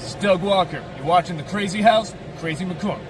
This is Doug Walker. You're watching The Crazy House, Crazy McKormik.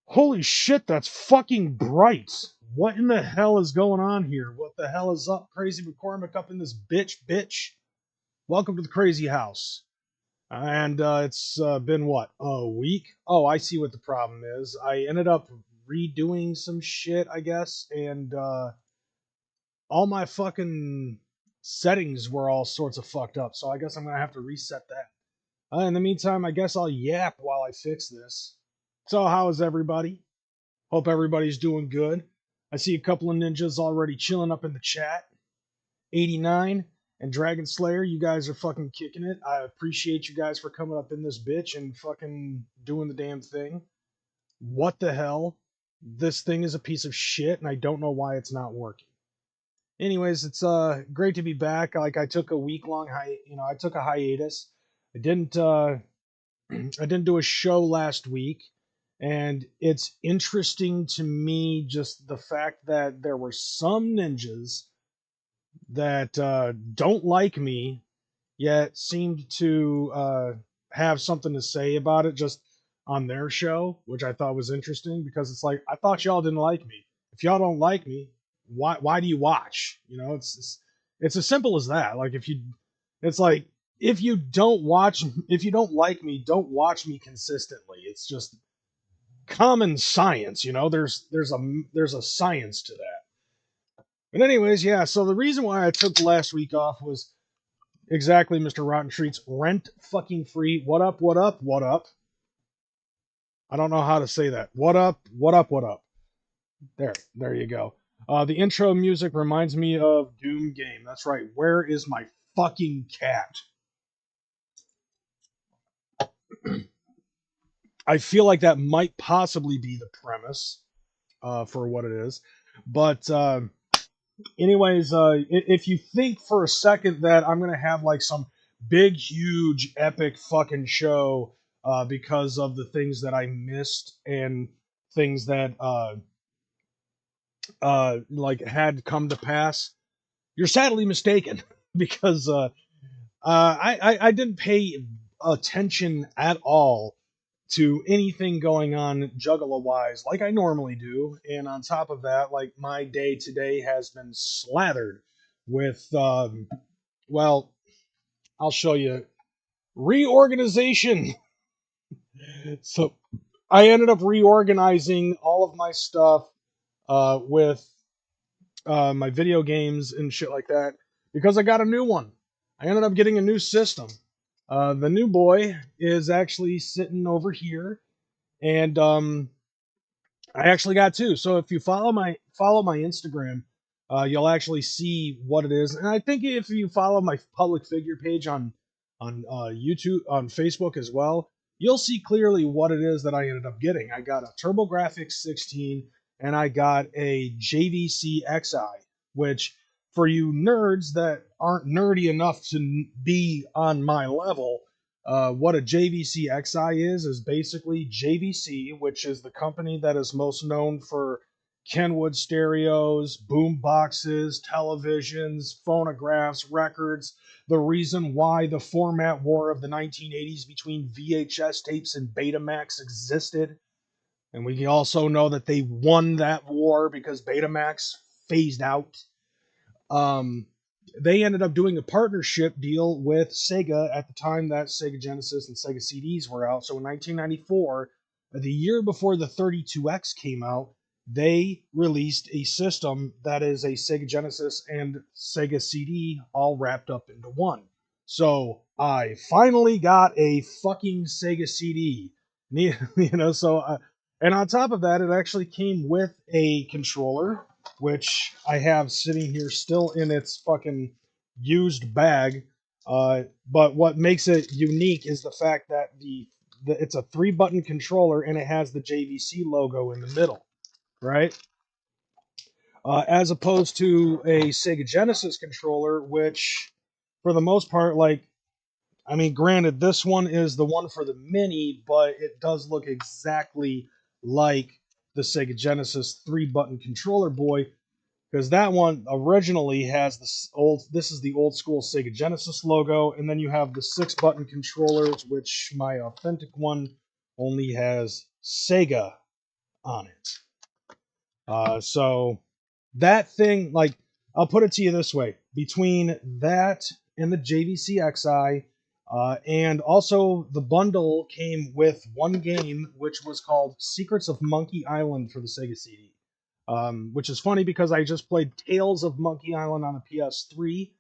Holy shit, that's fucking bright. What in the hell is going on here? What the hell is up? Crazy McKormik up in this bitch. Welcome to the Crazy House. And it's been what, a week? Oh, I see what the problem is. I ended up redoing some shit, I guess, and all my fucking settings were all sorts of fucked up, so I guess I'm gonna have to reset that. In the meantime, I guess I'll yap while I fix this. So, how is everybody? Hope everybody's doing good. I see a couple of ninjas already chilling up in the chat. 89 and Dragon Slayer, you guys are fucking kicking it. I appreciate you guys for coming up in this bitch and fucking doing the damn thing. What the hell? This thing is a piece of shit, and I don't know why it's not working. Anyways, it's great to be back. Like, I took a week-long I took a hiatus. I didn't do a show last week. And it's interesting to me just the fact that there were some ninjas that don't like me, yet seemed to have something to say about it just on their show, which I thought was interesting because it's like I thought y'all didn't like me. If y'all don't like me, why do you watch? You know, it's as simple as that. Like it's like if you don't like me, don't watch me consistently. It's just common science, you know. There's a science to that. But anyways, yeah. So the reason why I took last week off was exactly Mr. Rotten Treats rent fucking free. What up? What up? What up? I don't know how to say that. What up? What up? What up? There you go. The intro music reminds me of Doom Game. That's right. Where is my fucking cat? I feel like that might possibly be the premise for what it is. But anyways, if you think for a second that I'm going to have like some big, huge, epic fucking show because of the things that I missed and things that like had come to pass, you're sadly mistaken because I didn't pay attention at all to anything going on Juggalo wise like I normally do, and on top of that, like my day today has been slathered with well, I'll show you reorganization. So I ended up reorganizing all of my stuff with my video games and shit like that because I got a new one. I ended up getting a new system. The new boy is actually sitting over here, and I actually got two. So if you follow my Instagram, you'll actually see what it is. And I think if you follow my public figure page on YouTube, on Facebook as well, you'll see clearly what it is that I ended up getting. I got a TurboGrafx 16 and I got a JVC XI, which for you nerds that aren't nerdy enough to be on my level, what a JVC XI is basically JVC, which is the company that is most known for Kenwood stereos, boom boxes, televisions, phonographs, records. The reason why the format war of the 1980s between VHS tapes and Betamax existed. And we also know that they won that war because Betamax phased out. Um, they ended up doing a partnership deal with Sega at the time that Sega Genesis and Sega CDs were out. So in 1994, the year before the 32X came out, they released a system that is a Sega Genesis and Sega CD all wrapped up into one. So I finally got a fucking Sega CD. You know, so and on top of that, it actually came with a controller, which I have sitting here still in its fucking used bag. But what makes it unique is the fact that it's a 3-button controller and it has the JVC logo in the middle, right? As opposed to a Sega Genesis controller, which for the most part, like, I mean, granted, this one is the one for the Mini, but it does look exactly like the Sega Genesis 3-button controller boy, because that one originally has this is the old school Sega Genesis logo, and then you have the 6-button controllers, which my authentic one only has Sega on it. So that thing, like, I'll put it to you this way: between that and the JVC XI, and also the bundle came with one game, which was called Secrets of Monkey Island for the Sega CD. Which is funny because I just played Tales of Monkey Island on the PS3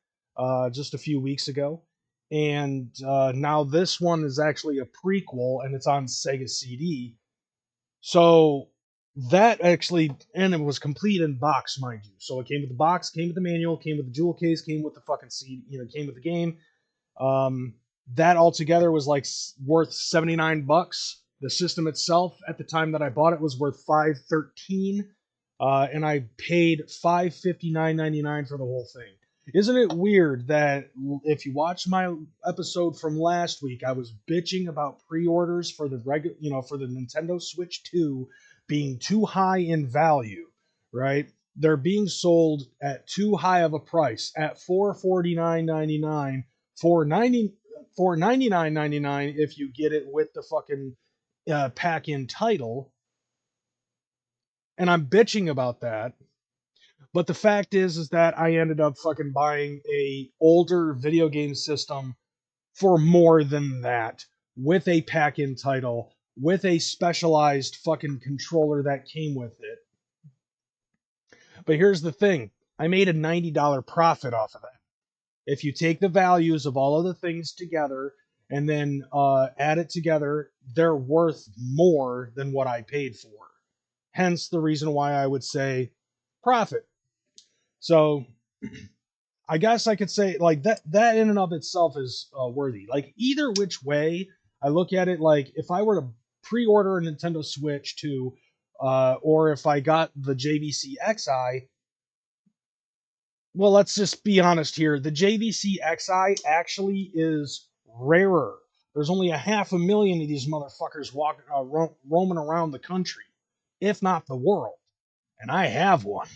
just a few weeks ago. And now this one is actually a prequel and it's on Sega CD. So that actually, and it was complete in box, mind you. So it came with the box, came with the manual, came with the jewel case, came with the fucking CD, you know, came with the game. That altogether was like worth $79. The system itself at the time that I bought it was worth $513, and I paid $559.99 for the whole thing. Isn't it weird that if you watch my episode from last week, I was bitching about pre-orders for the for the Nintendo Switch 2 being too high in value, right? They're being sold at too high of a price at $449.99 for for $99.99 if you get it with the fucking pack-in title. And I'm bitching about that. But the fact is that I ended up fucking buying a older video game system for more than that, with a pack-in title, with a specialized fucking controller that came with it. But here's the thing. I made a $90 profit off of that. If you take the values of all of the things together and then add it together, they're worth more than what I paid for. Hence the reason why I would say profit. So I guess I could say like that in and of itself is worthy. Like either which way I look at it, like if I were to pre-order a Nintendo Switch 2, or if I got the JVC XI, well, let's just be honest here. The JVC XI actually is rarer. There's only 500,000 of these motherfuckers walking, roaming around the country, if not the world. And I have one.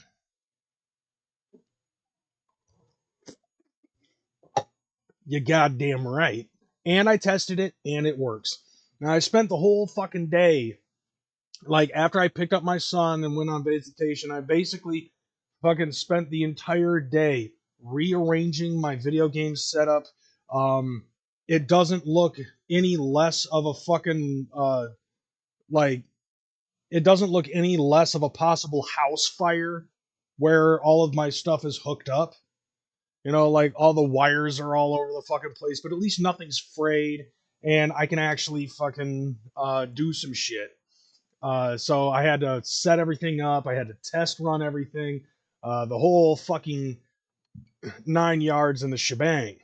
You goddamn right. And I tested it, and it works. Now, I spent the whole fucking day, like, after I picked up my son and went on visitation, I basically fucking spent the entire day rearranging my video game setup. It doesn't look any less of a fucking, like, it doesn't look any less of a possible house fire where all of my stuff is hooked up. You know, like all the wires are all over the fucking place, but at least nothing's frayed, and I can actually fucking do some shit. So I had to set everything up. I had to test run everything, the whole fucking 9 yards in the shebang.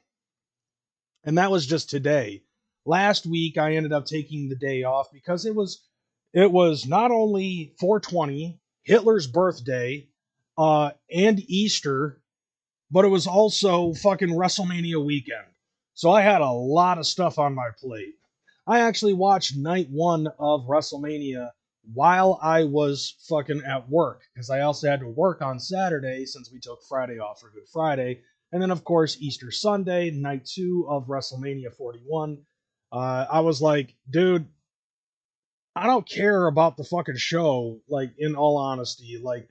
And that was just today. Last week I ended up taking the day off because it was not only 420, Hitler's birthday, and Easter, but it was also fucking WrestleMania weekend. So I had a lot of stuff on my plate. I actually watched night one of WrestleMania while I was fucking at work, because I also had to work on Saturday since we took Friday off for Good Friday. And then, of course, Easter Sunday, night two of WrestleMania 41. I was like, dude, I don't care about the fucking show, like, in all honesty. Like,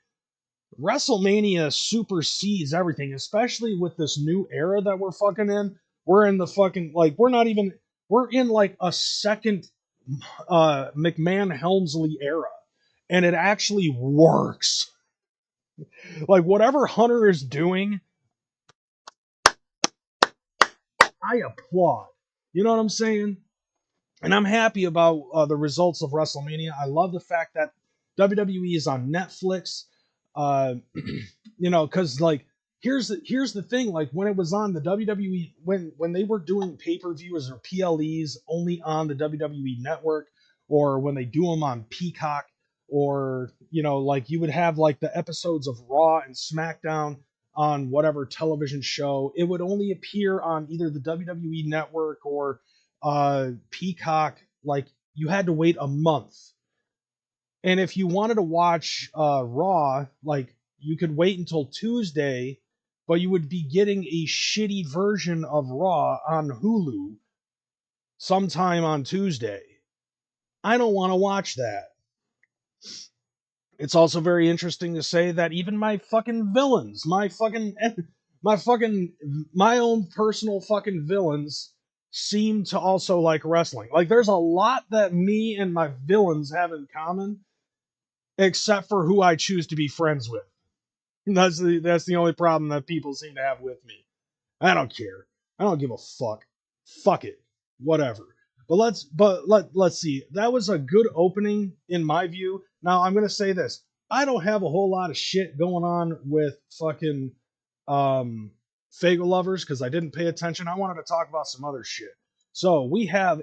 WrestleMania supersedes everything, especially with this new era that we're fucking in. We're in the fucking, like, we're in like a second McMahon Helmsley era, and it actually works. Like, whatever Hunter is doing, I applaud. You know what I'm saying? And I'm happy about the results of WrestleMania. I love the fact that WWE is on Netflix. Uh, you know, because like here's the thing. Like when it was on the WWE, when they were doing pay-per-views or PLEs only on the WWE network, or when they do them on Peacock, or you know, like you would have like the episodes of Raw and SmackDown on whatever television show, it would only appear on either the WWE network or Peacock. Like you had to wait a month, and if you wanted to watch Raw, like you could wait until Tuesday, but you would be getting a shitty version of Raw on Hulu sometime on Tuesday. I don't want to watch that. It's also very interesting to say that even my fucking villains, my own personal fucking villains seem to also like wrestling. Like there's a lot that me and my villains have in common, except for who I choose to be friends with. That's the only problem that people seem to have with me. I don't care. I don't give a fuck. Fuck it. Whatever. Let's see. That was a good opening in my view. Now I'm gonna say this. I don't have a whole lot of shit going on with fucking Fago lovers because I didn't pay attention. I wanted to talk about some other shit. So we have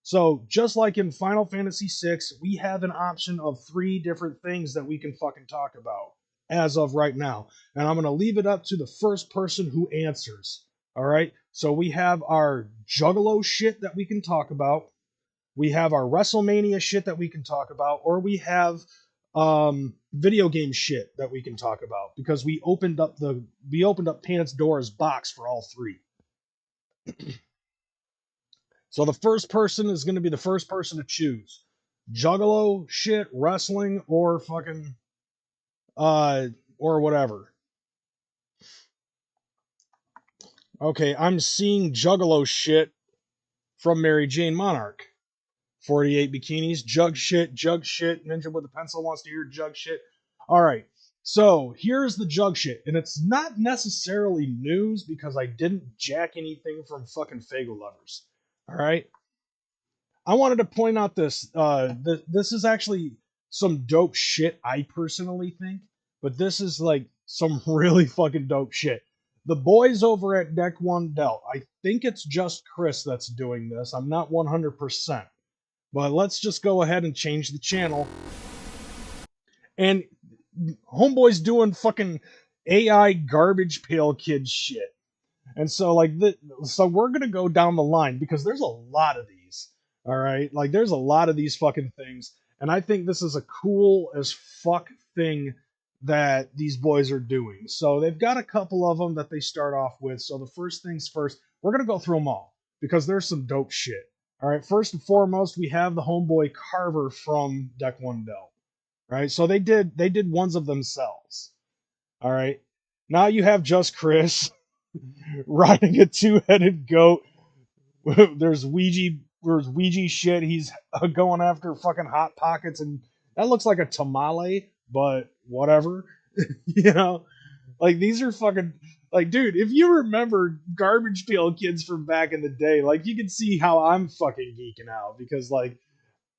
so just like in Final Fantasy VI, we have an option of 3 different things that we can fucking talk about as of right now. And I'm going to leave it up to the first person who answers. All right. So we have our Juggalo shit that we can talk about. We have our WrestleMania shit that we can talk about, or we have video game shit that we can talk about because we opened up Pandora's box for all 3. So the first person is going to be the first person to choose. Juggalo shit, wrestling, or fucking, or whatever. Okay, I'm seeing Juggalo shit from Mary Jane Monarch. 48 bikinis, jug shit, Ninja with a pencil wants to hear jug shit. All right, so here's the jug shit, and it's not necessarily news because I didn't jack anything from fucking Fago Lovers. All right, I wanted to point out this. This is actually some dope shit, I personally think, but this is like some really fucking dope shit. The boys over at Deck One Delt, I think it's just Chris that's doing this. I'm not 100%. But let's just go ahead and change the channel. And Homeboy's doing fucking AI garbage pail kid shit. And so so we're gonna go down the line because there's a lot of these. All right, like there's a lot of these fucking things, and I think this is a cool as fuck thing that these boys are doing. So they've got a couple of them that they start off with. So the first things first, we're gonna go through them all because there's some dope shit. All right, first and foremost, we have the Homeboy Carver from Deck One Delt. Right, so they did ones of themselves. All right, now you have just Chris riding a two-headed goat. There's Ouija shit. He's going after fucking hot pockets, and that looks like a tamale, but whatever. You know, like these are fucking like, dude. If you remember Garbage Pail Kids from back in the day, like you can see how I'm fucking geeking out because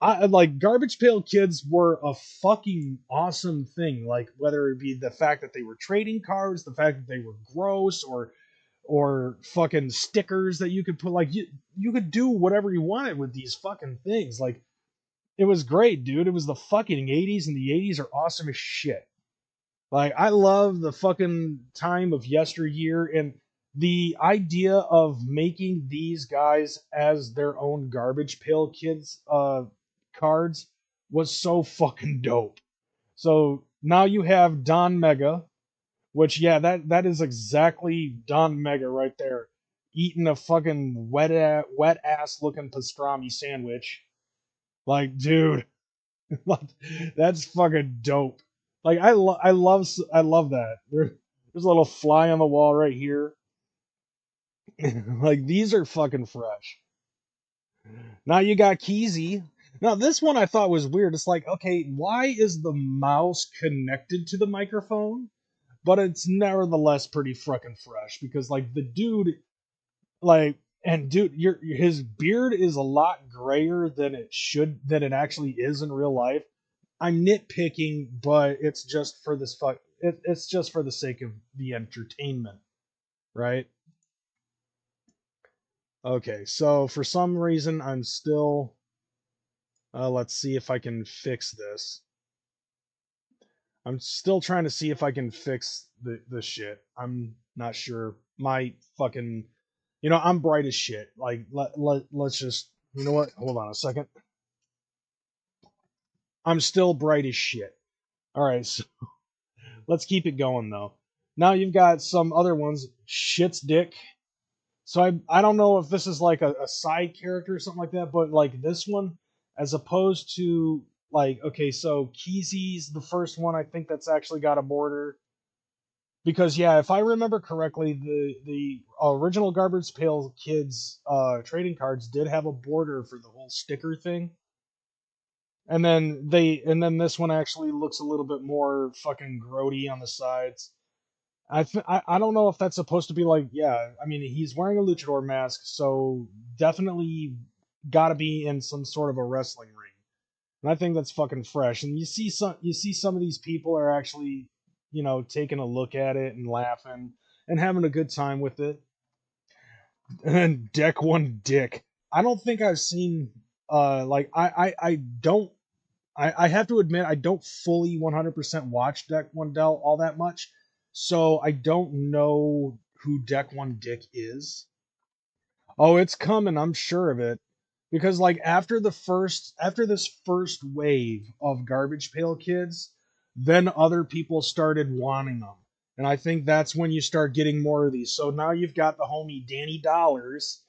I like Garbage Pail Kids were a fucking awesome thing. Like whether it be the fact that they were trading cards, the fact that they were gross, or fucking stickers that you could put, like you could do whatever you wanted with these fucking things. Like it was great, dude. It was the fucking 80s, and the 80s are awesome as shit. Like I love the fucking time of yesteryear, and the idea of making these guys as their own Garbage Pail Kids cards was so fucking dope. So now you have Don Mega, which yeah, that is exactly Don Mega right there, eating a fucking wet ass looking pastrami sandwich. Like, dude, like that's fucking dope. Like I love that. There's a little fly on the wall right here. Like these are fucking fresh. Now you got Keezy. Now this one I thought was weird. It's like, okay, why is the mouse connected to the microphone? But it's nevertheless pretty fucking fresh because like the dude, like, and dude, his beard is a lot grayer than it actually is in real life. I'm nitpicking, but it's just for this it's just for the sake of the entertainment, right? Okay, so for some reason I'm still let's see if I can fix this. I'm still trying to see if I can fix the shit. I'm not sure. My fucking, I'm bright as shit. Like let's just, you know what? Hold on a second. I'm still bright as shit. All right, so let's keep it going though. Now you've got some other ones. Shit's dick. So I don't know if this is like a side character or something like that, but like this one, as opposed to like, okay, so Keezy's the first one. I think that's actually got a border. Because yeah, if I remember correctly, the original Garbage Pail Kids trading cards did have a border for the whole sticker thing. And then this one actually looks a little bit more fucking grody on the sides. I don't know if that's supposed to be like, yeah, I mean he's wearing a luchador mask, so definitely got to be in some sort of a wrestling ring. And I think that's fucking fresh. And you see some of these people are actually, taking a look at it and laughing and having a good time with it. And then Deck One Dick. I don't think I've seen like I don't I have to admit I don't fully 100% watch Deck One Delt all that much. So I don't know who Deck One Dick is. Oh, it's coming, I'm sure of it. Because like after this first wave of Garbage Pail Kids, then other people started wanting them. And I think that's when you start getting more of these. So now you've got the homie Danny Dollars,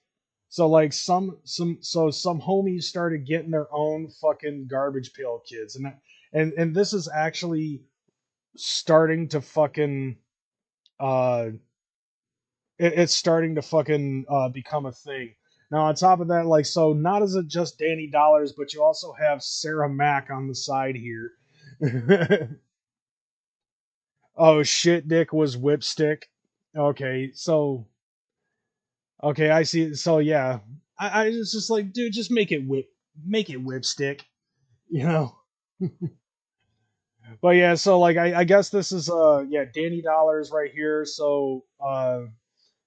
So like some homies started getting their own fucking garbage pail kids, and this is actually starting to fucking uh it's starting to fucking become a thing. Now on top of that, like, so not is it just Danny Dollars, but you also have Sarah Mack on the side here. Oh shit, Dick was Whipstick. Okay, so okay, I see. So yeah, I was just like, dude, just make it Whipstick, you know. But yeah, so like I guess this is yeah, Danny Dollars right here. So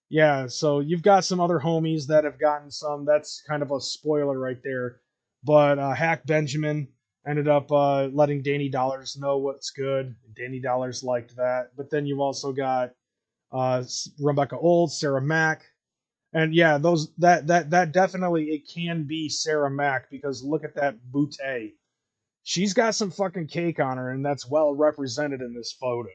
yeah, so you've got some other homies that have gotten some. That's kind of a spoiler right there. But Hack Benjamin ended up letting Danny Dollars know what's good. Danny Dollars liked that. But then you've also got Rebecca Old, Sarah Mack, and yeah, those that definitely it can be Sarah Mack because look at that bootay. She's got some fucking cake on her, and that's well represented in this photo.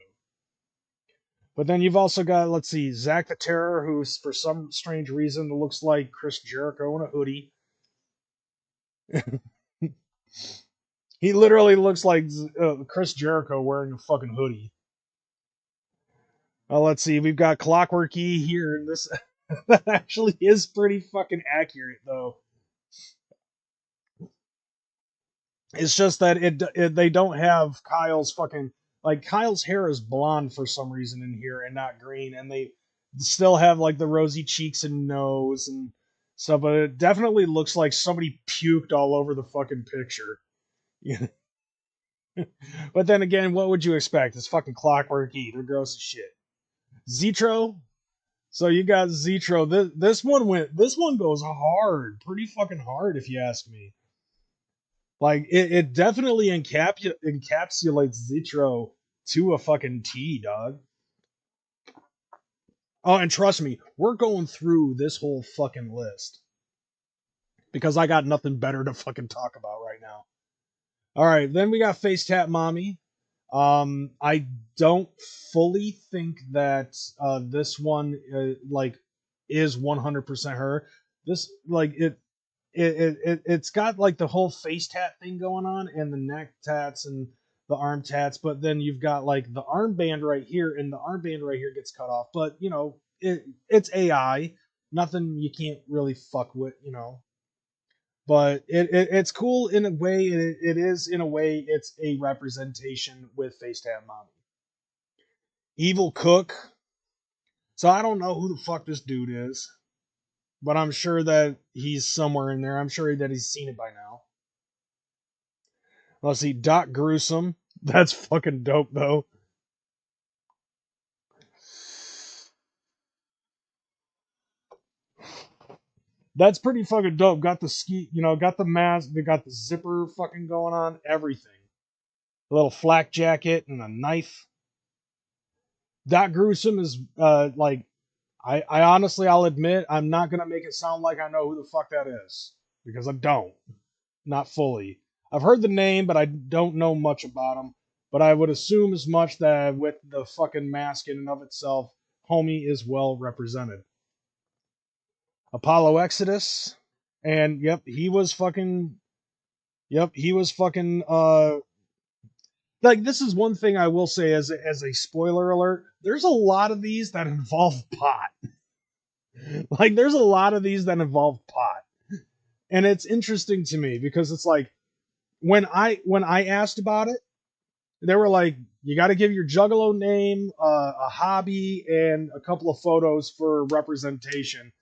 But then you've also got, let's see, Zach the Terror, who's for some strange reason looks like Chris Jericho in a hoodie. He literally looks like Chris Jericho wearing a fucking hoodie. Let's see, we've got Clockwork E here, and this that actually is pretty fucking accurate, though. It's just that they don't have Kyle's fucking like Kyle's hair is blonde for some reason in here and not green, and they still have like the rosy cheeks and nose and stuff. But it definitely looks like somebody puked all over the fucking picture. Yeah. But then again, what would you expect? It's fucking Clockwork E. They're gross as shit. Zetro. So you got Zetro. This one goes hard, pretty fucking hard if you ask me. Like it definitely encapsulates Zitro to a fucking T, dog. Oh, and trust me, we're going through this whole fucking list because I got nothing better to fucking talk about right now. All right, then we got Face Tap Mommy. I don't fully think that this one like is 100% her. This like it's got like the whole face tat thing going on and the neck tats and the arm tats, but then you've got like the armband right here and the armband right here gets cut off. But you know, it's AI, nothing you can't really fuck with, you know. But it's cool in a way. It is in a way. It's a representation with face tat mommy. Evil Cook. So I don't know who the fuck this dude is, but I'm sure that he's somewhere in there. I'm sure that he's seen it by now. Let's see, Doc Gruesome. That's fucking dope though. That's pretty fucking dope. Got the ski, you know, got the mask, they got the zipper fucking going on, everything. A little flak jacket and a knife. Doc Gruesome is like I honestly I'll admit I'm not gonna make it sound like I know who the fuck that is. Because I don't. Not fully. I've heard the name, but I don't know much about him. But I would assume as much that with the fucking mask in and of itself, homie is well represented. Apollo Exodus, and yep, he was fucking. Yep, he was fucking. Like this is one thing I will say as a spoiler alert. There's a lot of these that involve pot. Like there's a lot of these that involve pot, and it's interesting to me because it's like when I asked about it, they were like, you got to give your Juggalo name, a hobby, and a couple of photos for representation.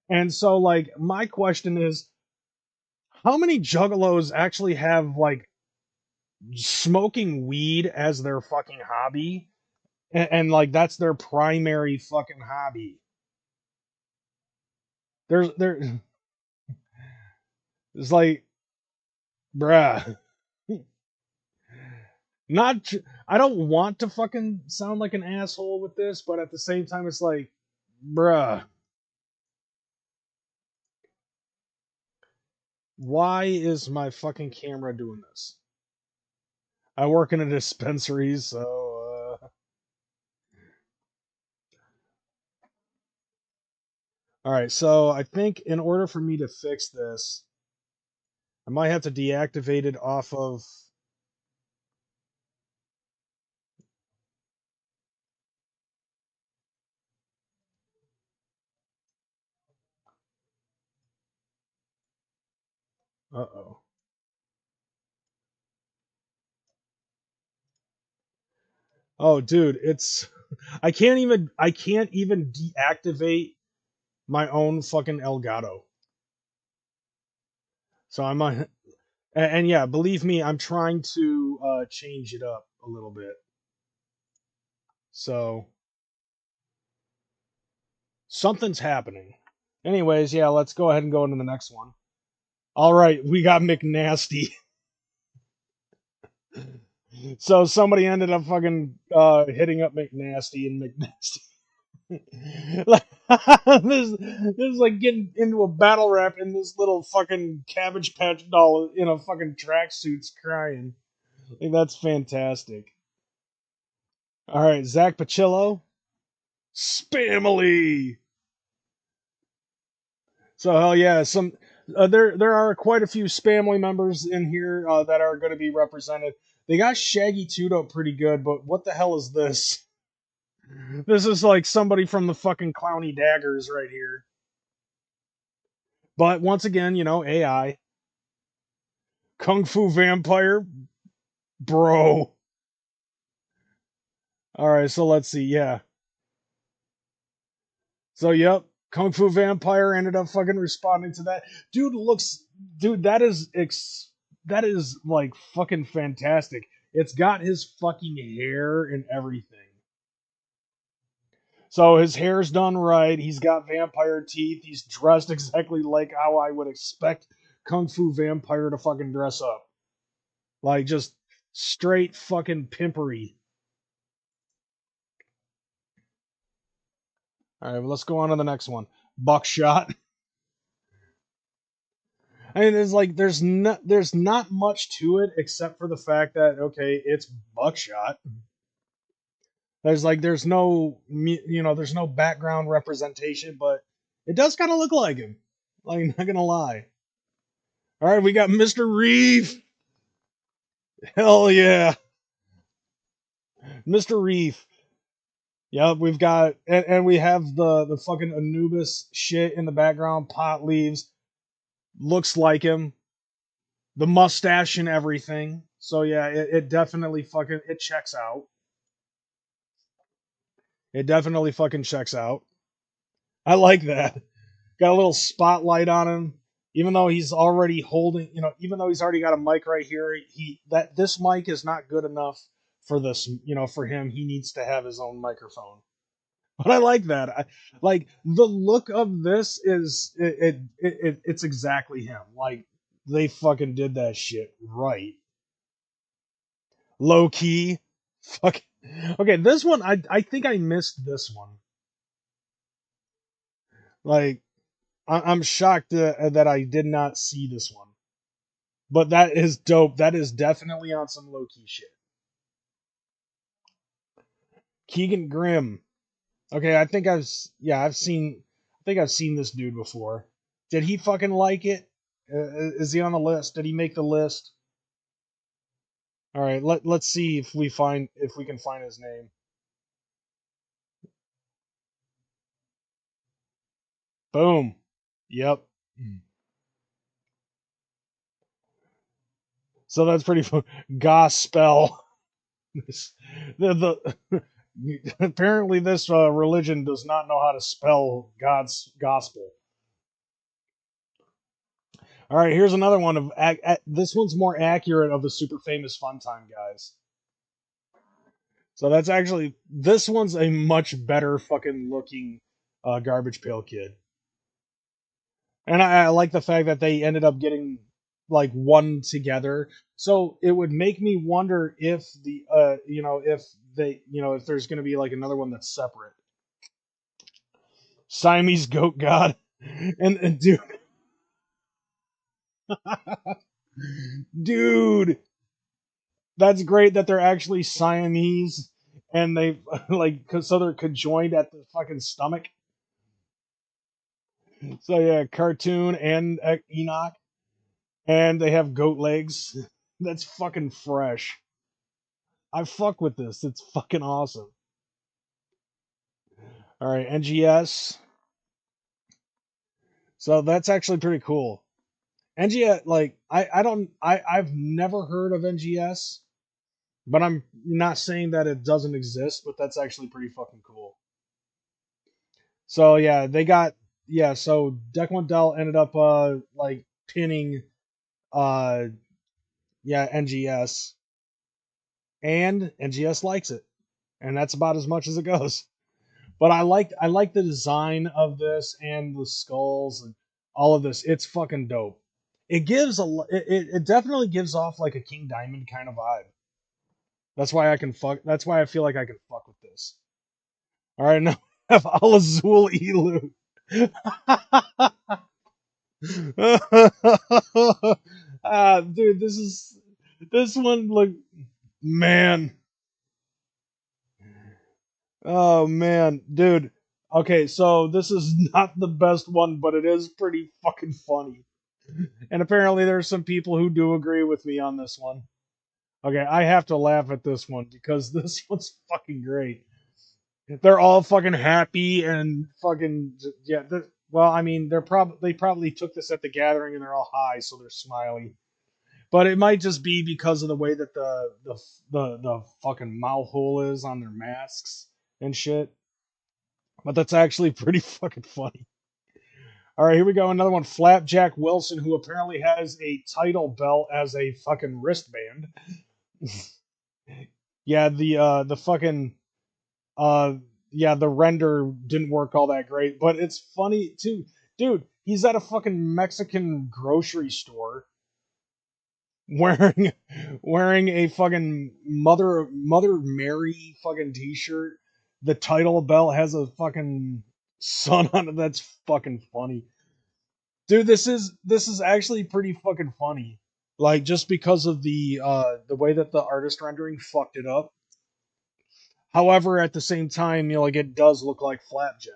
And so, like, my question is, how many Juggalos actually have like smoking weed as their fucking hobby, and like that's their primary fucking hobby? There, it's like, bruh, not. I don't want to fucking sound like an asshole with this, but at the same time, it's like, bruh, why is my fucking camera doing this? I work in a dispensary, so All right, so I think in order for me to fix this, I might have to deactivate it off of. Uh-oh. Oh, dude, it's I can't even deactivate my own fucking Elgato. So I'm on, and yeah, believe me, I'm trying to change it up a little bit. So something's happening. Anyways, yeah, let's go ahead and go into the next one. All right, we got McNasty. So somebody ended up fucking hitting up McNasty, and McNasty like this is like getting into a battle rap in this little fucking Cabbage Patch doll in a fucking tracksuits crying. Like that's fantastic. All right, Zach Pacillo, Spamily. So hell yeah, some there are quite a few Spamily members in here that are going to be represented. They got Shaggy Tudo pretty good, but what the hell is this? This is like somebody from the fucking Clowny Daggers right here. But once again, AI. Kung Fu Vampire, bro. All right, so let's see. Yeah. So yep, Kung Fu Vampire ended up fucking responding to that. Dude, that is like fucking fantastic. It's got his fucking hair and everything. So his hair's done right. He's got vampire teeth. He's dressed exactly like how I would expect Kung Fu Vampire to fucking dress up. Like just straight fucking pimpery. All right, well, let's go on to the next one. Buckshot. I mean, there's not much to it except for the fact that okay, it's Buckshot. There's no background representation, but it does kind of look like him. Like, not gonna lie. All right, we got Mr. Reeve. Hell yeah, Mr. Reeve. Yep, we've got and we have the fucking Anubis shit in the background. Pot leaves looks like him. The mustache and everything. So yeah, it definitely fucking it checks out. It definitely fucking checks out. I like that. Got a little spotlight on him. Even though he's already holding, even though he's already got a mic right here, he that this mic is not good enough for this, for him. He needs to have his own microphone. But I like that. Like the look of this is it's exactly him. Like they fucking did that shit right. Low key. Fuck. Okay, this one I think I missed this one. Like I'm shocked that I did not see this one. But that is dope. That is definitely on some low key shit. Keegan Grimm. Okay, I think I've seen this dude before. Did he fucking like it? Is he on the list? Did he make the list? All right, let's see if we can find his name. Boom. Yep. So that's pretty fun. Gospel. This, the apparently this religion does not know how to spell God's gospel. All right, here's another one of this one's more accurate of the super famous Fun Time guys. So that's actually this one's a much better fucking looking Garbage Pail Kid, and I like the fact that they ended up getting like one together. So it would make me wonder if if there's going to be like another one that's separate. Siamese Goat God, and dude, that's great that they're actually Siamese and they like so they're conjoined at the fucking stomach. So yeah, cartoon and Enoch, and they have goat legs. That's fucking fresh. I fuck with this. It's fucking awesome. All right, NGS. So that's actually pretty cool. NGS, like I've never heard of NGS, but I'm not saying that it doesn't exist, but that's actually pretty fucking cool. So yeah, they got yeah. So Declan Dell ended up like pinning uh yeah NGS, and NGS likes it, and that's about as much as it goes. But I like the design of this and the skulls and all of this. It's fucking dope. It gives it definitely gives off like a King Diamond kind of vibe. That's why I can fuck. That's why I feel like I can fuck with this. All right, now I have Al Azul Elu. Dude, this one. Look, man. Oh man, dude. Okay, so this is not the best one, but it is pretty fucking funny. And apparently there's some people who do agree with me on this one. Okay, I have to laugh at this one because this one's fucking great. They're all fucking happy and fucking yeah. Well, I mean, they probably took this at the gathering and they're all high, so they're smiley. But it might just be because of the way that the fucking mouth hole is on their masks and shit. But that's actually pretty fucking funny. All right, here we go. Another one. Flapjack Wilson, who apparently has a title belt as a fucking wristband. Yeah, the fucking uh yeah, the render didn't work all that great, but it's funny too. Dude, he's at a fucking Mexican grocery store wearing wearing a fucking Mother Mary fucking t-shirt. The title belt has a fucking sun on it. That's fucking funny. Dude, this is actually pretty fucking funny. Like just because of the way that the artist rendering fucked it up. However, at the same time, like it does look like Flapjack.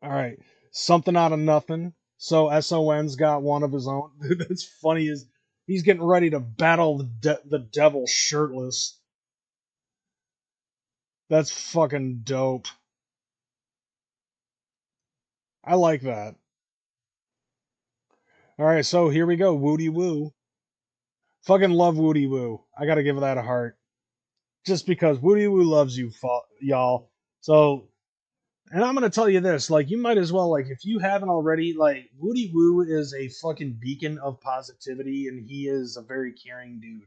All right, something out of nothing. So SON's got one of his own. That's funny is he's getting ready to battle the devil shirtless. That's fucking dope. I like that. All right, so here we go. Woody Woo. Fucking love Woody Woo. I gotta give that a heart. Just because Woody Woo loves you, y'all. So, and I'm gonna tell you this, like, you might as well, like, if you haven't already, like, Woody Woo is a fucking beacon of positivity, and he is a very caring dude.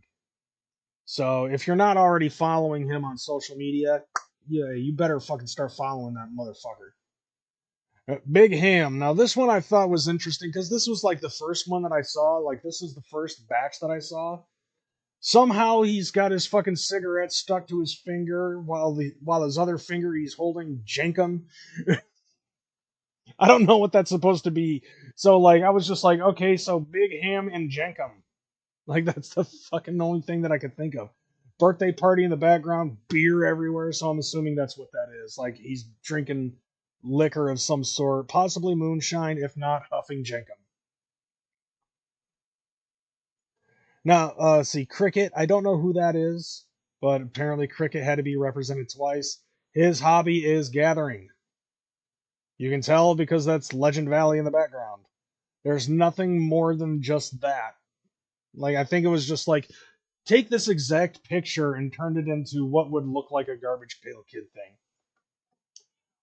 So, if you're not already following him on social media, yeah, you better fucking start following that motherfucker. Big Ham. Now, this one I thought was interesting because this was like the first one that I saw. Like, this is the first batch that I saw. Somehow he's got his fucking cigarette stuck to his finger while his other finger he's holding Jenkum. I don't know what that's supposed to be. So like I was just like, okay, so Big Ham and Jenkum. Like that's the fucking only thing that I could think of. Birthday party in the background, beer everywhere, so I'm assuming that's what that is. Like he's drinking liquor of some sort, possibly moonshine, if not huffing Jenkum. Now, see, Cricket, I don't know who that is, but apparently Cricket had to be represented twice. His hobby is gathering. You can tell because that's Legend Valley in the background. There's nothing more than just that. Like, I think it was just like, take this exact picture and turn it into what would look like a Garbage Pail Kid thing.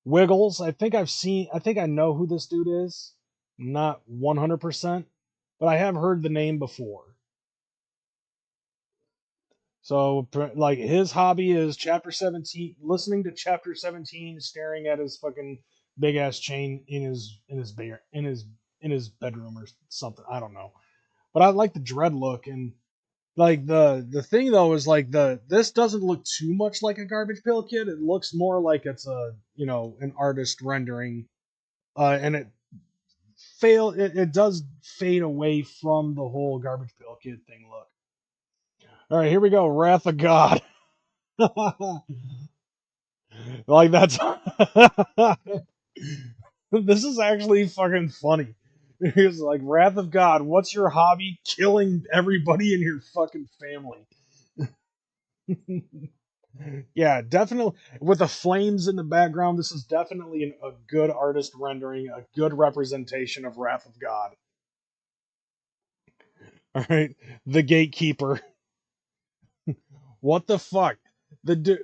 Wiggles, I think I know who this dude is. Not 100%, but I have heard the name before. So, like, his hobby is Chapter 17, listening to Chapter 17, staring at his fucking big ass chain in his bedroom or something. I don't know, but I like the dread look and like the thing though is like this doesn't look too much like a Garbage Pail Kid. It looks more like it's a an artist rendering, and it does fade away from the whole Garbage Pail Kid thing look. All right, here we go. Wrath of God. Like that's This is actually fucking funny. He's like, Wrath of God, what's your hobby? Killing everybody in your fucking family. Yeah, definitely. With the flames in the background, this is definitely a good artist rendering, a good representation of Wrath of God. All right, the gatekeeper. What the fuck? The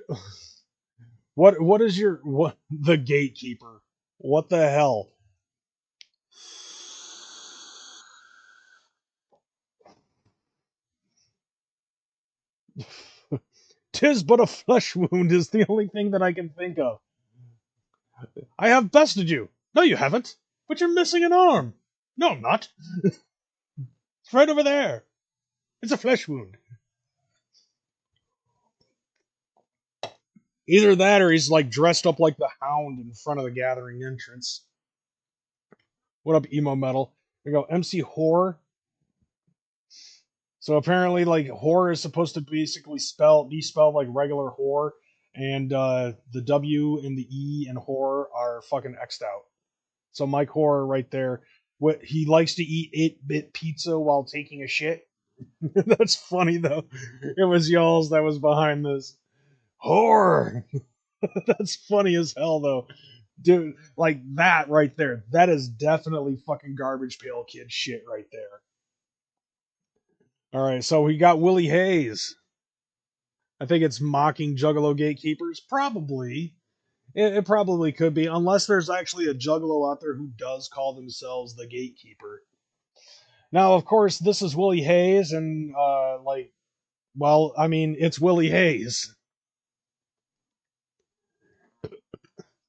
what is your what the gatekeeper? What the hell? Tis but a flesh wound is the only thing that I can think of. I have bested you. No, you haven't. But you're missing an arm. No, I'm not. It's right over there. It's a flesh wound. Either that or he's like dressed up like the Hound in front of the gathering entrance. What up, emo metal? We go MC Horror. So apparently, like horror is supposed to basically be spelled like regular horror, and the W and the E in horror are fucking xed out. So Mike Horror right there. What he likes to eat 8-bit pizza while taking a shit. That's funny though. It was y'all's that was behind this horror. That's funny as hell though. Dude, like that right there. That is definitely fucking garbage pail kid shit right there. All right, so we got Willie Hayes. I think it's mocking Juggalo gatekeepers. Probably. It probably could be, unless there's actually a Juggalo out there who does call themselves the gatekeeper. Now, of course, this is Willie Hayes, and well, I mean, it's Willie Hayes.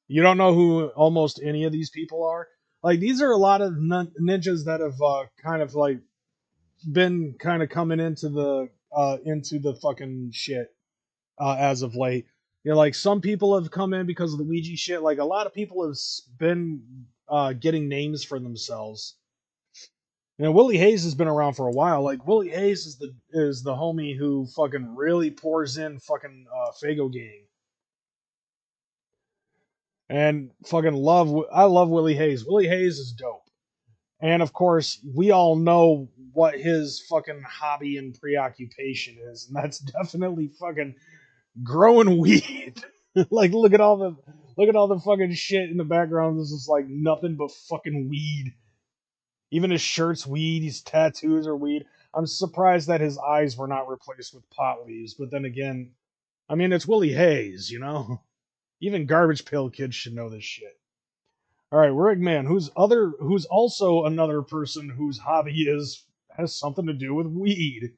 You don't know who almost any of these people are. Like these are a lot of ninjas that have kind of like been kind of coming into the fucking shit as of late. You know, like some people have come in because of the Ouija shit. Like a lot of people have been getting names for themselves. You know, Willie Hayes has been around for a while. Like Willie Hayes is the homie who fucking really pours in fucking Fago Gang. And fucking I love Willie Hayes. Willie Hayes is dope. And of course, we all know what his fucking hobby and preoccupation is, and that's definitely fucking growing weed. Like look at all the fucking shit in the background. This is like nothing but fucking weed. Even his shirt's weed, his tattoos are weed. I'm surprised that his eyes were not replaced with pot leaves, but then again, I mean it's Willie Hayes, you know? Even garbage pail kids should know this shit. All right, Rigman, who's also another person whose hobby has something to do with weed.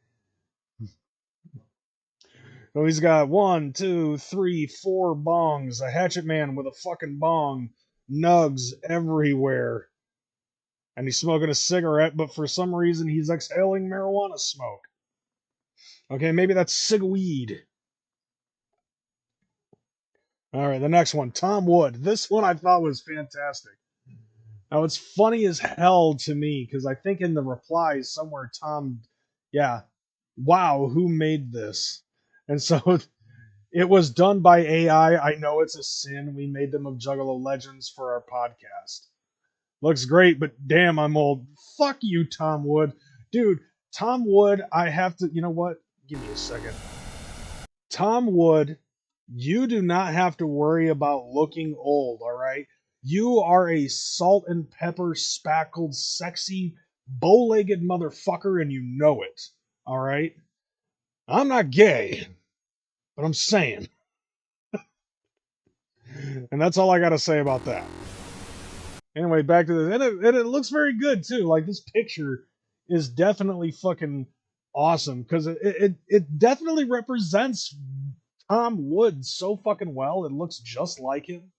So he's got 1, 2, 3, 4 bongs, a hatchet man with a fucking bong, nugs everywhere, and he's smoking a cigarette, but for some reason he's exhaling marijuana smoke. Okay, maybe that's cigweed. All right, the next one, Tom Wood. This one I thought was fantastic. Now it's funny as hell to me because I think in the replies somewhere yeah, wow, who made this? And so it was done by AI. I know it's a sin. We made them of Juggalo Legends for our podcast. Looks great, but damn, I'm old. Fuck you, Tom Wood. Dude, Tom Wood, I have to, you know what? Give me a second. Tom Wood, you do not have to worry about looking old, all right? You are a salt and pepper spackled, sexy, bow legged motherfucker, and you know it, all right? I'm not gay, but I'm saying. And that's all I got to say about that. Anyway, back to this. And it looks very good, too. Like, this picture is definitely fucking awesome because it definitely represents Tom Wood so fucking well. It looks just like him.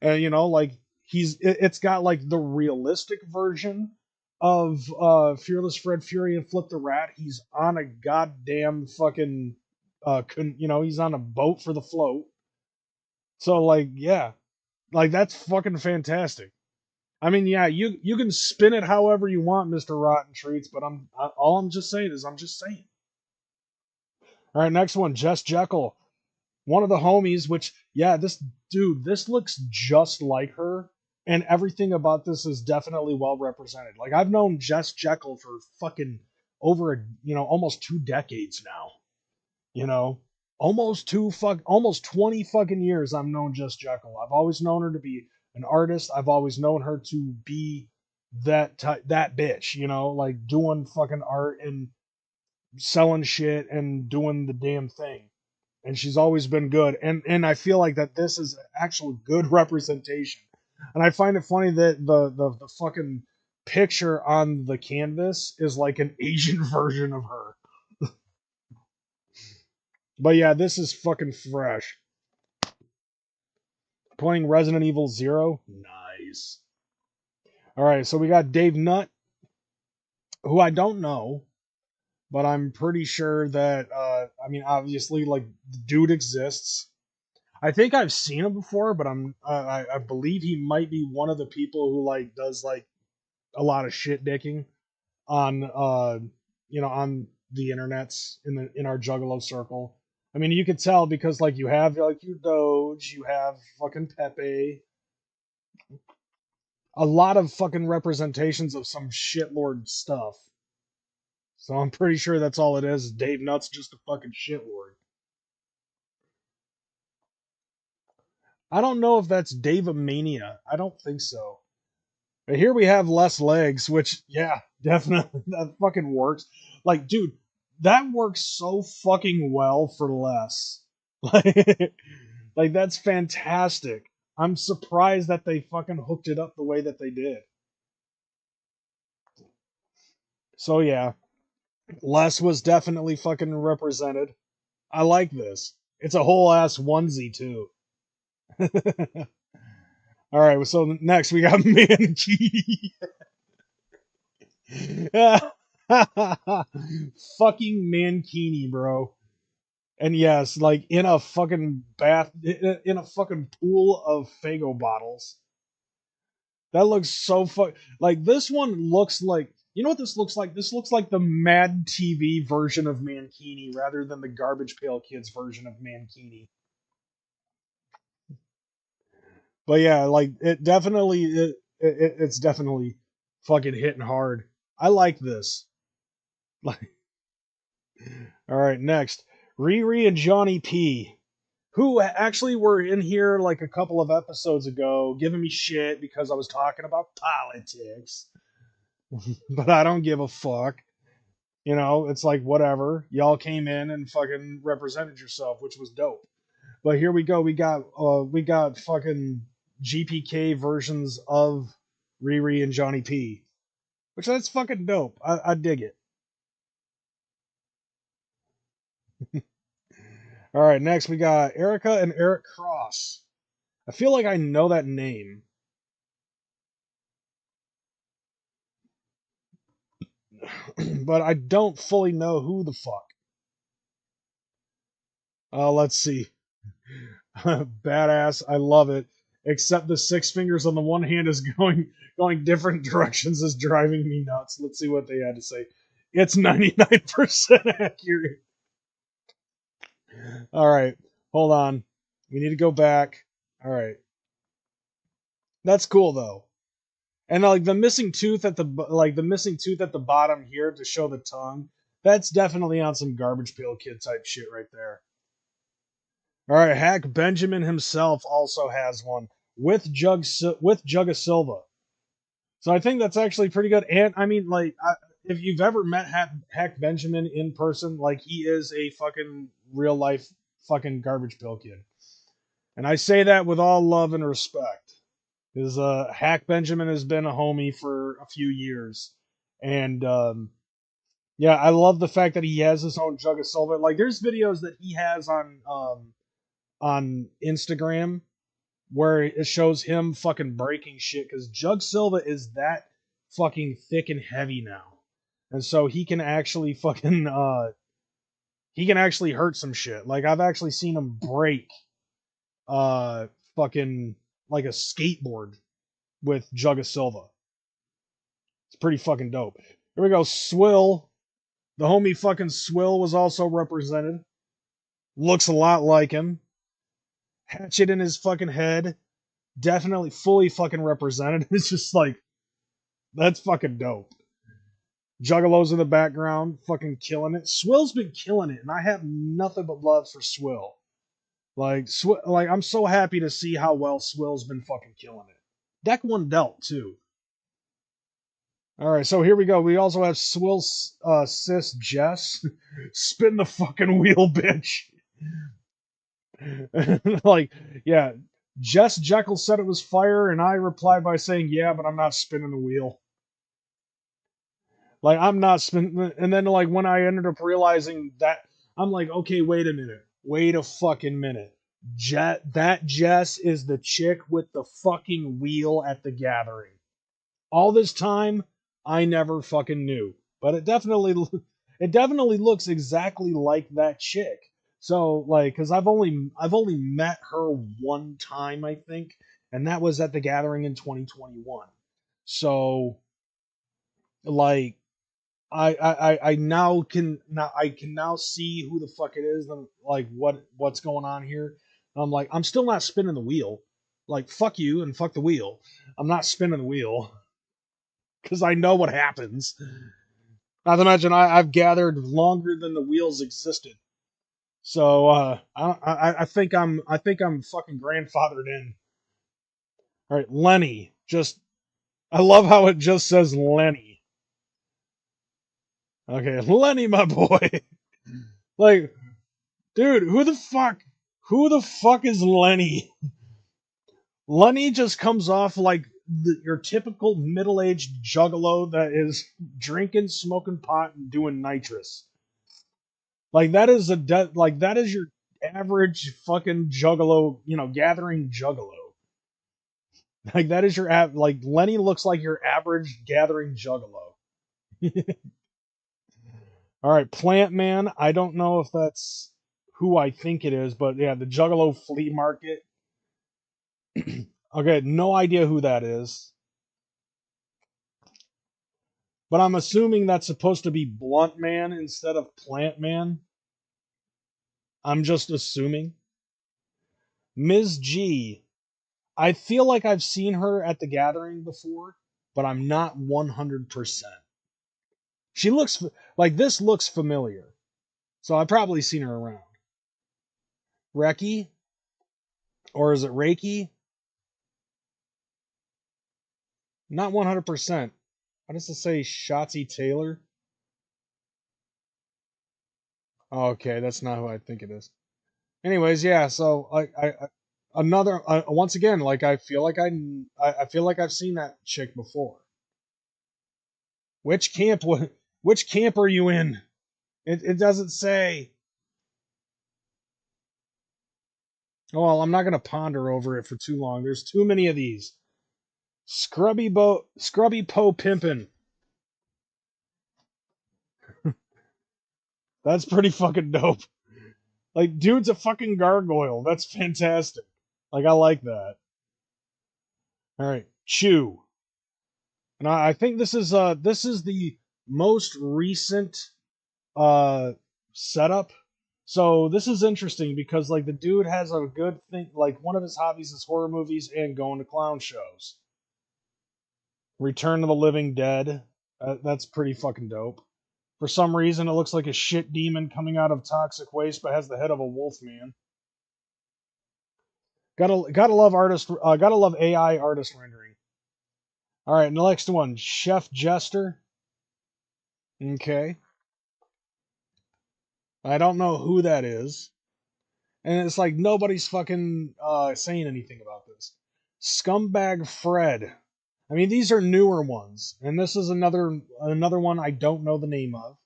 And, you know, like, it's got, like, the realistic version of Fearless Fred Fury and Flip the Rat. He's on a goddamn fucking, he's on a boat for the float. So, like, yeah. Like, that's fucking fantastic. I mean, yeah, you can spin it however you want, Mister Rotten Treats, but all I'm just saying is I'm just saying. All right, next one, Jess Jekyll, one of the homies. Which, yeah, this looks just like her, And everything about this is definitely well represented. Like, I've known Jess Jekyll for fucking over, almost 2 decades now. You know, almost 20 fucking years I've known Jess Jekyll. I've always known her to be an artist. I've always known her to be that bitch, like doing fucking art and selling shit and doing the damn thing. And she's always been good. And I feel like that this is actual good representation. And I find it funny that the fucking picture on the canvas is like an Asian version of her. But yeah, this is fucking fresh. Playing Resident Evil 0. Nice. Alright, so we got Dave Nutt, who I don't know, but I'm pretty sure that, obviously, like, the dude exists. I think I've seen him before, but I believe he might be one of the people who, like, does, like, a lot of shit dicking on, on the internets, in our Juggalo circle. I mean, you could tell because, like, you have, like, your Doge, you have fucking Pepe, a lot of fucking representations of some shitlord stuff. So I'm pretty sure that's all it is. Dave Nutt's just a fucking shitlord. I don't know if that's Dave Mania. I don't think so. But here we have less legs, which, yeah, definitely, that fucking works. Like, dude, that works so fucking well for less. Like, that's fantastic. I'm surprised that they fucking hooked it up the way that they did. So, yeah, Les was definitely fucking represented. I like this. It's a whole ass onesie, too. Alright, so next we got Mankey. Fucking Mankini, bro. And yes, like in a fucking bath, in a fucking pool of Fago bottles. That looks so like this one looks like, you know what this looks like? This looks like the Mad TV version of Mankini rather than the Garbage Pail Kids version of Mankini. But yeah, like it's definitely fucking hitting hard. I like this. Like, all right, next, Riri and Johnny P, who actually were in here like a couple of episodes ago, giving me shit because I was talking about politics. But I don't give a fuck. It's like whatever. Y'all came in and fucking represented yourself, which was dope. But here we go. We got fucking GPK versions of Riri and Johnny P, which that's fucking dope. I dig it. All right, next we got Erica and Eric Cross. I feel like I know that name. But I don't fully know who the fuck. Let's see. Badass. I love it. Except the six fingers on the one hand is going different directions is driving me nuts. Let's see what they had to say. It's 99% accurate. All right. Hold on. We need to go back. All right. That's cool though. And like the missing tooth at the bottom here to show the tongue. That's definitely on some Garbage Pail Kid type shit right there. All right, Hack Benjamin himself also has one with Jugga Silva. So I think that's actually pretty good. And I mean, like, if you've ever met Hack Benjamin in person, like, he is a fucking real life fucking Garbage Pail Kid. And I say that with all love and respect. Because Hack Benjamin has been a homie for a few years. And yeah, I love the fact that he has his own Jugga Silva. Like, there's videos that he has on Instagram where it shows him fucking breaking shit because Jug Silva is that fucking thick and heavy now. And so he can actually fucking he can actually hurt some shit. Like, I've actually seen him break fucking like a skateboard with Jugga Silva. It's pretty fucking dope. Here we go, Swill. The homie fucking Swill was also represented. Looks a lot like him. Hatchet in his fucking head. definitely fully fucking represented. It's just like, that's fucking dope. Juggalo's in the background, fucking killing it. Swill's been killing it, and I have nothing but love for Swill. Like I'm so happy to see how well Swill's been fucking killing it. Deck one dealt too. All right, so here we go. We also have Swill's sis Jess. Spin the fucking wheel, bitch. Like, yeah, Jess Jekyll said it was fire, and I replied by saying, yeah, but I'm not spinning the wheel. Like, I'm not spinning. And then, like, when I ended up realizing that, I'm like, okay, wait a minute. Wait a fucking minute. That Jess is the chick with the fucking wheel at the gathering. All this time, I never fucking knew. But it definitely looks exactly like that chick. So, like, because I've only met her one time, I think, and that was at the gathering in 2021. So, like, I can now see who the fuck it is and like what's going on here. I'm like, I'm still not spinning the wheel. Like, fuck you and fuck the wheel. I'm not spinning the wheel because I know what happens. Not to mention, I've gathered longer than the wheels existed. So I think I'm fucking grandfathered in. All right, Lenny. Just I love how it just says Lenny. Okay, Lenny, my boy. Like, dude, who the fuck is Lenny? Lenny just comes off like your typical middle-aged juggalo that is drinking, smoking pot, and doing nitrous. Like that is your average fucking juggalo, gathering juggalo. Like that is like Lenny looks like your average gathering juggalo. All right, Plant Man. I don't know if that's who I think it is, but yeah, the Juggalo Flea Market. Okay, no idea who that is, but I'm assuming that's supposed to be Blunt Man instead of Plant Man. I'm just assuming. Ms. G. I feel like I've seen her at the gathering before, but I'm not 100%. She looks like this looks familiar, so I've probably seen her around. Reki, or is it Reiki? Not 100%. How does it say Shotzi Taylor? Oh, okay, that's not who I think it is. Anyways, yeah. So another once again, like I feel like I've seen that chick before. Which camp? Which camp are you in? It doesn't say. Oh, well, I'm not gonna ponder over it for too long. There's too many of these. Scrubby Po Pimpin'. That's pretty fucking dope. Like, dude's a fucking gargoyle. That's fantastic. Like, I like that. All right, Chew. And I think this is the most recent uh setup. So this is interesting because like the dude has a good thing. Like one of his hobbies is horror movies and going to clown shows. Return of the Living Dead. That's pretty fucking dope. For some reason, it looks like a shit demon coming out of toxic waste, but has the head of a wolf man. Gotta love artist. Gotta love AI artist rendering. All right, next one, Chef Jester. Okay, I don't know who that is, and it's like nobody's fucking saying anything about this. Scumbag Fred. I mean, these are newer ones, and this is another one I don't know the name of.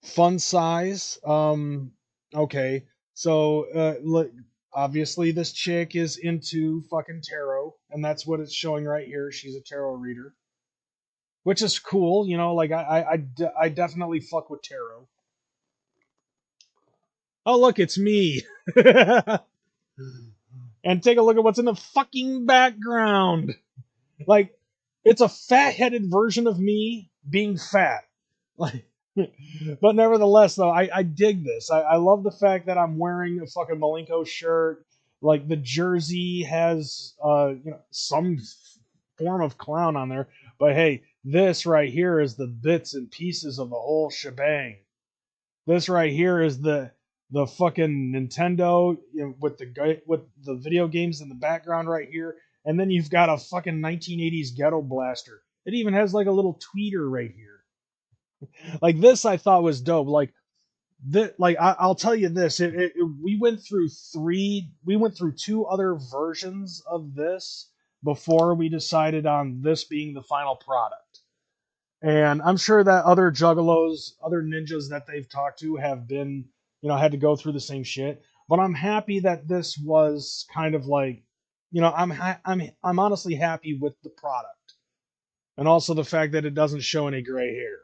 Fun size. Okay. So, look, obviously this chick is into fucking tarot, and that's what it's showing right here. She's a tarot reader, which is cool. Like I definitely fuck with tarot. Oh, look, it's me. And take a look at what's in the fucking background. Like, it's a fat-headed version of me being fat. Like, but nevertheless, though, I dig this. I love the fact that I'm wearing a fucking Malenko shirt. Like the jersey has some form of clown on there, but hey, this right here is the bits and pieces of the whole shebang. This right here is the fucking Nintendo, with with the video games in the background right here, and then you've got a fucking 1980s ghetto blaster. It even has like a little tweeter right here. Like this, I thought was dope. Like I'll tell you this. We went through two other versions of this before we decided on this being the final product. And I'm sure that other juggalos, other ninjas that they've talked to have been, had to go through the same shit. But I'm happy that this was kind of like, I'm honestly happy with the product, and also the fact that it doesn't show any gray hair.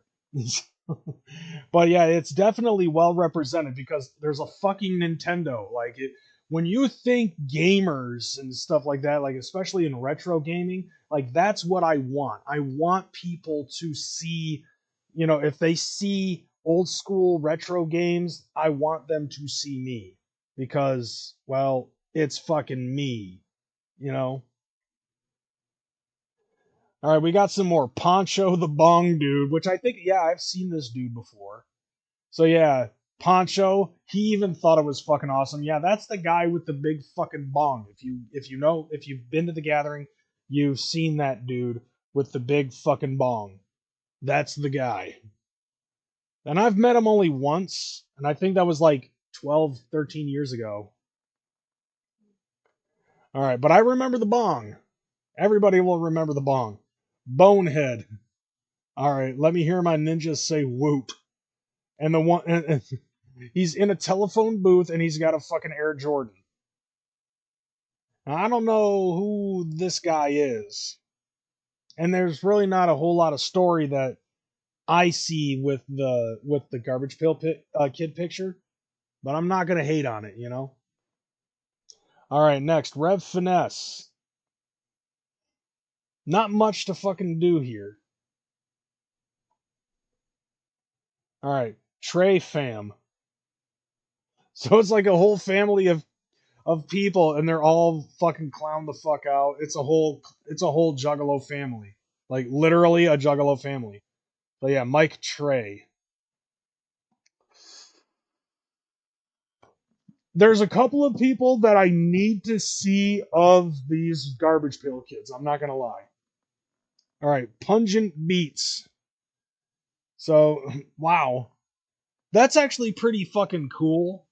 But yeah, it's definitely well represented because there's a fucking Nintendo. Like when you think gamers and stuff like that, like especially in retro gaming, like that's what I want. I want people to see, if they see old school retro games, I want them to see me because, well, it's fucking me, you know? All right, we got some more Poncho the Bong dude, which I think, yeah, I've seen this dude before. So yeah, Poncho, he even thought it was fucking awesome. Yeah, that's the guy with the big fucking bong. If you've been to the gathering, you've seen that dude with the big fucking bong. That's the guy. And I've met him only once, and I think that was like 12, 13 years ago. All right, but I remember the bong. Everybody will remember the bong. Bonehead. All right, let me hear my ninjas say whoop. And the one, and he's in a telephone booth and he's got a fucking Air Jordan. Now, I don't know who this guy is, and there's really not a whole lot of story that I see with the garbage pail kid picture, but I'm not gonna hate on it, All right, next Rev Finesse. Not much to fucking do here. All right, Trey Fam. So it's like a whole family of people, and they're all fucking clown the fuck out. It's a whole Juggalo family, like literally a Juggalo family. But yeah, Mike Trey. There's a couple of people that I need to see of these Garbage Pail Kids. I'm not gonna lie. All right, Pungent Beats. So wow, that's actually pretty fucking cool.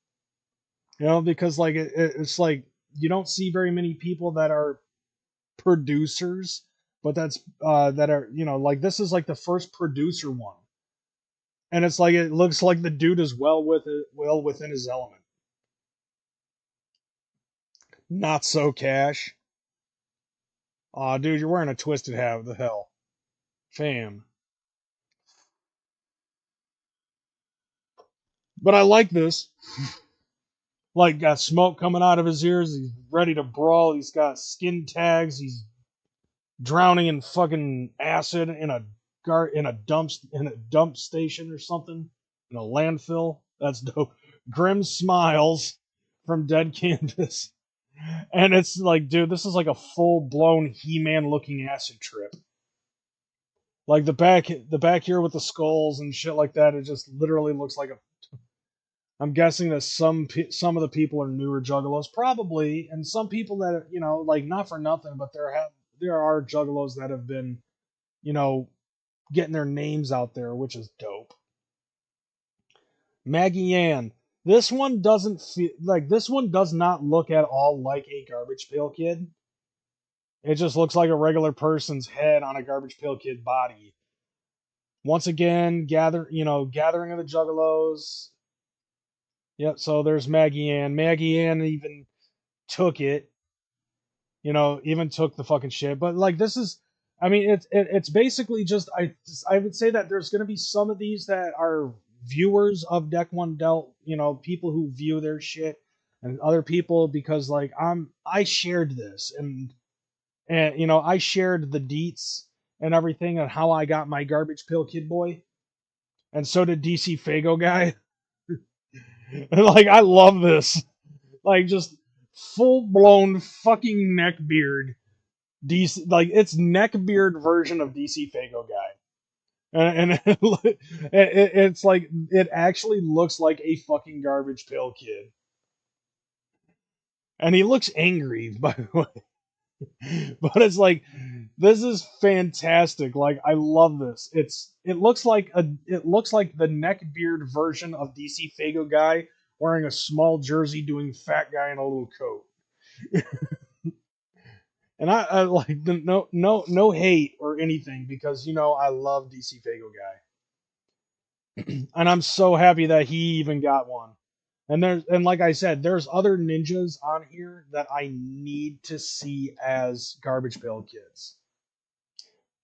Because like it's like you don't see very many people that are producers, but that are like this is like the first producer one, and it's like it looks like the dude is well within his element. Not so Cash. Aw, dude, you're wearing a twisted hat. What the hell, fam? But I like this. Like got smoke coming out of his ears. He's ready to brawl. He's got skin tags. He's drowning in fucking acid in a dump station or something, in a landfill. That's dope. Grim smiles from Dead Canvas, and it's like, dude, this is like a full blown He-Man looking acid trip. Like the back here with the skulls and shit like that, it just literally looks like a. I'm guessing that some of the people are newer juggalos, probably, and some people that like not for nothing, but there are juggalos that have been, you know, getting their names out there, which is dope. Maggie Ann. This one does not look at all like a Garbage Pail Kid. It just looks like a regular person's head on a Garbage Pail Kid body. Once again, gathering of the Juggalos. Yep, so there's Maggie Ann. Maggie Ann even took it, even took the fucking shit. But like this is, I mean, it's basically just I would say that there's gonna be some of these that are viewers of Deck One Dealt, people who view their shit, and other people because like I shared this and I shared the deets and everything on how I got my Garbage Pail Kid boy, and so did DC Fago guy. And like I love this, like just full blown fucking neckbeard. DC, like it's neckbeard version of DC Fago guy. And it's like it actually looks like a fucking Garbage Pail Kid, and he looks angry, by the way. But it's like this is fantastic. Like I love this. It looks like the neckbeard version of DC Fago guy wearing a small jersey, doing fat guy in a little coat. And I like no hate or anything because I love DC Fago guy, and I'm so happy that he even got one. And like I said, there's other ninjas on here that I need to see as Garbage Pail Kids.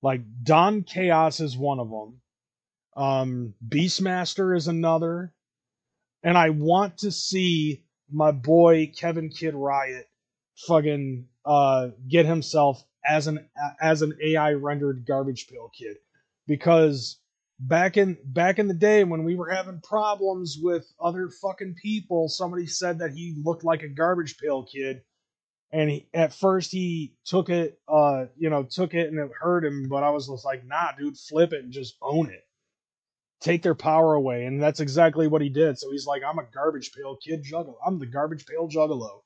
Like Don Chaos is one of them. Beastmaster is another, and I want to see my boy Kevin Kid Riot fucking get himself as an AI rendered Garbage Pail Kid, because back in the day when we were having problems with other fucking people, somebody said that he looked like a Garbage Pail Kid, and at first he took it, took it and it hurt him, but I was just like, nah, dude, flip it and just own it. Take their power away, and that's exactly what he did. So he's like, I'm a Garbage Pail Kid Juggalo. I'm the Garbage Pail Juggalo.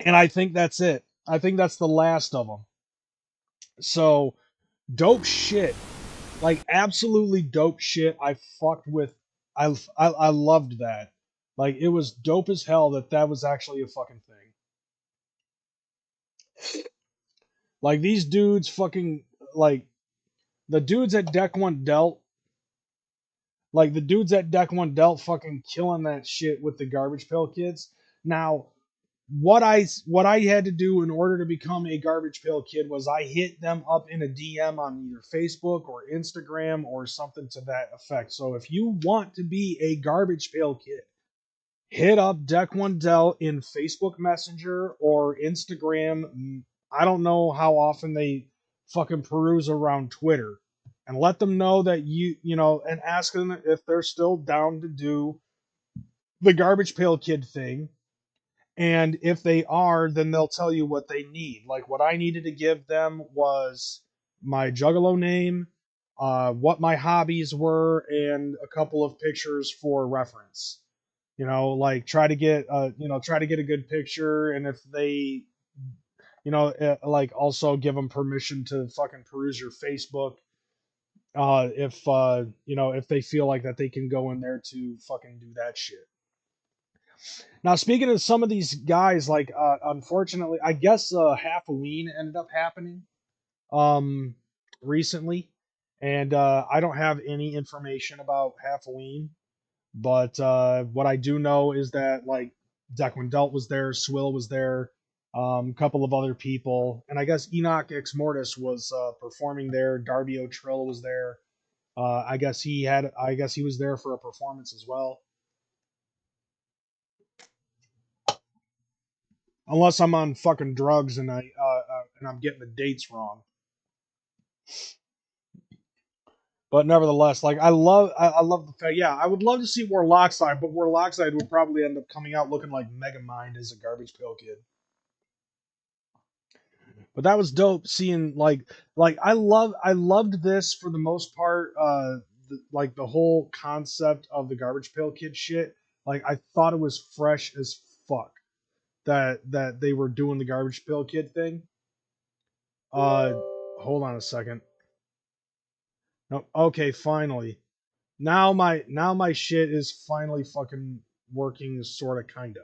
And I think that's it. I think that's the last of them. So dope shit, like absolutely dope shit. I fucked with. I loved that. Like it was dope as hell that was actually a fucking thing. Like these dudes fucking like the dudes at Deck One Dealt. Like the dudes at Deck One Dealt fucking killing that shit with the Garbage Pail Kids. Now what I had to do in order to become a Garbage Pail Kid was I hit them up in a DM on either Facebook or Instagram or something to that effect. So if you want to be a Garbage Pail Kid, hit up Deck One Del in Facebook Messenger or Instagram. I don't know how often they fucking peruse around Twitter, and let them know that and ask them if they're still down to do the Garbage Pail Kid thing. And if they are, then they'll tell you what they need. Like what I needed to give them was my Juggalo name, what my hobbies were, and a couple of pictures for reference. Like try to get a good picture, and if they, like also give them permission to fucking peruse your Facebook. If they feel like that they can go in there to fucking do that shit. Now, speaking of some of these guys, like unfortunately, I guess Halloween ended up happening um recently, and I don't have any information about Halloween, but what I do know is that like Declan Delt was there, Swill was there, a couple of other people, and I guess Enoch X Mortis was performing there. Darby O'Trill was there. I guess he was there for a performance as well. Unless I'm on fucking drugs and I'm getting the dates wrong. But nevertheless, like I love the fact. Yeah, I would love to see Warlockside, but Warlockside would probably end up coming out looking like Megamind as a Garbage Pail Kid. But that was dope seeing like I loved this for the most part. Like the whole concept of the Garbage Pail Kid shit. Like I thought it was fresh as fuck that they were doing the Garbage Pail Kid thing. Uh, Hold on a second. No, okay, finally. Now my shit is finally fucking working, sorta, kinda.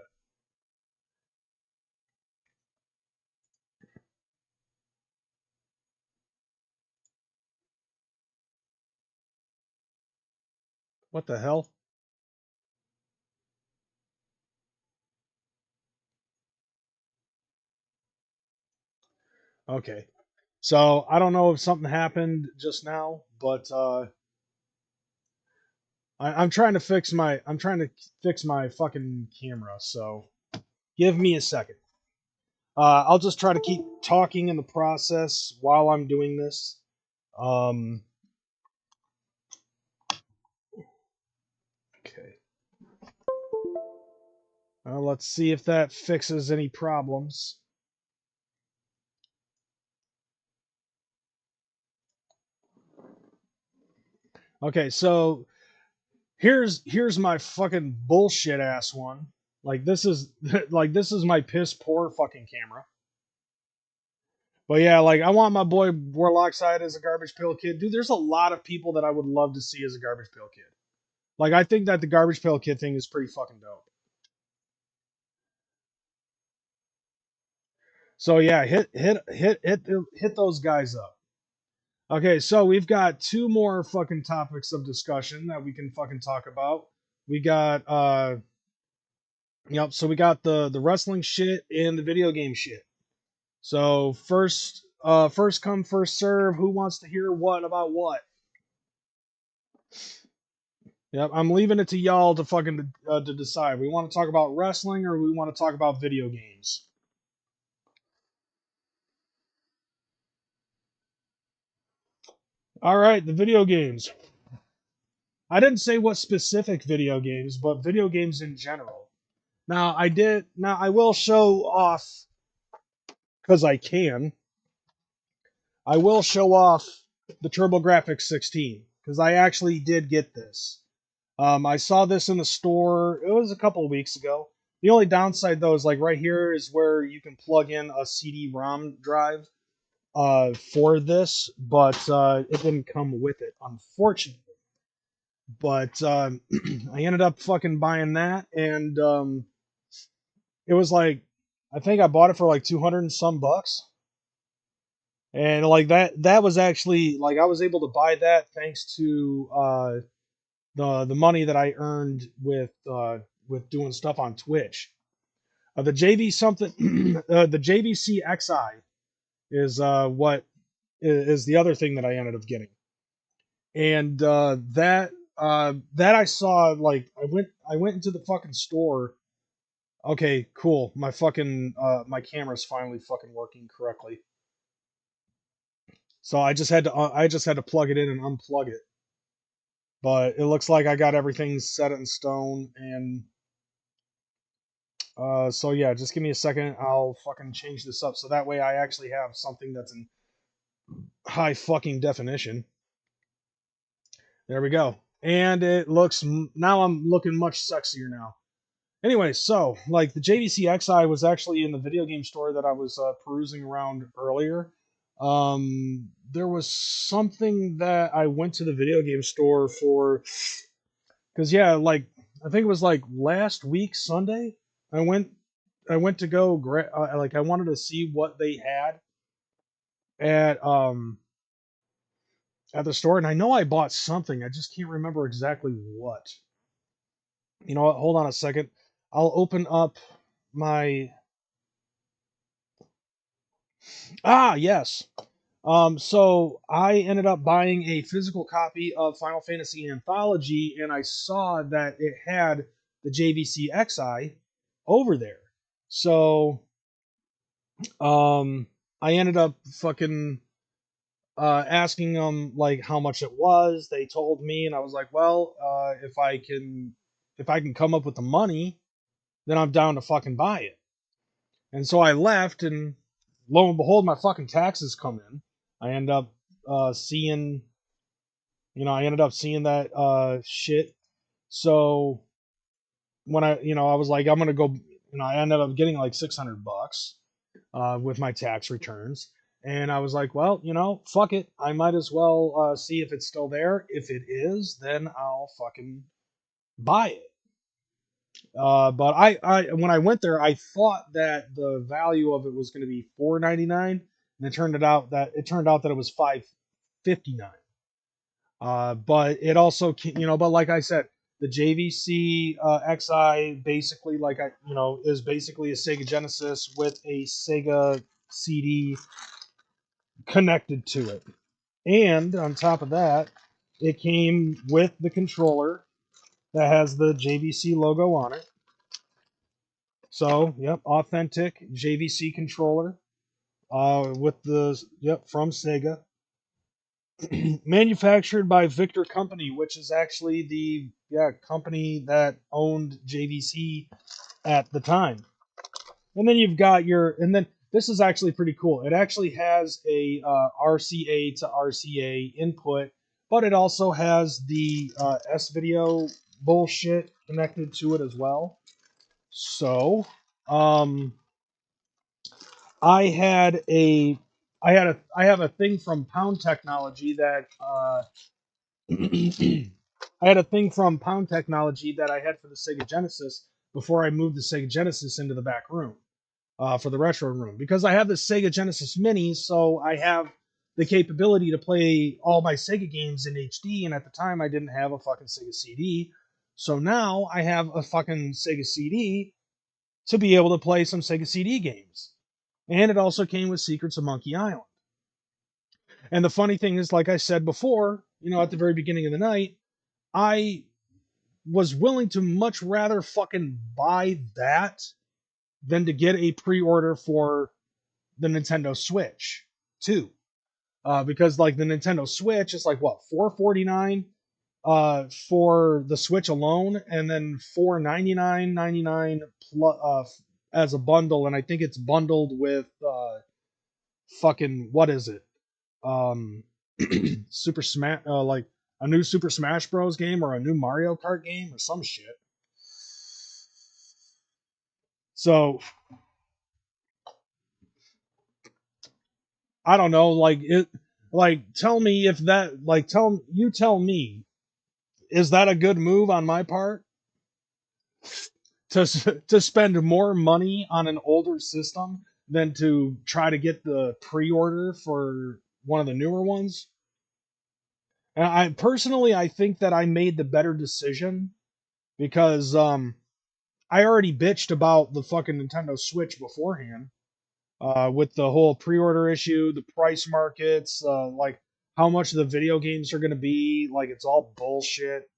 What the hell? Okay. So I don't know if something happened just now, but I'm trying to fix my fucking camera. So give me a second. I'll just try to keep talking in the process while I'm doing this. Um. Okay. Let's see if that fixes any problems. Okay, so here's my fucking bullshit ass one. Like this is like this is my piss poor fucking camera. But yeah, like I want my boy Warlock Side as a Garbage Pail Kid. Dude, there's a lot of people that I would love to see as a Garbage Pail Kid. Like I think that the Garbage Pail Kid thing is pretty fucking dope. So yeah, hit those guys up. Okay, so we've got two more fucking topics of discussion that we can fucking talk about. We got yep, so we got the wrestling shit and the video game shit. So first come first serve, who wants to hear what about what? Yep, I'm leaving it to y'all to fucking to decide. We want to talk about wrestling or we want to talk about video games. All right, the video games. I didn't say what specific video games, but video games in general. Now I did. Now I will show off because I can. I will show off the TurboGrafx 16 because I actually did get this. I saw this in the store. It was a couple of weeks ago. The only downside though is like right here is where you can plug in a CD-ROM drive for this, but it didn't come with it, unfortunately. But I ended up fucking buying that, and it was like I think I bought it for like 200 and some bucks. And like that was actually like I was able to buy that thanks to the money that I earned with doing stuff on Twitch. The JV something the JVC XI is what is the other thing that I ended up getting. And that I saw like I went into the fucking store. Okay, cool. My fucking my camera's finally fucking working correctly. So I just had to plug it in and unplug it. But it looks like I got everything set in stone and so yeah, just give me a second. I'll fucking change this up so that way I actually have something that's in high fucking definition. There we go. And it looks now I'm looking much sexier now. Anyway, so like the JVC XI was actually in the video game store that I was perusing around earlier. There was something that I went to the video game store for because yeah, like I think it was like last week Sunday. I went I went to go like I wanted to see what they had at at the store, and I know I bought something. I just can't remember exactly what. You know what? Hold on a second. I'll open up my yes. So I ended up buying a physical copy of Final Fantasy Anthology, and I saw that it had the JVC XI over there. So I ended up fucking asking them like how much it was. They told me, and I was like, well, if I can come up with the money, then I'm down to fucking buy it. And so I left, and lo and behold, my fucking taxes come in. I end up seeing, I ended up seeing that shit. So when I was like, I'm gonna go, I ended up getting like $600 with my tax returns. And I was like, well, fuck it. I might as well see if it's still there. If it is, then I'll fucking buy it. But when I went there, I thought that the value of it was going to be $4.99, and it turned out that it was $5.59. But it also, but like I said, the JVC XI basically, is basically a Sega Genesis with a Sega CD connected to it. And on top of that, it came with the controller that has the JVC logo on it. So, yep, authentic JVC controller with from Sega. Manufactured by Victor Company, which is actually the company that owned JVC at the time. And then you've got and then this is actually pretty cool. It actually has a RCA to RCA input, but it also has the S-video bullshit connected to it as well. So, I had a I have a thing from Pound Technology that I had a thing from Pound Technology that I had for the Sega Genesis before I moved the Sega Genesis into the back room for the retro room, because I have the Sega Genesis Mini, so I have the capability to play all my Sega games in HD, and at the time I didn't have a fucking Sega CD. So now I have a fucking Sega CD to be able to play some Sega CD games. And it also came with Secrets of Monkey Island. And the funny thing is, like I said before, at the very beginning of the night, I was willing to much rather fucking buy that than to get a pre-order for the Nintendo Switch too. Because like the Nintendo Switch is like what, $449 for the Switch alone, and then $499.99 as a bundle, and I think it's bundled with fucking, what is it? Super Smash, like a new Super Smash Bros. Game or a new Mario Kart game or some shit. So I don't know, tell me if that, tell me, is that a good move on my part to spend more money on an older system than to try to get the pre-order for one of the newer ones? And I think that I made the better decision because I already bitched about the fucking Nintendo Switch beforehand, with the whole pre-order issue, the price markets, like how much the video games are going to be, like it's all bullshit.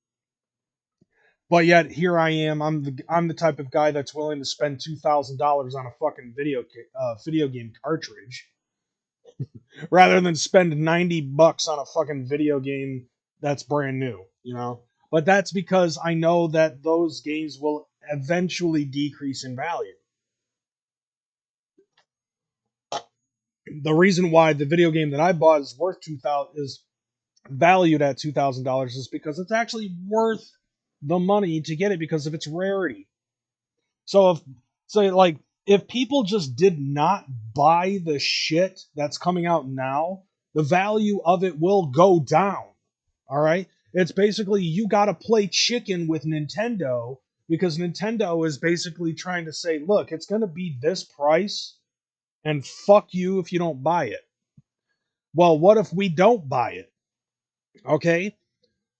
But yet here I am. I'm the type of guy that's willing to spend $2,000 on a fucking video game cartridge rather than spend $90 on a fucking video game that's brand new. But that's because I know that those games will eventually decrease in value. The reason why the video game that I bought is worth 2,000 is valued at $2,000 is because it's actually worth the money to get it because of its rarity. So if people just did not buy the shit that's coming out now, the value of it will go down. All right? It's basically you got to play chicken with Nintendo because Nintendo is basically trying to say, "Look, it's going to be this price and fuck you if you don't buy it." Well, what if we don't buy it? Okay?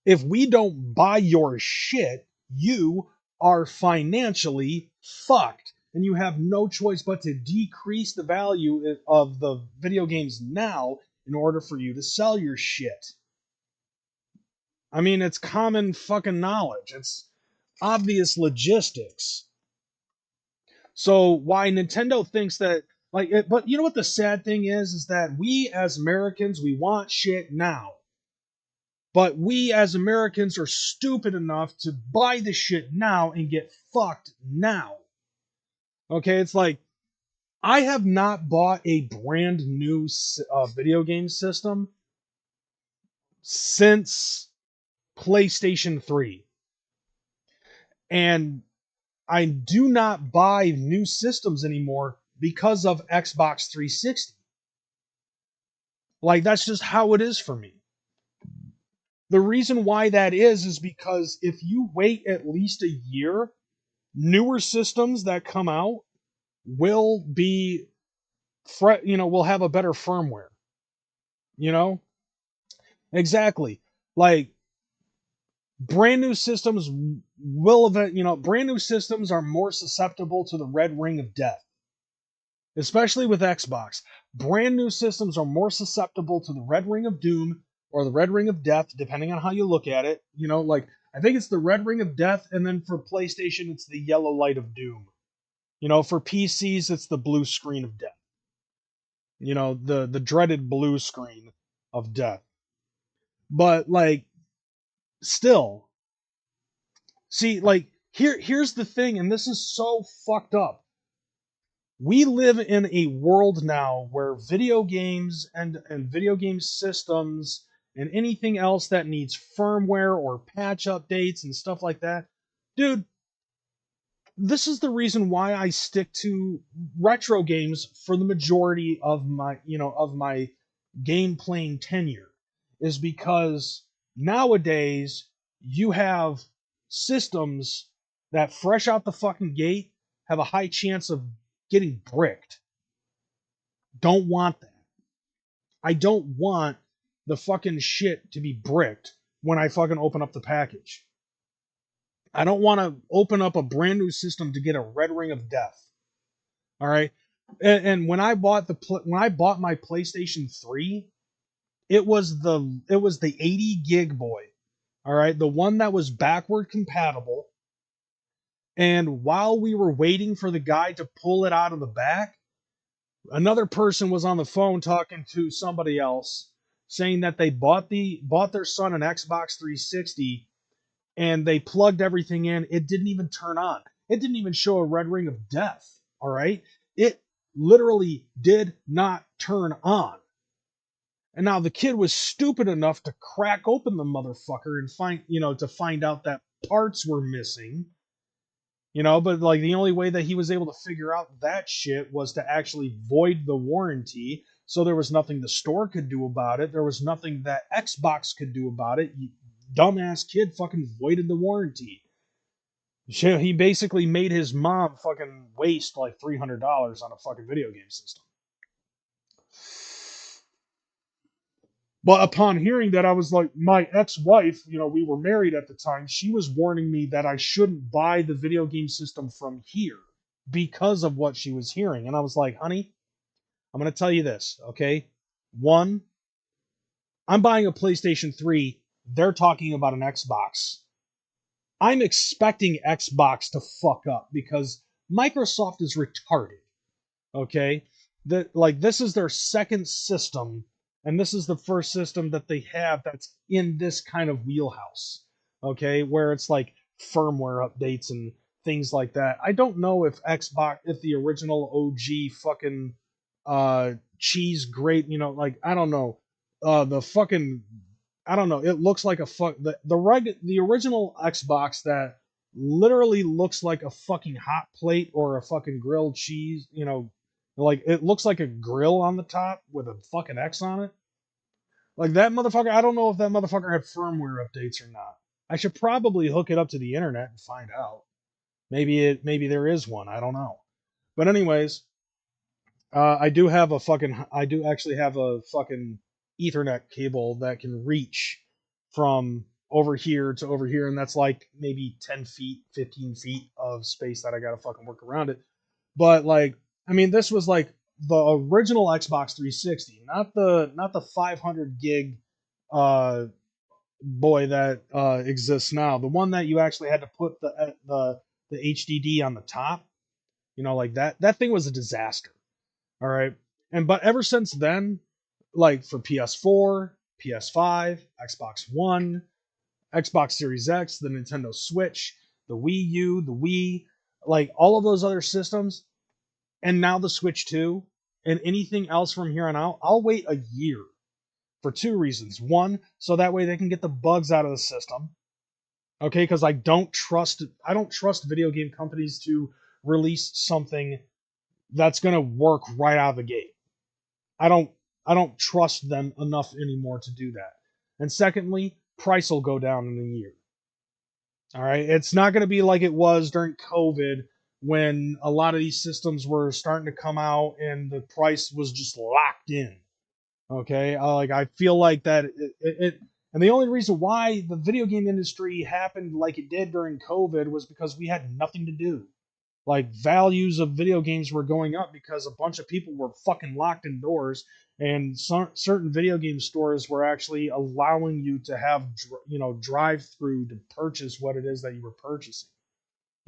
If we don't buy your shit, you are financially fucked. And you have no choice but to decrease the value of the video games now in order for you to sell your shit. I mean, it's common fucking knowledge. It's obvious logistics. So why Nintendo thinks that, but you know what the sad thing is that we as Americans, we want shit now. But we as Americans are stupid enough to buy the shit now and get fucked now. Okay, it's like I have not bought a brand new video game system since PlayStation 3. And I do not buy new systems anymore because of Xbox 360. Like, that's just how it is for me. The reason why that is because if you wait at least a year, newer systems that come out will be will have a better firmware. You know? Exactly. Like brand new systems brand new systems are more susceptible to the red ring of death. Especially with Xbox. Brand new systems are more susceptible to the red ring of doom or the red ring of death, depending on how you look at it. I think it's the red ring of death, and then for PlayStation, it's the yellow light of doom. For PCs, it's the blue screen of death. The dreaded blue screen of death. But like, still, see, like here's the thing, and this is so fucked up. We live in a world now where video games and video game systems and anything else that needs firmware or patch updates and stuff like that, dude, this is the reason why I stick to retro games for the majority of my game playing tenure, is because nowadays you have systems that fresh out the fucking gate have a high chance of getting bricked. Don't want that. I don't want the fucking shit to be bricked when I fucking open up the package. I don't want to open up a brand new system to get a red ring of death. All right. And when I bought my PlayStation 3, it was the 80 gig boy. All right, the one that was backward compatible. And while we were waiting for the guy to pull it out of the back, another person was on the phone talking to somebody else saying that they bought their son an Xbox 360 and they plugged everything in. It didn't even turn on. It didn't even show a red ring of death. All right. It literally did not turn on. And now the kid was stupid enough to crack open the motherfucker and find out that parts were missing. But like the only way that he was able to figure out that shit was to actually void the warranty. So there was nothing the store could do about it. There was nothing that Xbox could do about it. Dumbass kid fucking voided the warranty. He basically made his mom fucking waste like $300 on a fucking video game system. But upon hearing that, I was like, my ex-wife, we were married at the time, she was warning me that I shouldn't buy the video game system from here because of what she was hearing. And I was like, honey, I'm going to tell you this, okay? One, I'm buying a PlayStation 3. They're talking about an Xbox. I'm expecting Xbox to fuck up because Microsoft is retarded, okay? This is their second system, and this is the first system that they have that's in this kind of wheelhouse, okay, where it's like firmware updates and things like that. I don't know if if the original OG fucking cheese grate, I don't know, the fucking, I don't know, it looks like the original Xbox that literally looks like a fucking hot plate or a fucking grilled cheese, like it looks like a grill on the top with a fucking X on it. Like that motherfucker, I don't know if that motherfucker had firmware updates or not. I should probably hook it up to the internet and find out. Maybe there is one. I don't know. But anyways, I do actually have a fucking Ethernet cable that can reach from over here to over here, and that's like maybe 10 feet, 15 feet of space that I gotta fucking work around it. But like, I mean, this was like the original Xbox 360, not the 500 gig boy that exists now. The one that you actually had to put the HDD on the top. Like that thing was a disaster. All right. But ever since then, like for PS4, PS5, Xbox One, Xbox Series X, the Nintendo Switch, the Wii U, the Wii, like all of those other systems, and now the Switch 2, and anything else from here on out, I'll wait a year for two reasons. One, so that way they can get the bugs out of the system. Okay, because I don't trust video game companies to release something that's gonna work right out of the gate. I don't trust them enough anymore to do that. And secondly, price will go down in a year. All right, it's not going to be like it was during COVID when a lot of these systems were starting to come out and the price was just locked in. Okay, like I feel like that and the only reason why the video game industry happened like it did during COVID was because we had nothing to do. Like values of video games were going up because a bunch of people were fucking locked indoors, and certain video game stores were actually allowing you to have drive through to purchase what it is that you were purchasing.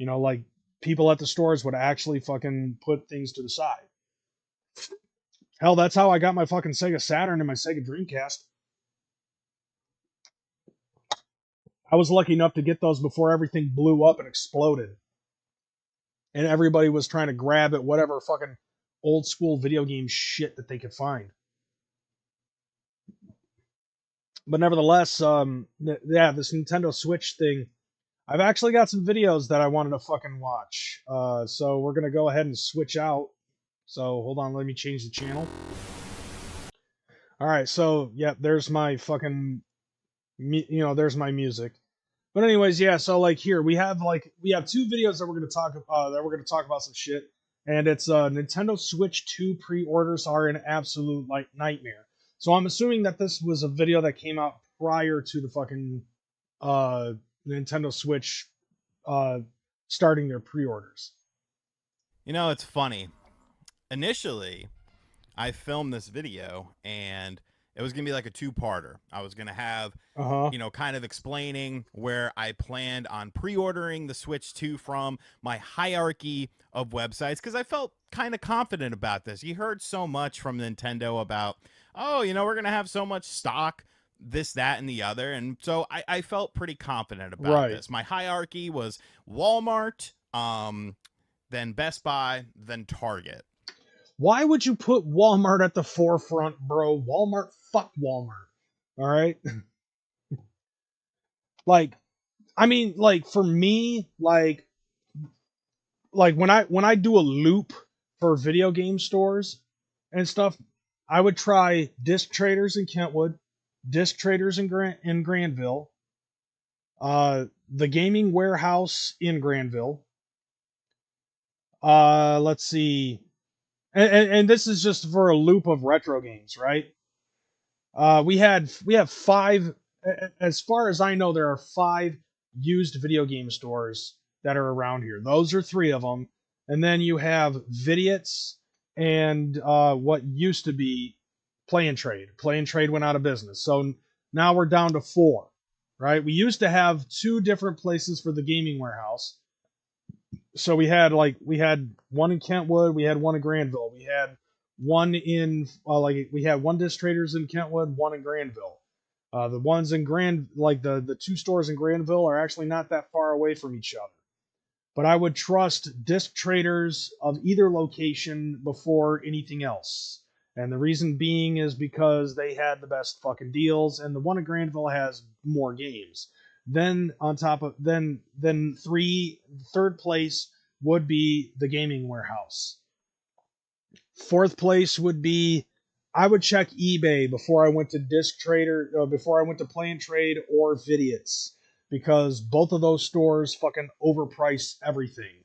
Like people at the stores would actually fucking put things to the side. Hell, that's how I got my fucking Sega Saturn and my Sega Dreamcast. I was lucky enough to get those before everything blew up and exploded. And everybody was trying to grab at whatever fucking old school video game shit that they could find. But nevertheless, yeah, this Nintendo Switch thing, I've actually got some videos that I wanted to fucking watch. So we're gonna go ahead and switch out. So hold on, let me change the channel. All right, so yeah, there's my fucking, there's my music. But anyways, yeah. So like here we have two videos that we're gonna talk about some shit, and it's Nintendo Switch 2 pre-orders are an absolute like nightmare. So I'm assuming that this was a video that came out prior to the fucking Nintendo Switch starting their pre-orders. You know, it's funny. Initially, I filmed this video and it was going to be like a two-parter. I was going to have, kind of explaining where I planned on pre-ordering the Switch 2 from, my hierarchy of websites, because I felt kind of confident about this. You heard so much from Nintendo about, we're going to have so much stock, this, that, and the other. And so I felt pretty confident about this. My hierarchy was Walmart, then Best Buy, then Target. Why would you put Walmart at the forefront, bro? Walmart, fuck Walmart. All right? For me, when I do a loop for video game stores and stuff, I would try Disc Traders in Kentwood, Disc Traders in Granville, the Gaming Warehouse in Granville. Let's see. And this is just for a loop of retro games, right? We have 5. As far as I know, there are 5 used video game stores that are around here. Those are 3 of them, and then you have Vidiots and what used to be Play and Trade. Play and Trade went out of business, so now we're down to 4. Right? We used to have 2 different places for the Gaming Warehouse. So we had one in Kentwood, we had one in Granville, we had one in we had one Disc Traders in Kentwood, one in Granville. The ones in the 2 stores in Granville are actually not that far away from each other. But I would trust Disc Traders of either location before anything else. And the reason being is because they had the best fucking deals, and the one in Granville has more games. Then on top of third place would be the Gaming Warehouse. 4th place would be, I would check eBay before I went to before I went to Play and Trade or Vidiots, because both of those stores fucking overprice everything.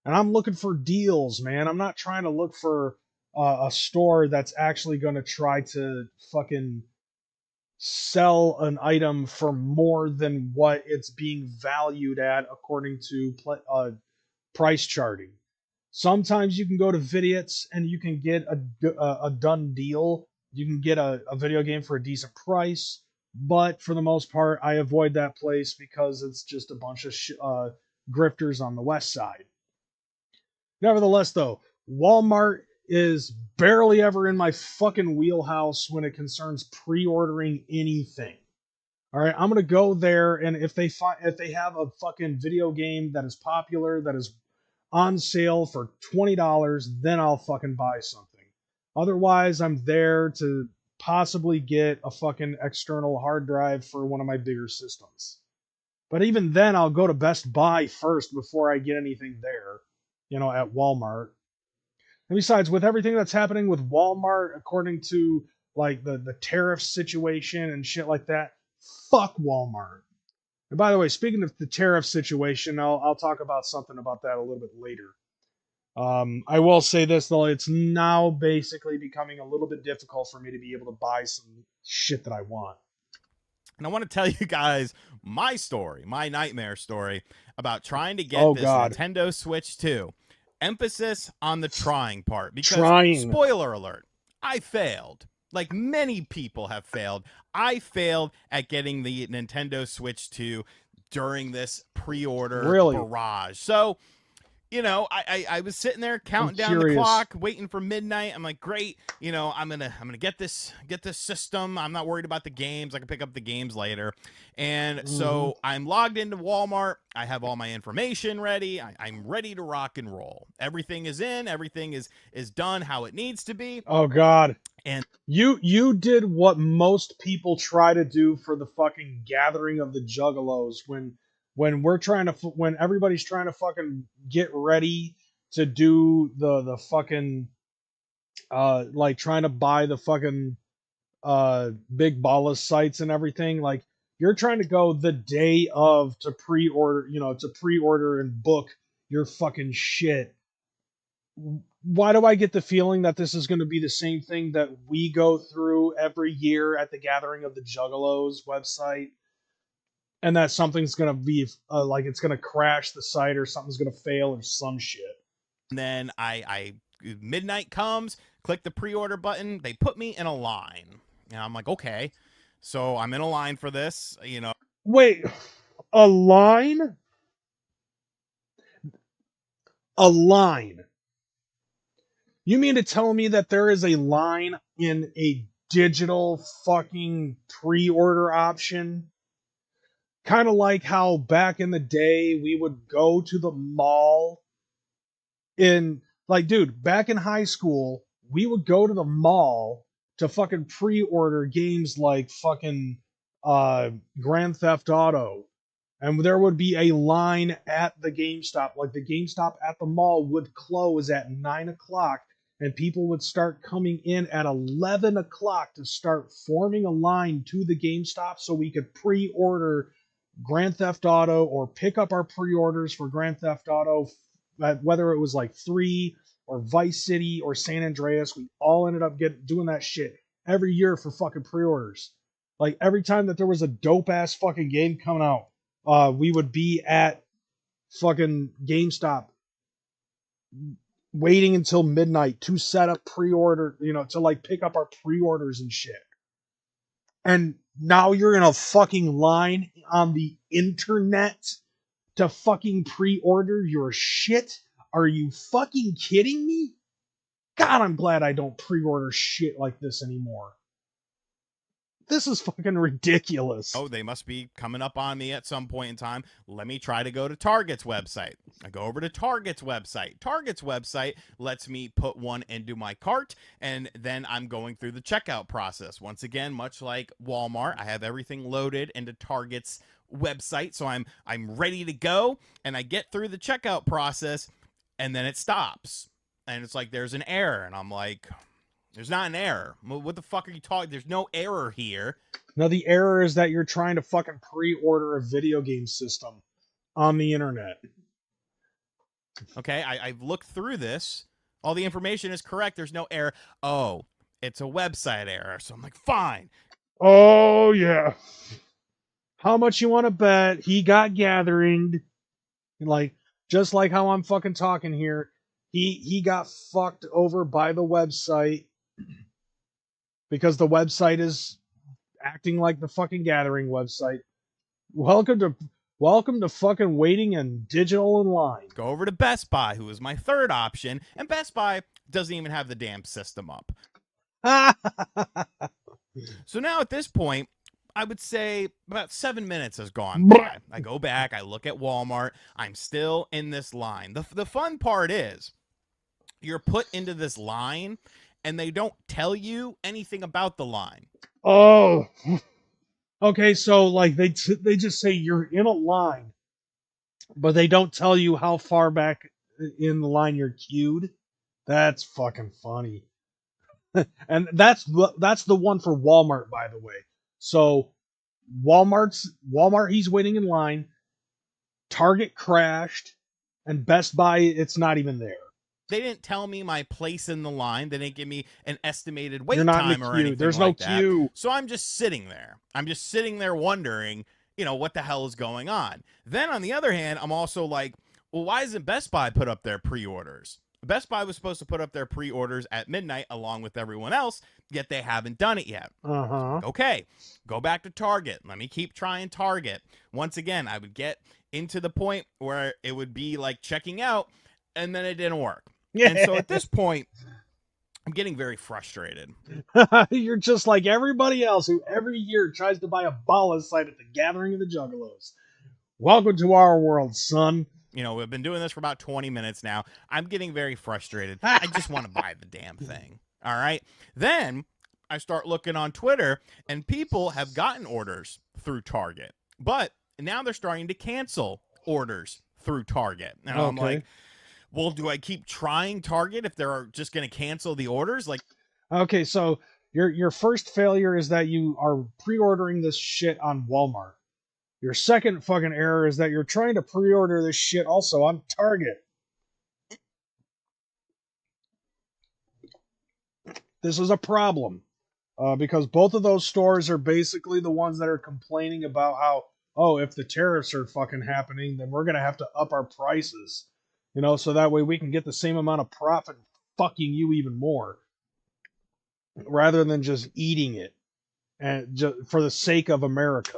And I'm looking for deals, man. I'm not trying to look for a store that's actually going to try to fucking sell an item for more than what it's being valued at according to price charting. Sometimes you can go to Vidiots and you can get a done deal. You can get a video game for a decent price, but for the most part, I avoid that place because it's just a bunch of grifters on the west side. Nevertheless, though, Walmart is barely ever in my fucking wheelhouse when it concerns pre-ordering anything. All right, I'm gonna go there, and if they have a fucking video game that is popular, that is on sale for $20, then I'll fucking buy something. Otherwise, I'm there to possibly get a fucking external hard drive for one of my bigger systems. But even then, I'll go to Best Buy first before I get anything there, at Walmart. And besides, with everything that's happening with Walmart, according to the tariff situation and shit like that, fuck Walmart. And by the way, speaking of the tariff situation, I'll talk about something about that a little bit later. I will say this, though, it's now basically becoming a little bit difficult for me to be able to buy some shit that I want. And I want to tell you guys my story, my nightmare story about trying to get Nintendo Switch 2. Emphasis on the trying part, because spoiler alert, I failed. Like many people have failed. I failed at getting the Nintendo Switch 2 during this pre-order barrage. So you know, I was sitting there counting down the clock, waiting for midnight. I'm like, great, you know, I'm gonna get this system. I'm not worried about the games. I can pick up the games later. And so I'm logged into Walmart. I have all my information ready. I'm ready to rock and roll. Everything is in. Everything is done how it needs to be. Oh God. And you did what most people try to do for the fucking gathering of the Juggalos when we're trying to when everybody's trying to fucking get ready to do the fucking like trying to buy the fucking big ballast sites and everything. Like you're trying to go the day of to pre-order, you know, to pre-order and book your fucking shit. Why do I get the feeling that this is going to be the same thing that we go through every year at the Gathering of the Juggalos website? And that something's going to be like it's going to crash the site or something's going to fail or some shit. And then I midnight comes, click the pre-order button. They put me in a line. And I'm like, okay. So I'm in a line for this, you know. Wait, a line? A line? You mean to tell me that there is a line in a digital fucking pre-order option? Kind of like how back in the day we would go to the mall in, like, dude, back in high school, we would go to the mall to fucking pre-order games like fucking Grand Theft Auto. And there would be a line at the GameStop. Like the GameStop at the mall would close at 9 o'clock. And people would start coming in at 11 o'clock to start forming a line to the GameStop so we could pre-order Grand Theft Auto or pick up our pre-orders for Grand Theft Auto, whether it was like 3 or Vice City or San Andreas. We all ended up doing that shit every year for fucking pre-orders. Like every time that there was a dope-ass fucking game coming out, we would be at fucking GameStop waiting until midnight to set up pre-order, you know, to like pick up our pre-orders and shit. And now you're in a fucking line on the internet to fucking pre-order your shit? Are you fucking kidding me? God, I'm glad I don't pre-order shit like this anymore. This is fucking ridiculous. Oh, they must be coming up on me at some point in time. Let me try to go to Target's website. I go over to Target's website. Target's website lets me put one into my cart, and then I'm going through the checkout process. Once again, much like Walmart, I have everything loaded into Target's website, so I'm ready to go, and I get through the checkout process, and then it stops. And it's like, there's an error, and I'm like, there's not an error. What the fuck are you talking? There's no error here. No, the error is that you're trying to fucking pre-order a video game system on the internet. Okay, I've looked through this. All the information is correct. There's no error. Oh, it's a website error. So I'm like, fine. Oh, yeah. How much you want to bet he got gathering? Like, just like how I'm fucking talking here. He got fucked over by the website because the website is acting like the fucking gathering website. Welcome to fucking waiting in digital in line. Go over to Best Buy, who was my third option, and Best Buy doesn't even have the damn system up. So now at this point, I would say about 7 minutes has gone by. I go back, I look at Walmart, I'm still in this line. The fun part is, you're put into this line, and they don't tell you anything about the line. Oh. Okay, so like they just say you're in a line, but they don't tell you how far back in the line you're queued. That's fucking funny. And that's the one for Walmart, by the way. So Walmart, he's waiting in line. Target crashed, and Best Buy, it's not even there. They didn't tell me my place in the line. They didn't give me an estimated wait You're not time in the or queue. anything. There's like no queue. That. So I'm just sitting there. I'm just sitting there wondering, you know, what the hell is going on. Then on the other hand, I'm also like, well, why isn't Best Buy put up their pre-orders? Best Buy was supposed to put up their pre-orders at midnight along with everyone else, yet they haven't done it yet. Okay, go back to Target. Let me keep trying Target. Once again, I would get into the point where it would be like checking out, and then it didn't work. Yeah. And so at this point, I'm getting very frustrated. You're just like everybody else who every year tries to buy a bala site at the gathering of the Juggalos. Welcome to our world, son. You know, we've been doing this for about 20 minutes now. I'm getting very frustrated. I just want to buy the damn thing. All right. Then I start looking on Twitter, and people have gotten orders through Target, but now they're starting to cancel orders through Target. And I'm like, well, do I keep trying Target if they're just going to cancel the orders? Like, okay, so your first failure is that you are pre-ordering this shit on Walmart. Your second fucking error is that you're trying to pre-order this shit also on Target. This is a problem. Because both of those stores are basically the ones that are complaining about how, oh, if the tariffs are fucking happening, then we're going to have to up our prices. You know, so that way we can get the same amount of profit fucking you even more. Rather than just eating it. And just for the sake of America.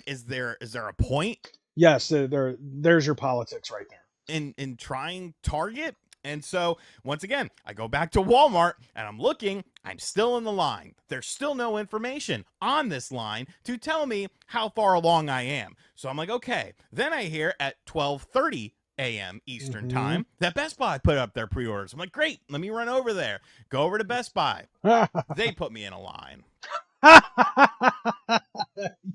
Is there a point? Yes, there's your politics right there. In trying Target? And so, once again, I go back to Walmart, and I'm looking. I'm still in the line. There's still no information on this line to tell me how far along I am. So I'm like, okay. Then I hear at 12:30 a.m. Eastern time that Best Buy put up their pre-orders. I'm like, great. Let me run over there. Go over to Best Buy. They put me in a line.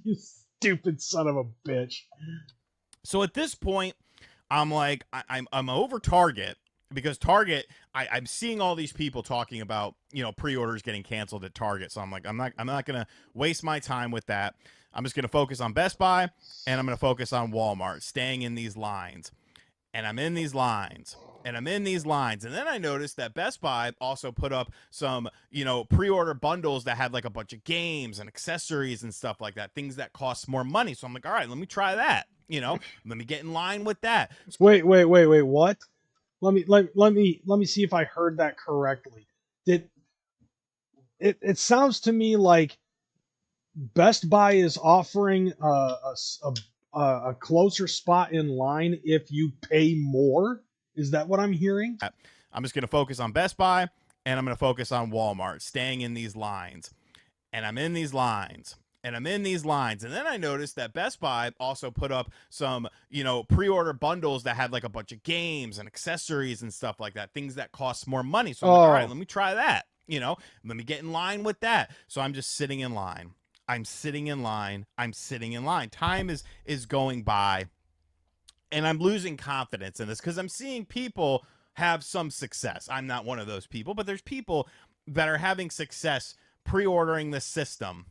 You stupid son of a bitch. So at this point, I'm like, I'm over Target. Because Target, I'm seeing all these people talking about, you know, pre-orders getting canceled at Target. So I'm like, I'm not going to waste my time with that. I'm just going to focus on Best Buy, and I'm going to focus on Walmart, staying in these lines. And I'm in these lines. And I'm in these lines. And then I noticed that Best Buy also put up some, you know, pre-order bundles that had like a bunch of games and accessories and stuff like that. Things that cost more money. So I'm like, all right, let me try that. You know, let me get in line with that. Wait, what? Let me see if I heard that correctly. It sounds to me like Best Buy is offering a closer spot in line if you pay more. Is that what I'm hearing? I'm just going to focus on Best Buy, and I'm going to focus on Walmart, staying in these lines. And I'm in these lines. And I'm in these lines. And then I noticed that Best Buy also put up some, you know, pre-order bundles that had like a bunch of games and accessories and stuff like that. Things that cost more money. So I'm like, all right, let me try that. You know, let me get in line with that. So I'm just sitting in line. I'm sitting in line. I'm sitting in line. Time is going by. And I'm losing confidence in this because I'm seeing people have some success. I'm not one of those people, but there's people that are having success pre-ordering this system.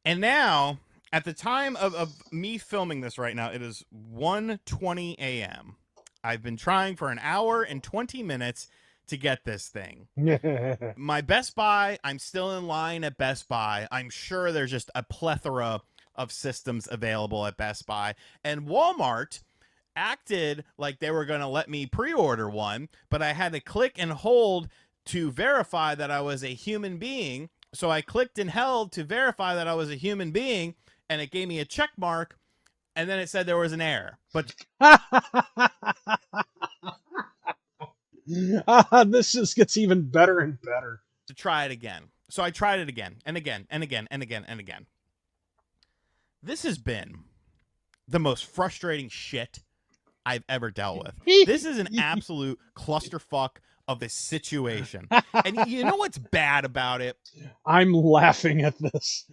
And now, at the time of me filming this right now, it is 1:20 a.m. I've been trying for an hour and 20 minutes to get this thing. My Best Buy, I'm still in line at Best Buy. I'm sure there's just a plethora of systems available at Best Buy. And Walmart acted like they were going to let me pre-order one, but I had to click and hold to verify that I was a human being. So I clicked and held to verify that I was a human being, and it gave me a check mark, and then it said there was an error. But this just gets even better and better. To try it again. So I tried it again, and again, and again, and again, and again. This has been the most frustrating shit I've ever dealt with. This is an absolute clusterfuck of a situation. And you know what's bad about it? I'm laughing at this.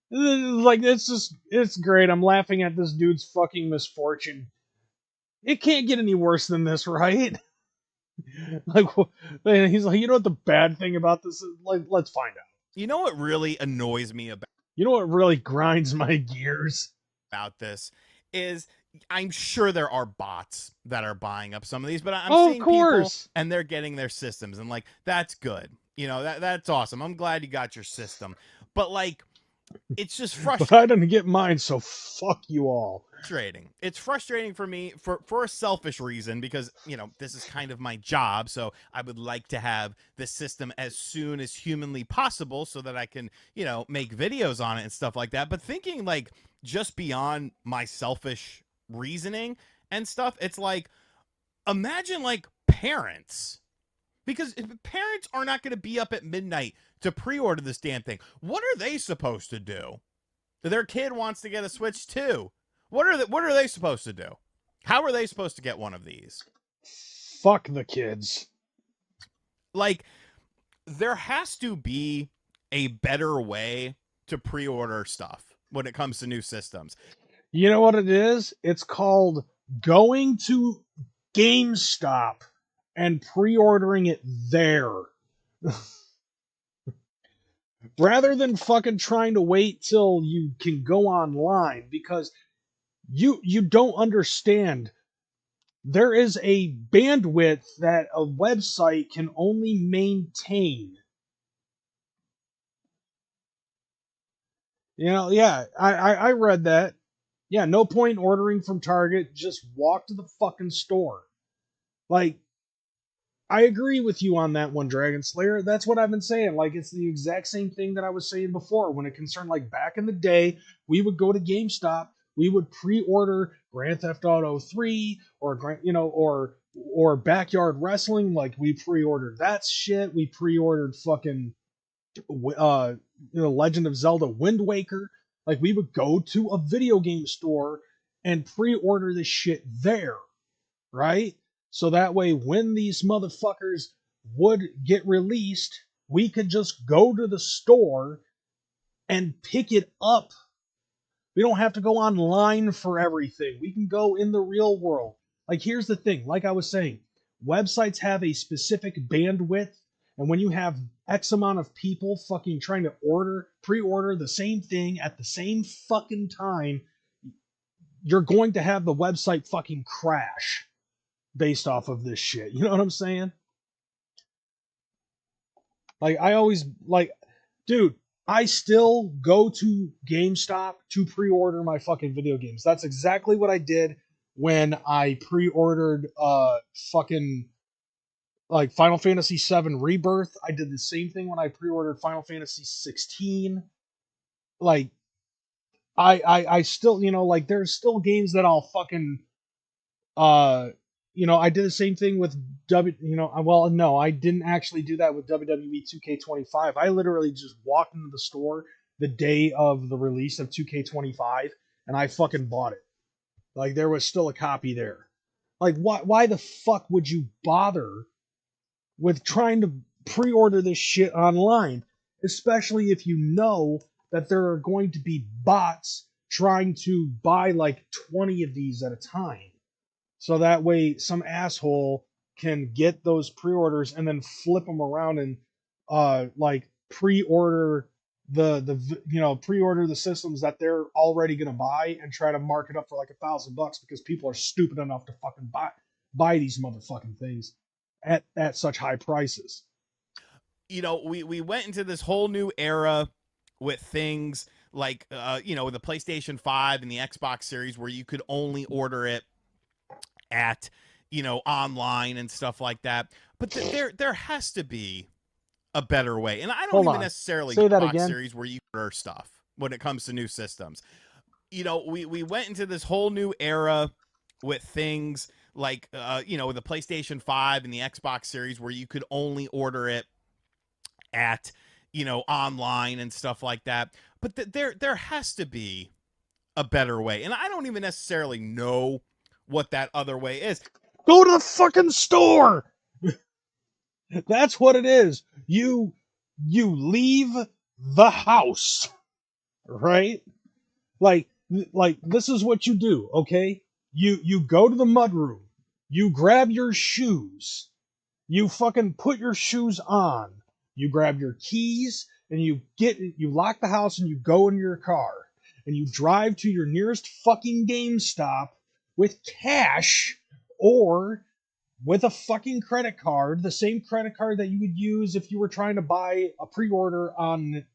Like, it's great. I'm laughing at this dude's fucking misfortune. It can't get any worse than this, right? Like, and he's like, you know what the bad thing about this is? Like, let's find out. You know what really annoys me about You know what really grinds my gears about this is I'm sure there are bots that are buying up some of these, but I'm seeing people and they're getting their systems, and like, that's good. You know, that's awesome. I'm glad you got your system. But like, it's just frustrating. But I didn't get mine, so fuck you all. It's frustrating for me for a selfish reason, because, you know, this is kind of my job, so I would like to have this system as soon as humanly possible so that I can, you know, make videos on it and stuff like that. But thinking like just beyond my selfish reasoning and stuff. It's like, imagine like parents, because if parents are not going to be up at midnight to pre-order this damn thing, what are they supposed to do? Their kid wants to get a Switch too. What are they supposed to do? How are they supposed to get one of these? Fuck the kids. Like, there has to be a better way to pre-order stuff when it comes to new systems. You know what it is? It's called going to GameStop and pre-ordering it there. Rather than fucking trying to wait till you can go online, because you don't understand. There is a bandwidth that a website can only maintain. You know, yeah, I read that. Yeah, no point ordering from Target. Just walk to the fucking store. Like, I agree with you on that one, Dragon Slayer. That's what I've been saying. Like, it's the exact same thing that I was saying before when it concerned, like, back in the day, we would go to GameStop, we would pre-order Grand Theft Auto 3 or, you know, or Backyard Wrestling. Like, we pre-ordered that shit. We pre-ordered fucking, Legend of Zelda Wind Waker. Like, we would go to a video game store and pre-order this shit there, right? So that way, when these motherfuckers would get released, we could just go to the store and pick it up. We don't have to go online for everything. We can go in the real world. Like, here's the thing. Like I was saying, websites have a specific bandwidth, and when you have X amount of people fucking trying to pre-order the same thing at the same fucking time, you're going to have the website fucking crash based off of this shit. You know what I'm saying? Like, I always, like, dude, I still go to GameStop to pre-order my fucking video games. That's exactly what I did when I pre-ordered fucking like Final Fantasy VII Rebirth. I did the same thing when I pre-ordered Final Fantasy 16. Like, I still, you know, like, there's still games that I'll fucking I did the same thing with well, no, I didn't actually do that with WWE 2K25. I literally just walked into the store the day of the release of 2K25 and I fucking bought it. Like, there was still a copy there. Like, why the fuck would you bother with trying to pre-order this shit online, especially if you know that there are going to be bots trying to buy like 20 of these at a time? So that way some asshole can get those pre-orders and then flip them around and like pre-order pre-order the systems that they're already gonna buy and try to mark it up for like $1,000 because people are stupid enough to fucking buy these motherfucking things at such high prices. You know, we went into this whole new era with things like the PlayStation 5 and the Xbox Series where you could only order it at online and stuff like that, but there has to be a better way. And I don't even necessarily say that Xbox again. Series where you order stuff when it comes to new systems. We went into this whole new era with things like the PlayStation 5 and the Xbox Series where you could only order it at online and stuff like that, but there has to be a better way. And I don't even necessarily know what that other way is. Go to the fucking store. That's what it is. You leave the house, right? Like this is what you do, okay? You go to the mudroom. You grab your shoes. You fucking put your shoes on. You grab your keys and you lock the house and you go in your car and you drive to your nearest fucking GameStop with cash or with a fucking credit card, the same credit card that you would use if you were trying to buy a pre-order on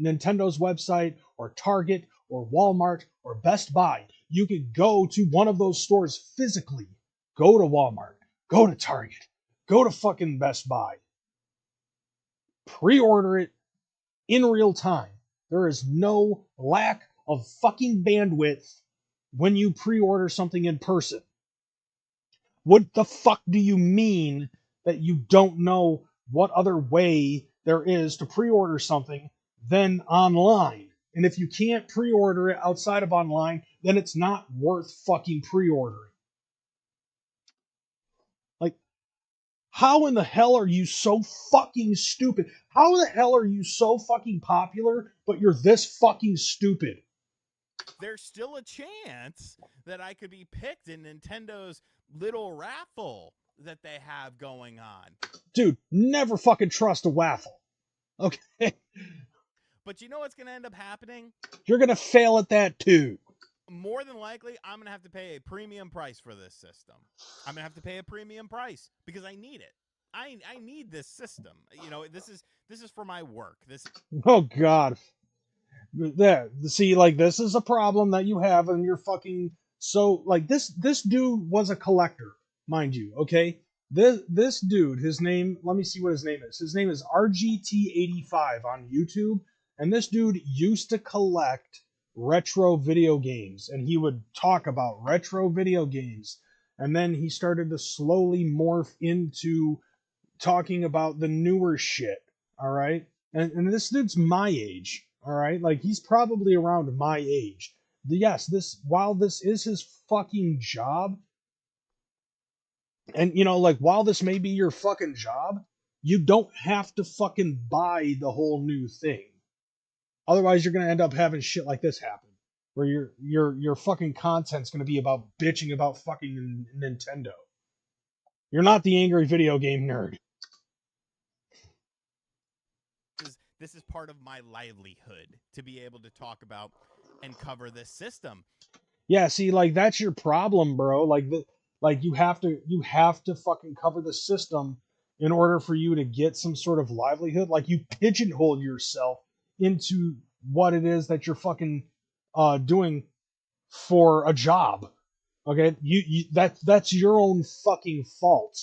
Nintendo's website or Target or Walmart or Best Buy. You could go to one of those stores physically. Go to Walmart, go to Target, go to fucking Best Buy. Pre-order it in real time. There is no lack of fucking bandwidth when you pre-order something in person. What the fuck do you mean that you don't know what other way there is to pre-order something than online? And if you can't pre-order it outside of online, then it's not worth fucking pre-ordering. Like, how in the hell are you so fucking stupid? How in the hell are you so fucking popular, but you're this fucking stupid? There's still a chance that I could be picked in Nintendo's little raffle that they have going on. Dude, never fucking trust a waffle. Okay? But you know what's going to end up happening? You're going to fail at that too. More than likely, I'm going to have to pay a premium price for this system. I'm going to have to pay a premium price because I need it. I need this system. You know, this is for my work. Oh God. There, see, like, this is a problem that you have, and you're fucking so, like, this dude was a collector, mind you. Okay, this dude, his name, let me see what his name is. His name is RGT85 on YouTube, and this dude used to collect retro video games, and he would talk about retro video games, and then he started to slowly morph into talking about the newer shit. All right, and this dude's my age. All right, like, he's probably around my age. Yes, while this is his fucking job, and you know, like, while this may be your fucking job, you don't have to fucking buy the whole new thing. Otherwise, you're gonna end up having shit like this happen, where your fucking content's gonna be about bitching about fucking Nintendo. You're not the angry video game nerd. This is part of my livelihood to be able to talk about and cover this system. Yeah, see, like, that's your problem, bro. Like, you have to fucking cover the system in order for you to get some sort of livelihood. Like, you pigeonhole yourself into what it is that you're fucking doing for a job. Okay, that's your own fucking fault,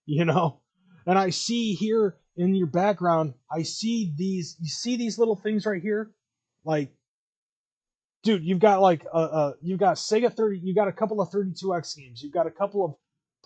you know. And I see here in your background, you see these little things right here, like, dude, you've got like you've got Sega 30, you got a couple of 32X games, you've got a couple of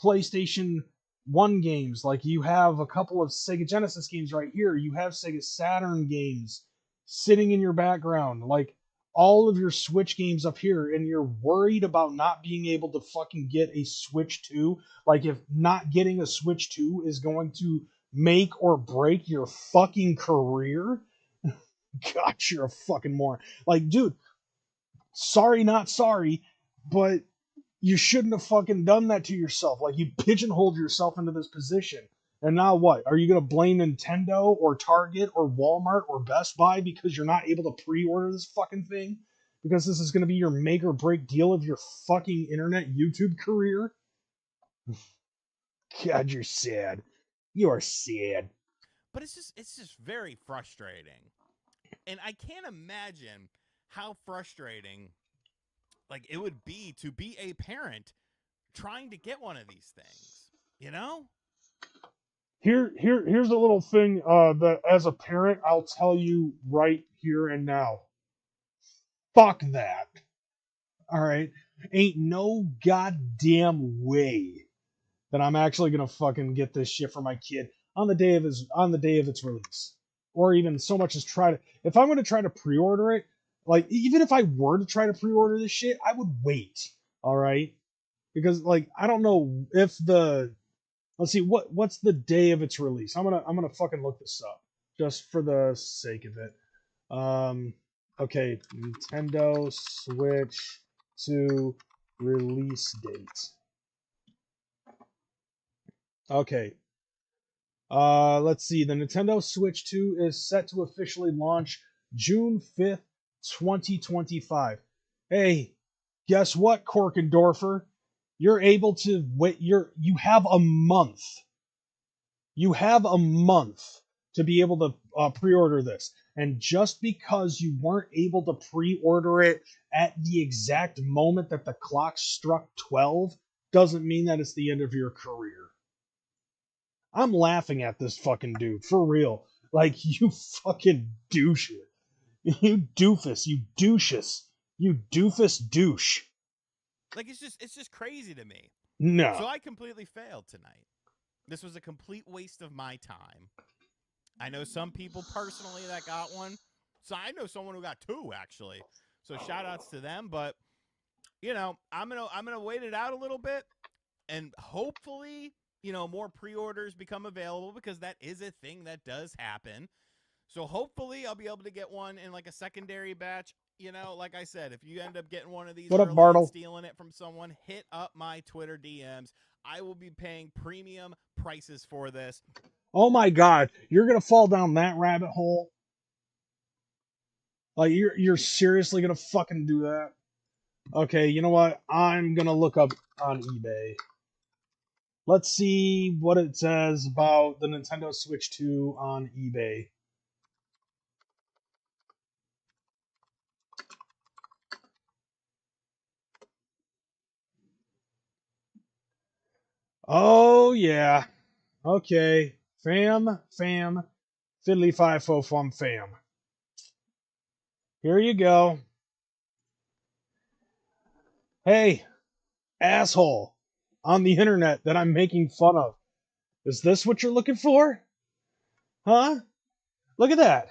PlayStation 1 games, like, you have a couple of Sega Genesis games right here, you have Sega Saturn games sitting in your background, like, all of your Switch games up here, and you're worried about not being able to fucking get a Switch 2. Like, if not getting a Switch 2 is going to make or break your fucking career, God, you're a fucking moron. Like, dude, sorry, not sorry, but you shouldn't have fucking done that to yourself. Like, you pigeonholed yourself into this position. And now what? Are you going to blame Nintendo or Target or Walmart or Best Buy because you're not able to pre-order this fucking thing? Because this is going to be your make or break deal of your fucking internet YouTube career? God, you're sad. You are sad. But it's just very frustrating. And I can't imagine how frustrating, like, it would be to be a parent trying to get one of these things, you know? Here's a little thing that, as a parent, I'll tell you right here and now. Fuck that. All right, ain't no goddamn way that I'm actually gonna fucking get this shit for my kid on the day of its release, or even so much as try to. If I'm gonna try to pre-order it, like, even if I were to try to pre-order this shit, I would wait. All right, because, like, I don't know if the. Let's see, what's the day of its release. I'm gonna fucking look this up just for the sake of it. Okay, Nintendo Switch 2 release date. Okay. Let's see. The Nintendo Switch 2 is set to officially launch June 5th, 2025. Hey, guess what, Korkendorfer? You're able to wait. You have a month. You have a month to be able to pre-order this. And just because you weren't able to pre-order it at the exact moment that the clock struck 12 doesn't mean that it's the end of your career. I'm laughing at this fucking dude, for real. Like, you fucking douche. You doofus. You douches. You doofus douche. Like, it's just crazy to me. No. So I completely failed tonight. This was a complete waste of my time. I know some people personally that got one. So I know someone who got 2 actually. So shout outs to them, but you know, I'm gonna wait it out a little bit, and hopefully, you know, more pre-orders become available, because that is a thing that does happen. So hopefully I'll be able to get one in like a secondary batch. You know, like I said, if you end up getting one of these What up, early and Bartle? stealing it from someone, hit up my Twitter DMs. I will be paying premium prices for this. Oh my god, you're gonna fall down that rabbit hole? Like you're seriously gonna fucking do that? Okay, you know what? I'm gonna look up on eBay. Let's see what it says about the Nintendo Switch 2 on eBay. Oh yeah. Okay. Fam, fiddly fi fo fum fam. Here you go. Hey, asshole on the internet that I'm making fun of. Is this what you're looking for? Huh? Look at that.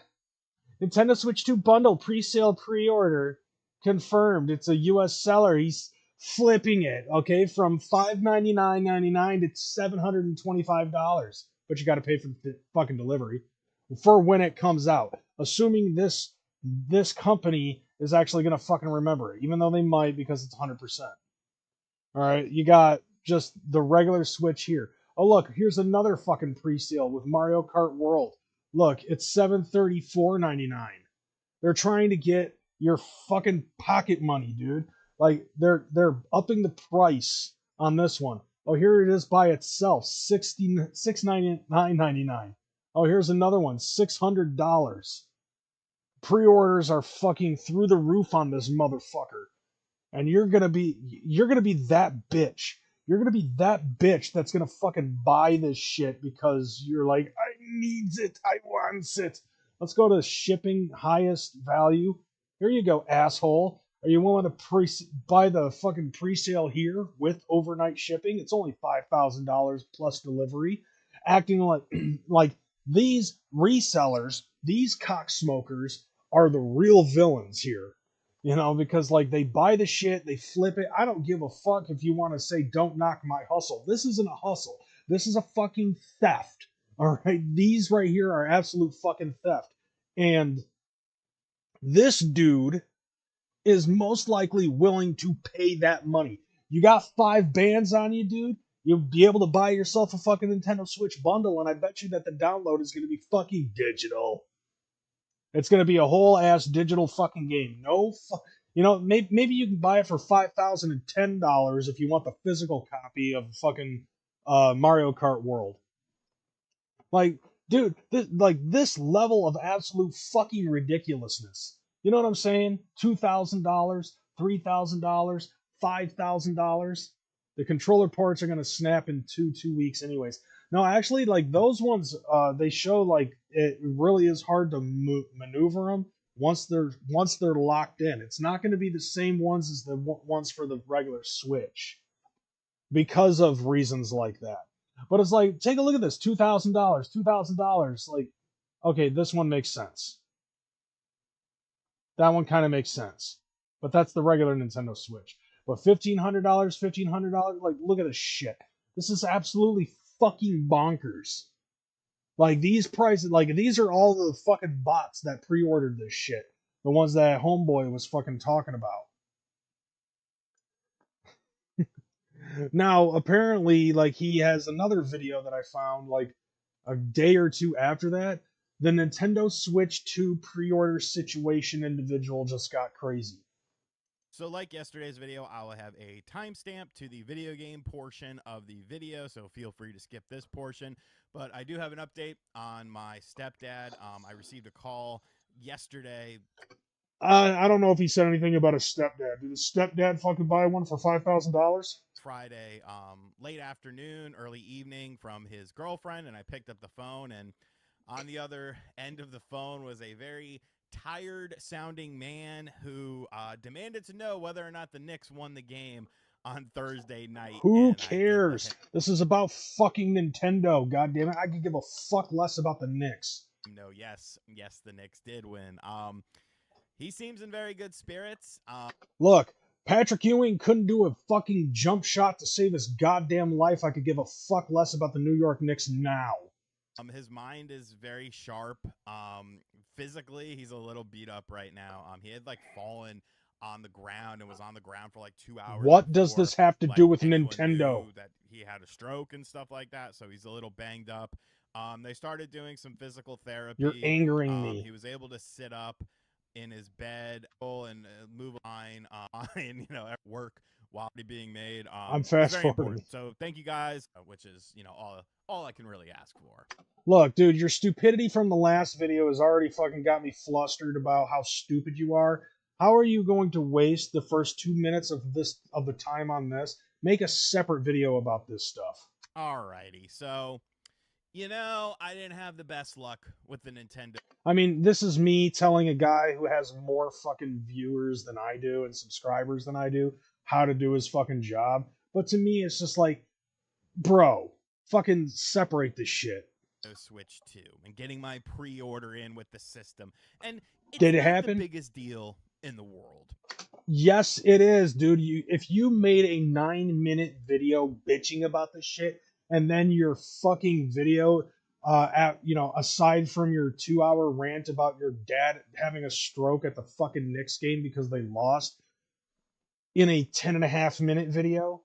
Nintendo Switch 2 bundle pre-sale pre-order confirmed. It's a US seller. He's flipping it, okay, from $599.99 to $725. But you got to pay for the fucking delivery for when it comes out. Assuming this company is actually going to fucking remember it, even though they might, because it's 100%. All right, you got just the regular Switch here. Oh look, here's another fucking pre-sale with Mario Kart World. Look, it's $734.99. They're trying to get your fucking pocket money, dude. Like they're upping the price on this one. Oh, here it is by itself, $699.99. Oh, here's another one, $600. Pre-orders are fucking through the roof on this motherfucker. And you're gonna be that bitch. You're gonna be that bitch that's gonna fucking buy this shit because you're like, I needs it, I wants it. Let's go to shipping highest value. Here you go, asshole. Are you willing to buy the fucking pre-sale here with overnight shipping? It's only $5,000 plus delivery. Acting like like these resellers, these cocksmokers are the real villains here. You know, because like they buy the shit, they flip it. I don't give a fuck if you want to say don't knock my hustle. This isn't a hustle. This is a fucking theft. All right. These right here are absolute fucking theft. And this dude is most likely willing to pay that money. You got 5 bands on you, dude. You'll be able to buy yourself a fucking Nintendo Switch bundle, and I bet you that the download is going to be fucking digital. It's going to be a whole ass digital fucking game. You know, maybe you can buy it for $5,010 if you want the physical copy of fucking Mario Kart World. Like, dude, this level of absolute fucking ridiculousness. You know what I'm saying? $2,000, $3,000, $5,000. The controller ports are gonna snap in two weeks, anyways. No, actually, like those ones, they show like it really is hard to maneuver them once they're locked in. It's not going to be the same ones as the ones for the regular Switch because of reasons like that. But it's like, take a look at this, $2,000, $2,000. Like, okay, this one makes sense. That one kind of makes sense. But that's the regular Nintendo Switch. But $1,500, like, look at this shit. This is absolutely fucking bonkers. Like, these prices, like, these are all the fucking bots that pre-ordered this shit. The ones that Homeboy was fucking talking about. Now, apparently, like, he has another video that I found, like, a day or two after that. The Nintendo Switch 2 pre-order situation individual just got crazy. So like yesterday's video, I will have a timestamp to the video game portion of the video, so feel free to skip this portion. But I do have an update on my stepdad. I received a call yesterday. I don't know if he said anything about a stepdad. Did his stepdad fucking buy one for $5,000? Friday, late afternoon, early evening from his girlfriend, and I picked up the phone, and on the other end of the phone was a very tired sounding man who demanded to know whether or not the Knicks won the game on Thursday night. Who and cares? This is about fucking Nintendo. God damn it! I could give a fuck less about the Knicks. No, yes, the Knicks did win. He seems in very good spirits. Look, Patrick Ewing couldn't do a fucking jump shot to save his goddamn life. I could give a fuck less about the New York Knicks now. His mind is very sharp. Physically, he's a little beat up right now. He had like fallen on the ground and was on the ground for like 2 hours. What does this have to do with Nintendo? Knew that he had a stroke and stuff like that, so he's a little banged up. They started doing some physical therapy. You're angering me. He was able to sit up in his bed and move a line, at work while being made. I'm fast forwarding. So thank you guys, which is all I can really ask for. Look, dude, your stupidity from the last video has already fucking got me flustered about how stupid you are. How are you going to waste the first 2 minutes of the time on this? Make a separate video about this stuff. Alrighty, so I didn't have the best luck with the Nintendo. I mean, this is me telling a guy who has more fucking viewers than I do and subscribers than I do how to do his fucking job. But to me, it's just like, bro, fucking separate this shit. Switch 2 and getting my pre-order in with the system. And it's Did it happen? The biggest deal in the world. Yes, it is, dude. If you made a 9-minute video bitching about this shit, and then your fucking video, aside from your 2-hour rant about your dad having a stroke at the fucking Knicks game because they lost, in a 10.5-minute video,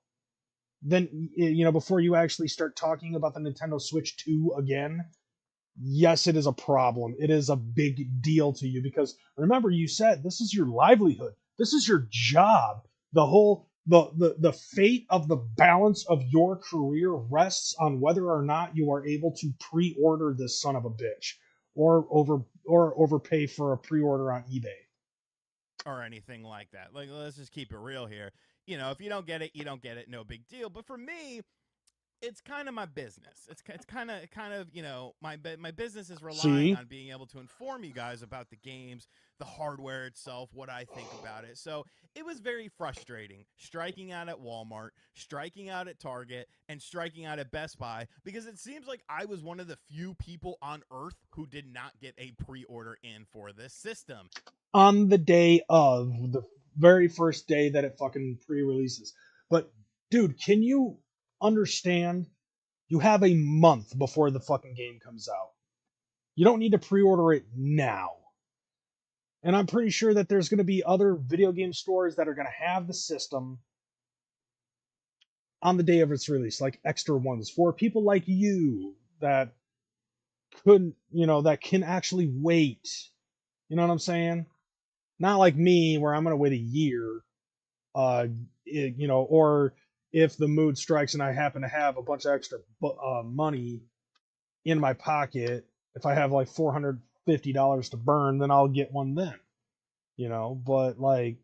then, before you actually start talking about the Nintendo Switch 2 again, yes, it is a problem. It is a big deal to you because, remember, you said this is your livelihood. This is your job. The fate of the balance of your career rests on whether or not you are able to pre-order this son of a bitch or overpay for a pre-order on eBay or anything like that. Like, let's just keep it real here. If you don't get it, you don't get it. No big deal. But for me, it's kind of my business. It's kind of my business is relying on being able to inform you guys about the games, the hardware itself, what I think about it. So it was very frustrating striking out at Walmart, striking out at Target, and striking out at Best Buy because it seems like I was one of the few people on Earth who did not get a pre-order in for this system. On the day of, the very first day that it fucking pre-releases. But, dude, can you understand? You have a month before the fucking game comes out. You don't need to pre-order it now. And I'm pretty sure that there's going to be other video game stores that are going to have the system on the day of its release, like extra ones for people like you that that can actually wait. You know what I'm saying? Not like me, where I'm going to wait a year, or if the mood strikes and I happen to have a bunch of extra money in my pocket, if I have like $450 to burn, then I'll get one then. But like,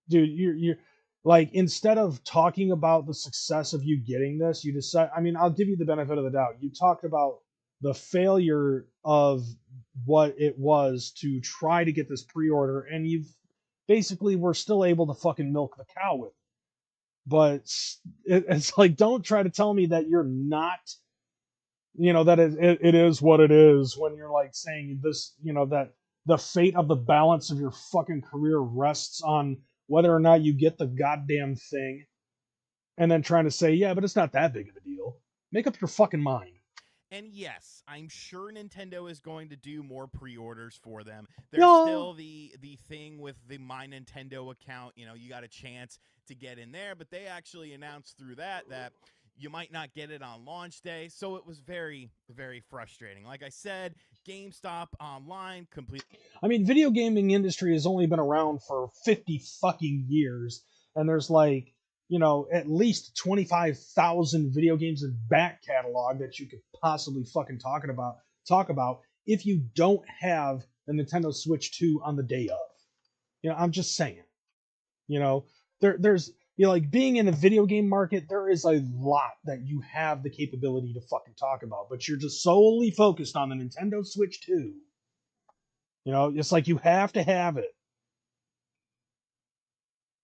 dude, you're like, instead of talking about the success of you getting this, you decide, I'll give you the benefit of the doubt. You talked about the failure of what it was to try to get this pre-order, and you've basically were still able to fucking milk the cow with it. But it's like, don't try to tell me that you're not, that it is what it is when you're like saying this, that the fate of the balance of your fucking career rests on whether or not you get the goddamn thing, and then trying to say, yeah, but it's not that big of a deal. Make up your fucking mind. And yes, I'm sure Nintendo is going to do more pre-orders for them. There's still the thing with the My Nintendo account. You got a chance to get in there, but they actually announced through that you might not get it on launch day. So it was very, very frustrating. Like I said, GameStop online completely. Video gaming industry has only been around for 50 fucking years, and there's like, at least 25,000 video games in back catalog that you could possibly fucking talk about if you don't have the Nintendo Switch 2 on the day of. I'm just saying. There's like, being in the video game market, there is a lot that you have the capability to fucking talk about, but you're just solely focused on the Nintendo Switch 2. It's like you have to have it.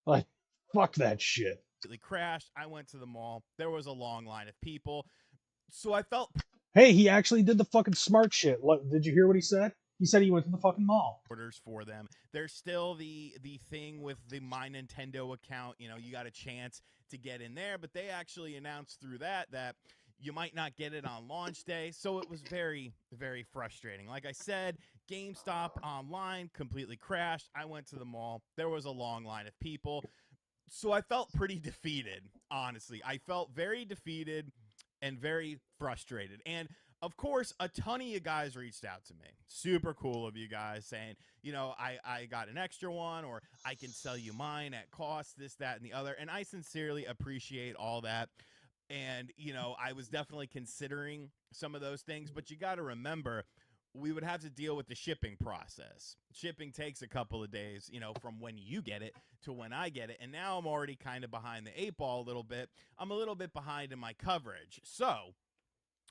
Like, fuck that shit. crashed. I went to the mall. There was a long line of people. So I felt Hey, he actually did the fucking smart shit. Look, did you hear what he said? He said he went to the fucking mall. orders for them. There's still the thing with the My Nintendo account. You know, you got a chance to get in there, but they actually announced through that you might not get it on launch day. So it was very, very frustrating. Like I said, GameStop online completely crashed. I went to the mall. There was a long line of people. So I felt pretty defeated, honestly. I felt very defeated and very frustrated. And of course, a ton of you guys reached out to me. Super cool of you guys saying, you know, I got an extra one, or I can sell you mine at cost, this, that, and the other. And I sincerely appreciate all that. And, you know, I was definitely considering some of those things, but you got to remember, we would have to deal with the shipping process. Shipping takes a couple of days, you know, from when you get it to when I get it. And now I'm already kind of behind the 8 ball a little bit. I'm a little bit behind in my coverage. So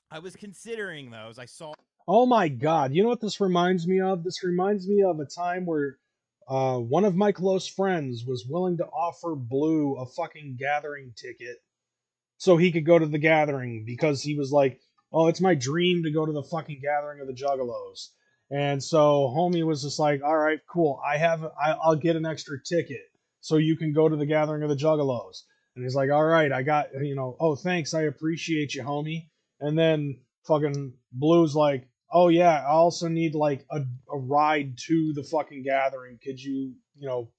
I was considering those. I saw. Oh my God. You know what this reminds me of? This reminds me of a time where one of my close friends was willing to offer Blue a fucking gathering ticket so he could go to the gathering because he was like, oh, it's my dream to go to the fucking gathering of the Juggalos. And so homie was just like, all right, cool. I'll get an extra ticket so you can go to the gathering of the Juggalos. And he's like, all right, I got, oh, thanks. I appreciate you, homie. And then fucking Blue's like, oh yeah, I also need like a ride to the fucking gathering. Could you,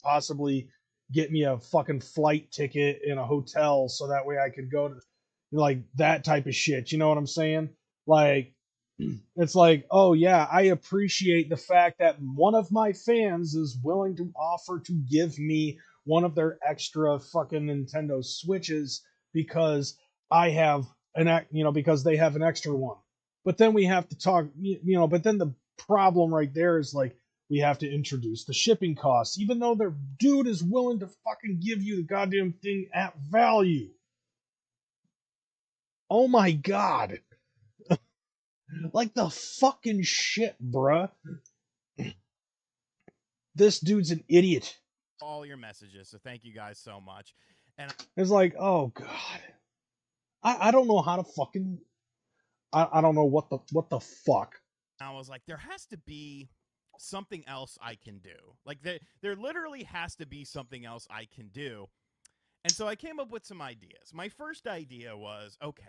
possibly get me a fucking flight ticket in a hotel so that way I could go to like that type of shit. You know what I'm saying? Like, it's like, oh yeah, I appreciate the fact that one of my fans is willing to offer to give me one of their extra fucking Nintendo Switches because I have because they have an extra one. But then we have to talk, but then the problem right there is like, we have to introduce the shipping costs, even though their dude is willing to fucking give you the goddamn thing at value. Oh my God. Like the fucking shit, bruh. This dude's an idiot. All your messages, so thank you guys so much. And it's like, oh God. I don't know how to fucking I don't know what the fuck. I was like, there has to be something else I can do. Like there literally has to be something else I can do. And so I came up with some ideas. My first idea was, okay,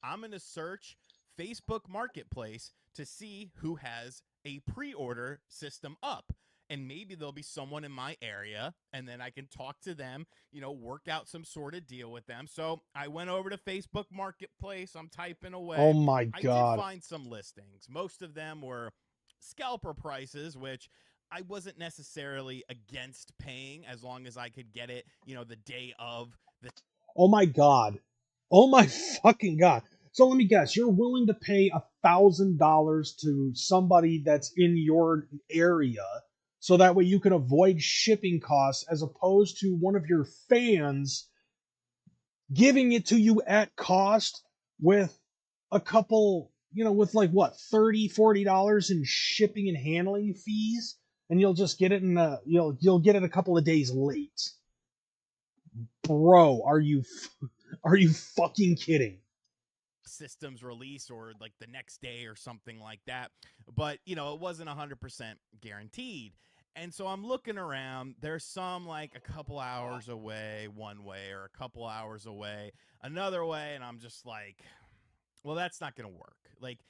I'm going to search Facebook Marketplace to see who has a pre-order system up. And maybe there'll be someone in my area, and then I can talk to them, work out some sort of deal with them. So I went over to Facebook Marketplace. I'm typing away. Oh my God. I did find some listings. Most of them were scalper prices, which I wasn't necessarily against paying as long as I could get it, the day of the. Oh my God. Oh my fucking God. So let me guess, you're willing to pay $1,000 to somebody that's in your area so that way you can avoid shipping costs as opposed to one of your fans giving it to you at cost with a couple, with like what, $30-$40 in shipping and handling fees, and you'll just get it you'll get it a couple of days late. Bro, are you fucking kidding? Systems release or like the next day or something like that, but it wasn't 100% guaranteed. And so I'm looking around. There's some like a couple hours away one way, or a couple hours away another way, and I'm just like, well, that's not gonna work. Like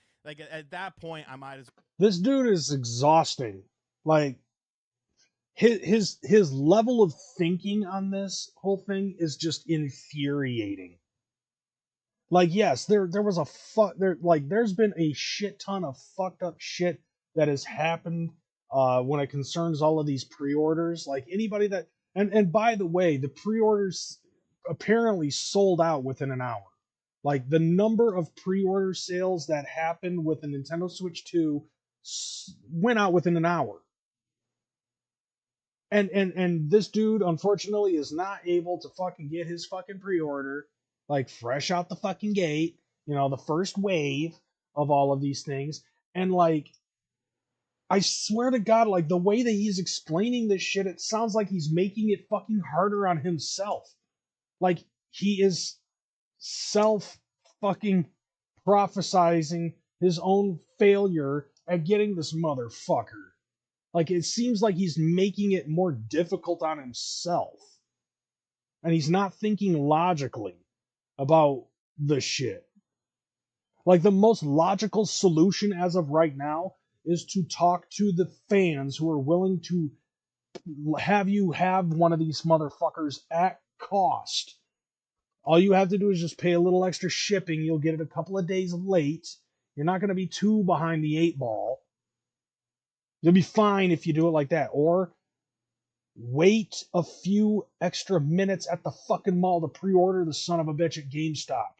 at that point, I might as. This dude is exhausting. Like his level of thinking on this whole thing is just infuriating. Like, yes, there was there's been a shit ton of fucked up shit that has happened when it concerns all of these pre-orders. Like anybody that and by the way, the pre-orders apparently sold out within an hour. Like the number of pre-order sales that happened with the Nintendo Switch 2 went out within an hour. And this dude unfortunately is not able to fucking get his fucking pre-order like fresh out the fucking gate, the first wave of all of these things. And like, I swear to God, like the way that he's explaining this shit, it sounds like he's making it fucking harder on himself. Like, he is self fucking prophesizing his own failure at getting this motherfucker. Like, it seems like he's making it more difficult on himself. And he's not thinking logically about the shit. Like, the most logical solution as of right now is to talk to the fans who are willing to have you have one of these motherfuckers at cost. All you have to do is just pay a little extra shipping. You'll get it a couple of days late. You're not going to be too behind the eight ball. You'll be fine if you do it like that. Or wait a few extra minutes at the fucking mall to pre-order the son of a bitch at GameStop.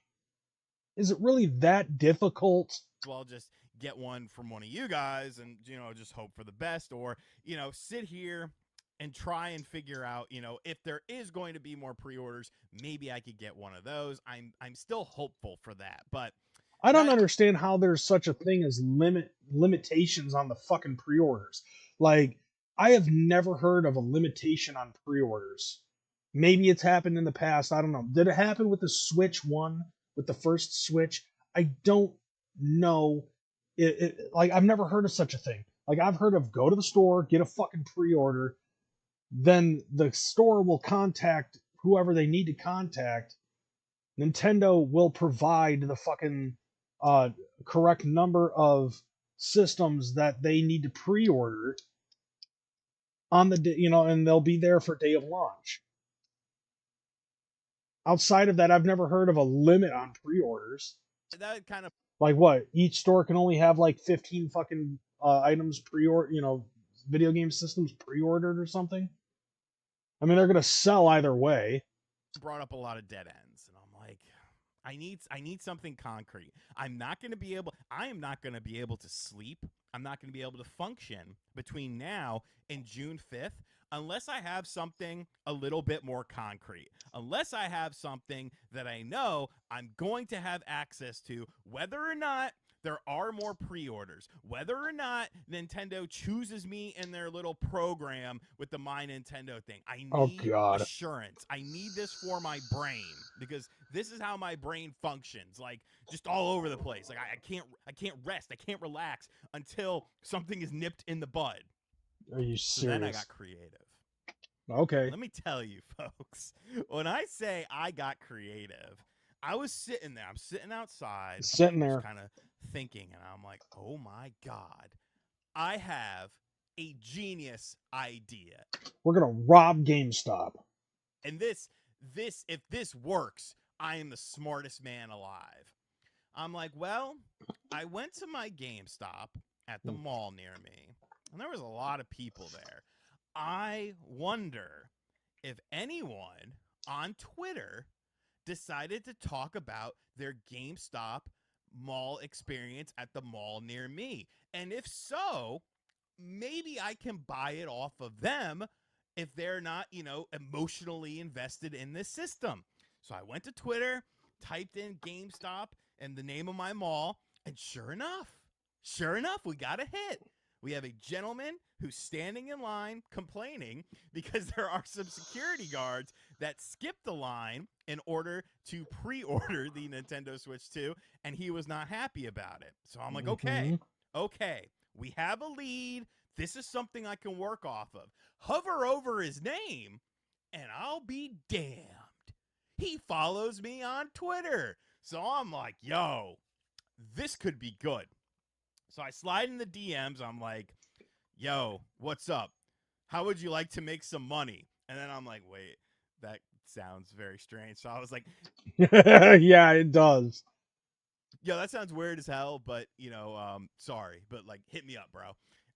Is it really that difficult? Well, just get one from one of you guys and, just hope for the best, or, sit here and try and figure out, if there is going to be more pre-orders, maybe I could get one of those. I'm still hopeful for that, but I don't understand how there's such a thing as limitations on the fucking pre-orders. Like, I have never heard of a limitation on pre-orders. Maybe it's happened in the past. I don't know. Did it happen with the Switch one, with the first Switch? I don't know. Like, I've never heard of such a thing. Like, I've heard of go to the store, get a fucking pre-order, then the store will contact whoever they need to contact. Nintendo will provide the fucking correct number of systems that they need to pre-order on the day, and they'll be there for day of launch. Outside of that, I've never heard of a limit on pre-orders. That kind of, like, what, each store can only have like 15 fucking items pre-order, video game systems pre-ordered or something. I mean, they're gonna sell either way. Brought up a lot of dead ends, and I'm like, I need something concrete. I am not going to be able to sleep. I'm not going to be able to function between now and June 5th unless I have something a little bit more concrete. Unless I have something that I know I'm going to have access to, whether or not there are more pre-orders, whether or not Nintendo chooses me in their little program with the My Nintendo thing. I need assurance. I need this for my brain, because this is how my brain functions, like, just all over the place. Like, I can't rest. I can't relax until something is nipped in the bud. Are you serious? So then I got creative. Okay. Let me tell you, folks, when I say I got creative, I was sitting there. I'm sitting outside. Sitting there. Kind of thinking, and I'm like, oh my God, I have a genius idea. We're going to rob GameStop. And if this works, I am the smartest man alive. I'm like, well, I went to my GameStop at the mall near me, and there was a lot of people there. I wonder if anyone on Twitter decided to talk about their GameStop mall experience at the mall near me. And if so, maybe I can buy it off of them if they're not, emotionally invested in this system. So I went to Twitter, typed in GameStop and the name of my mall, and sure enough, we got a hit. We have a gentleman who's standing in line complaining because there are some security guards that skipped the line in order to pre-order the Nintendo Switch 2, and he was not happy about it. So I'm like, okay, we have a lead. This is something I can work off of. Hover over his name, and I'll be damned. He follows me on Twitter. So I'm like, yo, this could be good. So I slide in the DMs. I'm like, yo, what's up? How would you like to make some money? And then I'm like, wait, that sounds very strange. So I was like, yeah, it does. Yo, that sounds weird as hell, but, sorry, but, like, hit me up, bro.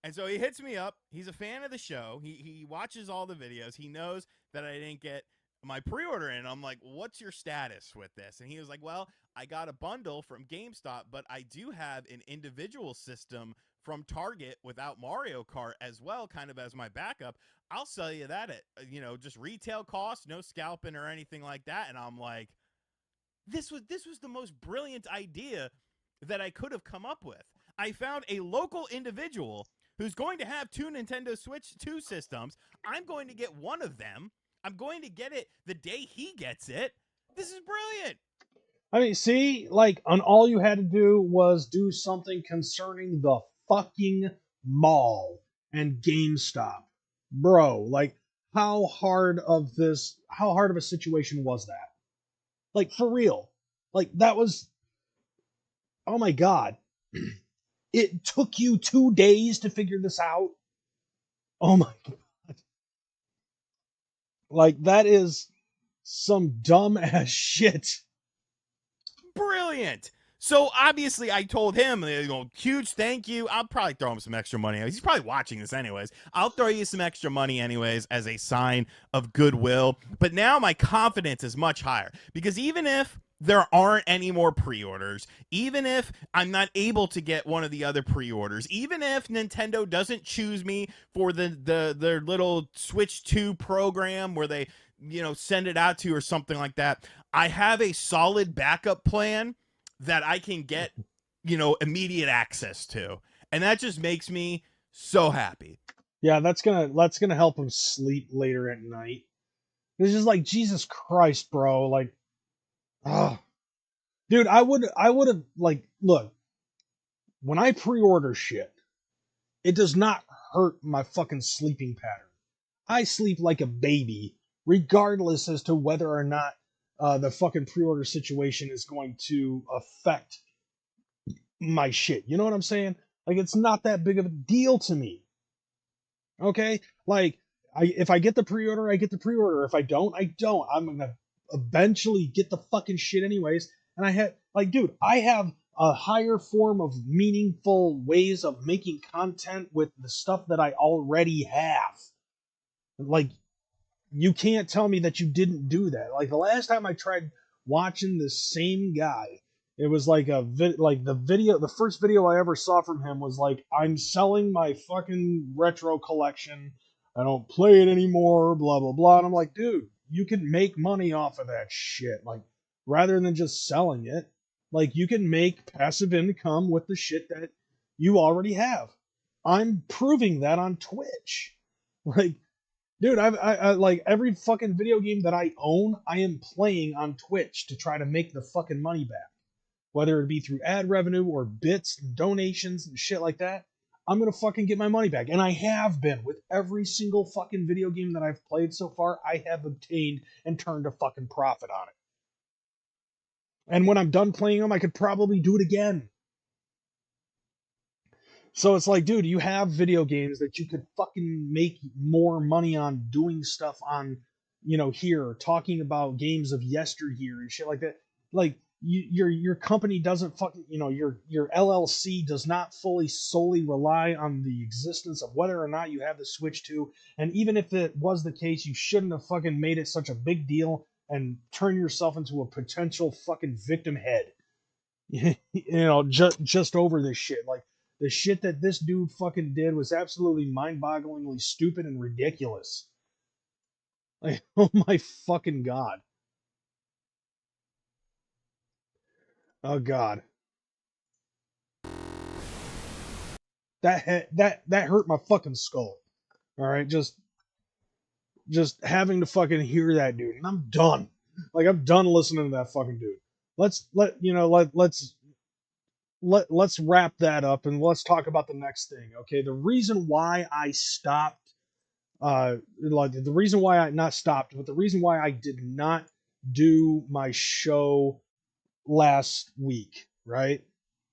And so he hits me up. He's a fan of the show. He watches all the videos. He knows that I didn't get my pre-order in. I'm like, what's your status with this? And he was like, well, I got a bundle from GameStop, but I do have an individual system from Target without Mario Kart as well, kind of as my backup. I'll sell you that at, just retail cost, no scalping or anything like that. And I'm like, this was the most brilliant idea that I could have come up with. I found a local individual who's going to have two Nintendo Switch 2 systems. I'm going to get one of them. I'm going to get it the day he gets it. This is brilliant. I mean, see, like, and all you had to do was do something concerning the fucking mall and GameStop. Bro, like, how hard of a situation was that? Like, for real. Like, that was, oh my God. It took you 2 days to figure this out? Oh my God. Like, that is some dumb ass shit. Brilliant. So obviously, I told him, huge thank you. I'll probably throw him some extra money. He's probably watching this anyways. I'll throw you some extra money anyways as a sign of goodwill. But now my confidence is much higher because even if there aren't any more pre-orders, even if I'm not able to get one of the other pre-orders, even if Nintendo doesn't choose me for their little Switch 2 program where they send it out to you or something like that, I have a solid backup plan that I can get, immediate access to. And that just makes me so happy. Yeah, that's gonna help him sleep later at night. It's just like, Jesus Christ, bro. Like, dude, I would have, like, look, when I pre-order shit, it does not hurt my fucking sleeping pattern. I sleep like a baby, regardless as to whether or not the fucking pre-order situation is going to affect my shit. You know what I'm saying? Like, it's not that big of a deal to me. Okay? Like, if I get the pre-order, I get the pre-order. If I don't, I don't. I'm gonna eventually get the fucking shit anyways. And I have, like, dude, I have a higher form of meaningful ways of making content with the stuff that I already have. Like, you can't tell me that you didn't do that. Like, the last time I tried watching the same guy, it was like the first video I ever saw from him was like, I'm selling my fucking retro collection. I don't play it anymore, blah, blah, blah. And I'm like, dude, you can make money off of that shit. Like, rather than just selling it, like, you can make passive income with the shit that you already have. I'm proving that on Twitch. Like, dude, I like every fucking video game that I own, I am playing on Twitch to try to make the fucking money back. Whether it be through ad revenue or bits and donations and shit like that, I'm gonna fucking get my money back. And I have been with every single fucking video game that I've played so far. I have obtained and turned a fucking profit on it. And when I'm done playing them, I could probably do it again. So it's like, dude, you have video games that you could fucking make more money on doing stuff on, here, talking about games of yesteryear and shit like that. Like, your company doesn't fucking, your LLC does not solely rely on the existence of whether or not you have the Switch 2. And even if it was the case, you shouldn't have fucking made it such a big deal and turn yourself into a potential fucking victim head. just over this shit. Like, the shit that this dude fucking did was absolutely mind-bogglingly stupid and ridiculous. Like, oh my fucking God. Oh God. That hurt my fucking skull. All right, just having to fucking hear that dude, and I'm done. Like, I'm done listening to that fucking dude. Let's wrap that up and let's talk about the next thing. Okay, the reason why I stopped, the reason why I not stopped, but the reason why I did not do my show last week, right?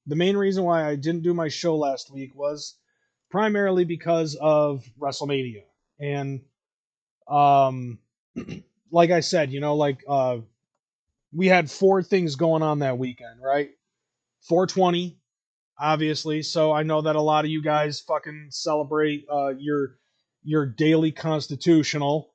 The main reason why I didn't do my show last week was primarily because of WrestleMania. And like I said, we had 4 things going on that weekend, right? 420, obviously. So I know that a lot of you guys fucking celebrate your daily constitutional,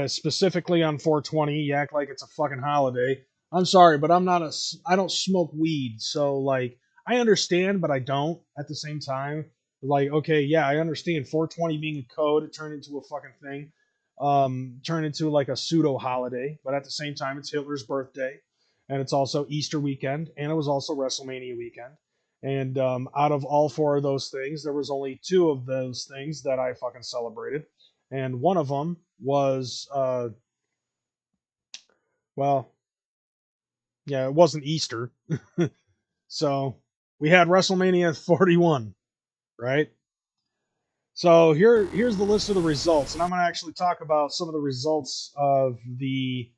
specifically on 420. You act like it's a fucking holiday. I'm sorry, but I don't smoke weed, so, like, I understand, but I don't at the same time. Like, okay, yeah, I understand 420 being a code, it turned into a fucking thing, turned into like a pseudo holiday, but at the same time, it's Hitler's birthday, and it's also Easter weekend, and it was also WrestleMania weekend. And out of all 4 of those things, there was only 2 of those things that I fucking celebrated. and one of them was well, yeah, it wasn't Easter. So we had WrestleMania 41, right? So here's the list of the results, and I'm gonna actually talk about some of the results of the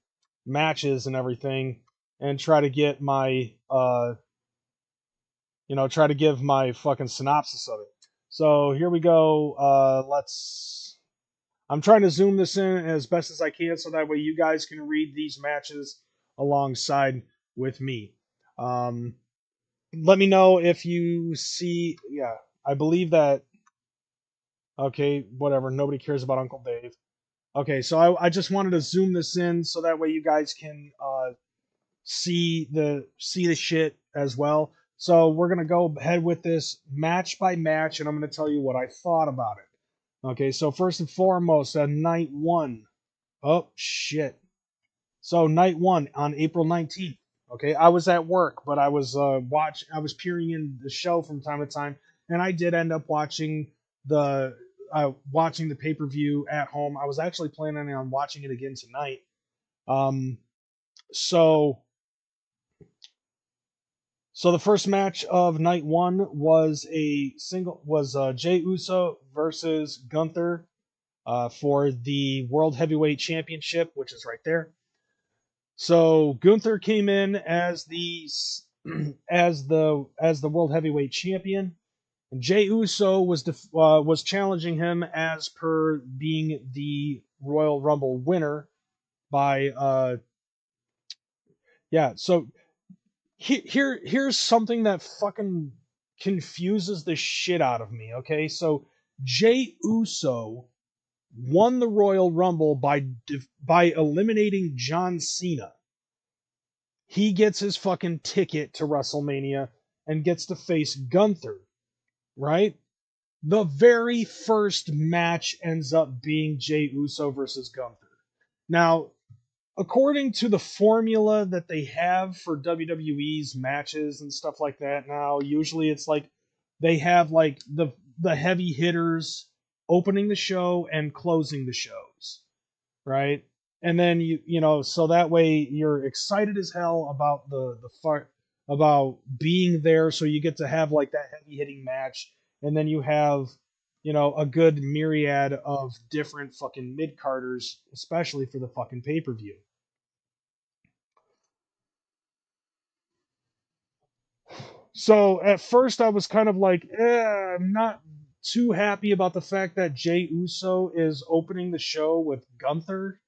matches and everything, and try to get my try to give my fucking synopsis of it. So here we go. I'm trying to zoom this in as best as I can so that way you guys can read these matches alongside with me. Let me know if you see. Yeah, I believe that. Okay, whatever. Nobody cares about Uncle Dave. Okay, so I just wanted to zoom this in so that way you guys can see the shit as well. So we're gonna go ahead with this match by match, and I'm gonna tell you what I thought about it. Okay, so first and foremost, night one. Oh shit! So night one on April 19th. Okay, I was at work, but I was I was peering in the show from time to time, and I did end up the watching the pay per view at home. I was actually planning on watching it again tonight. Um, so the first match of night one was Jey Uso versus Gunther for the World Heavyweight Championship, which is right there. So Gunther came in as the as the World Heavyweight Champion. And Jey Uso was challenging him as per being the Royal Rumble winner by yeah. So here's something that fucking confuses the shit out of me. Okay, so Jey Uso won the Royal Rumble by eliminating John Cena. He gets his fucking ticket to WrestleMania and gets to face Gunther, right? The very first match ends up being Jey Uso versus Gunther. Now, according to the formula that they have for WWE's matches and stuff like that now, usually it's like they have like the heavy hitters opening the show and closing the shows, right? And then so that way you're excited as hell about about being there, so you get to have like that heavy hitting match, and then you have a good myriad of different fucking mid carders, especially for the fucking pay per view. So at first I was kind of like, I'm not too happy about the fact that Jey Uso is opening the show with Gunther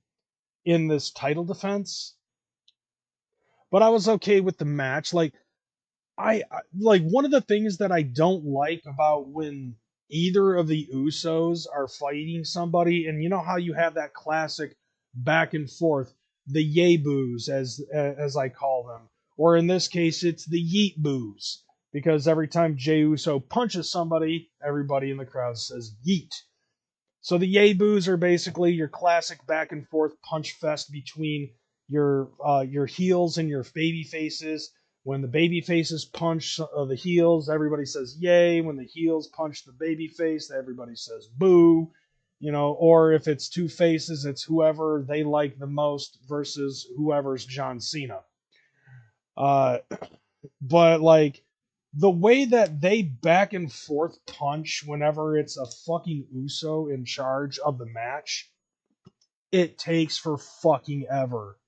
in this title defense, but I was okay with the match. Like like one of the things that I don't like about when either of the Usos are fighting somebody, and you know how you have that classic back and forth, the yay boos as I call them, or in this case it's the yeet boos, because every time Jey Uso punches somebody, everybody in the crowd says yeet. So the yay boos are basically your classic back and forth punch fest between your heels and your baby faces. When the baby faces punch the heels, everybody says yay. When the heels punch the baby face, everybody says boo. Or if it's two faces, it's whoever they like the most versus whoever's John Cena. But like the way that they back and forth punch whenever it's a fucking Uso in charge of the match, it takes for fucking ever.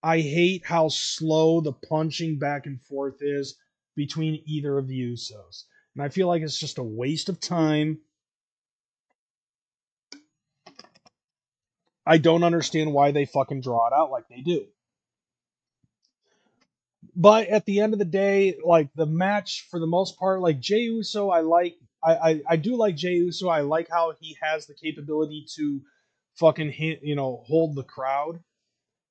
I hate how slow the punching back and forth is between either of the Usos. And I feel like it's just a waste of time. I don't understand why they fucking draw it out like they do. But at the end of the day, like the match for the most part, like Jey Uso, I do like Jey Uso. I like how he has the capability to fucking hold the crowd,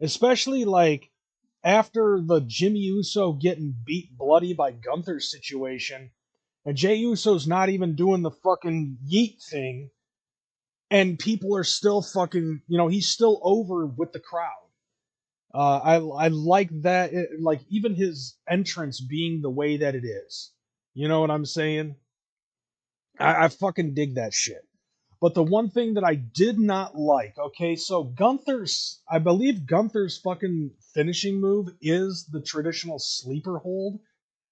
especially like after the Jimmy Uso getting beat bloody by Gunther situation, and Jey Uso's not even doing the fucking yeet thing, and people are still fucking, he's still over with the crowd. I like that, like even his entrance being the way that it is. You know what I'm saying? I fucking dig that shit. But the one thing that I did not like, okay, so I believe Gunther's fucking finishing move is the traditional sleeper hold.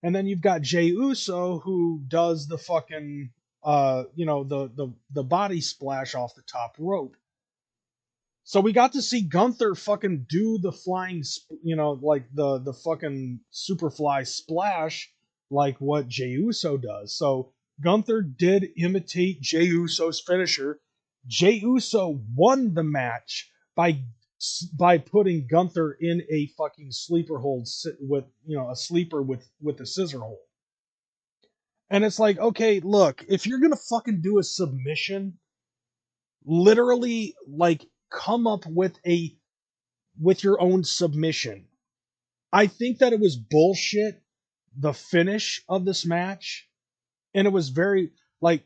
And then you've got Jey Uso who does the fucking, the body splash off the top rope. So we got to see Gunther fucking do the flying, like the fucking superfly splash, like what Jey Uso does. So Gunther did imitate Jey Uso's finisher. Jey Uso won the match by putting Gunther in a fucking sleeper hold with, a sleeper with a scissor hold. And it's like, okay, look, if you're gonna fucking do a submission, literally, like, come up with your own submission. I think that it was bullshit, the finish of this match, and it was very, like,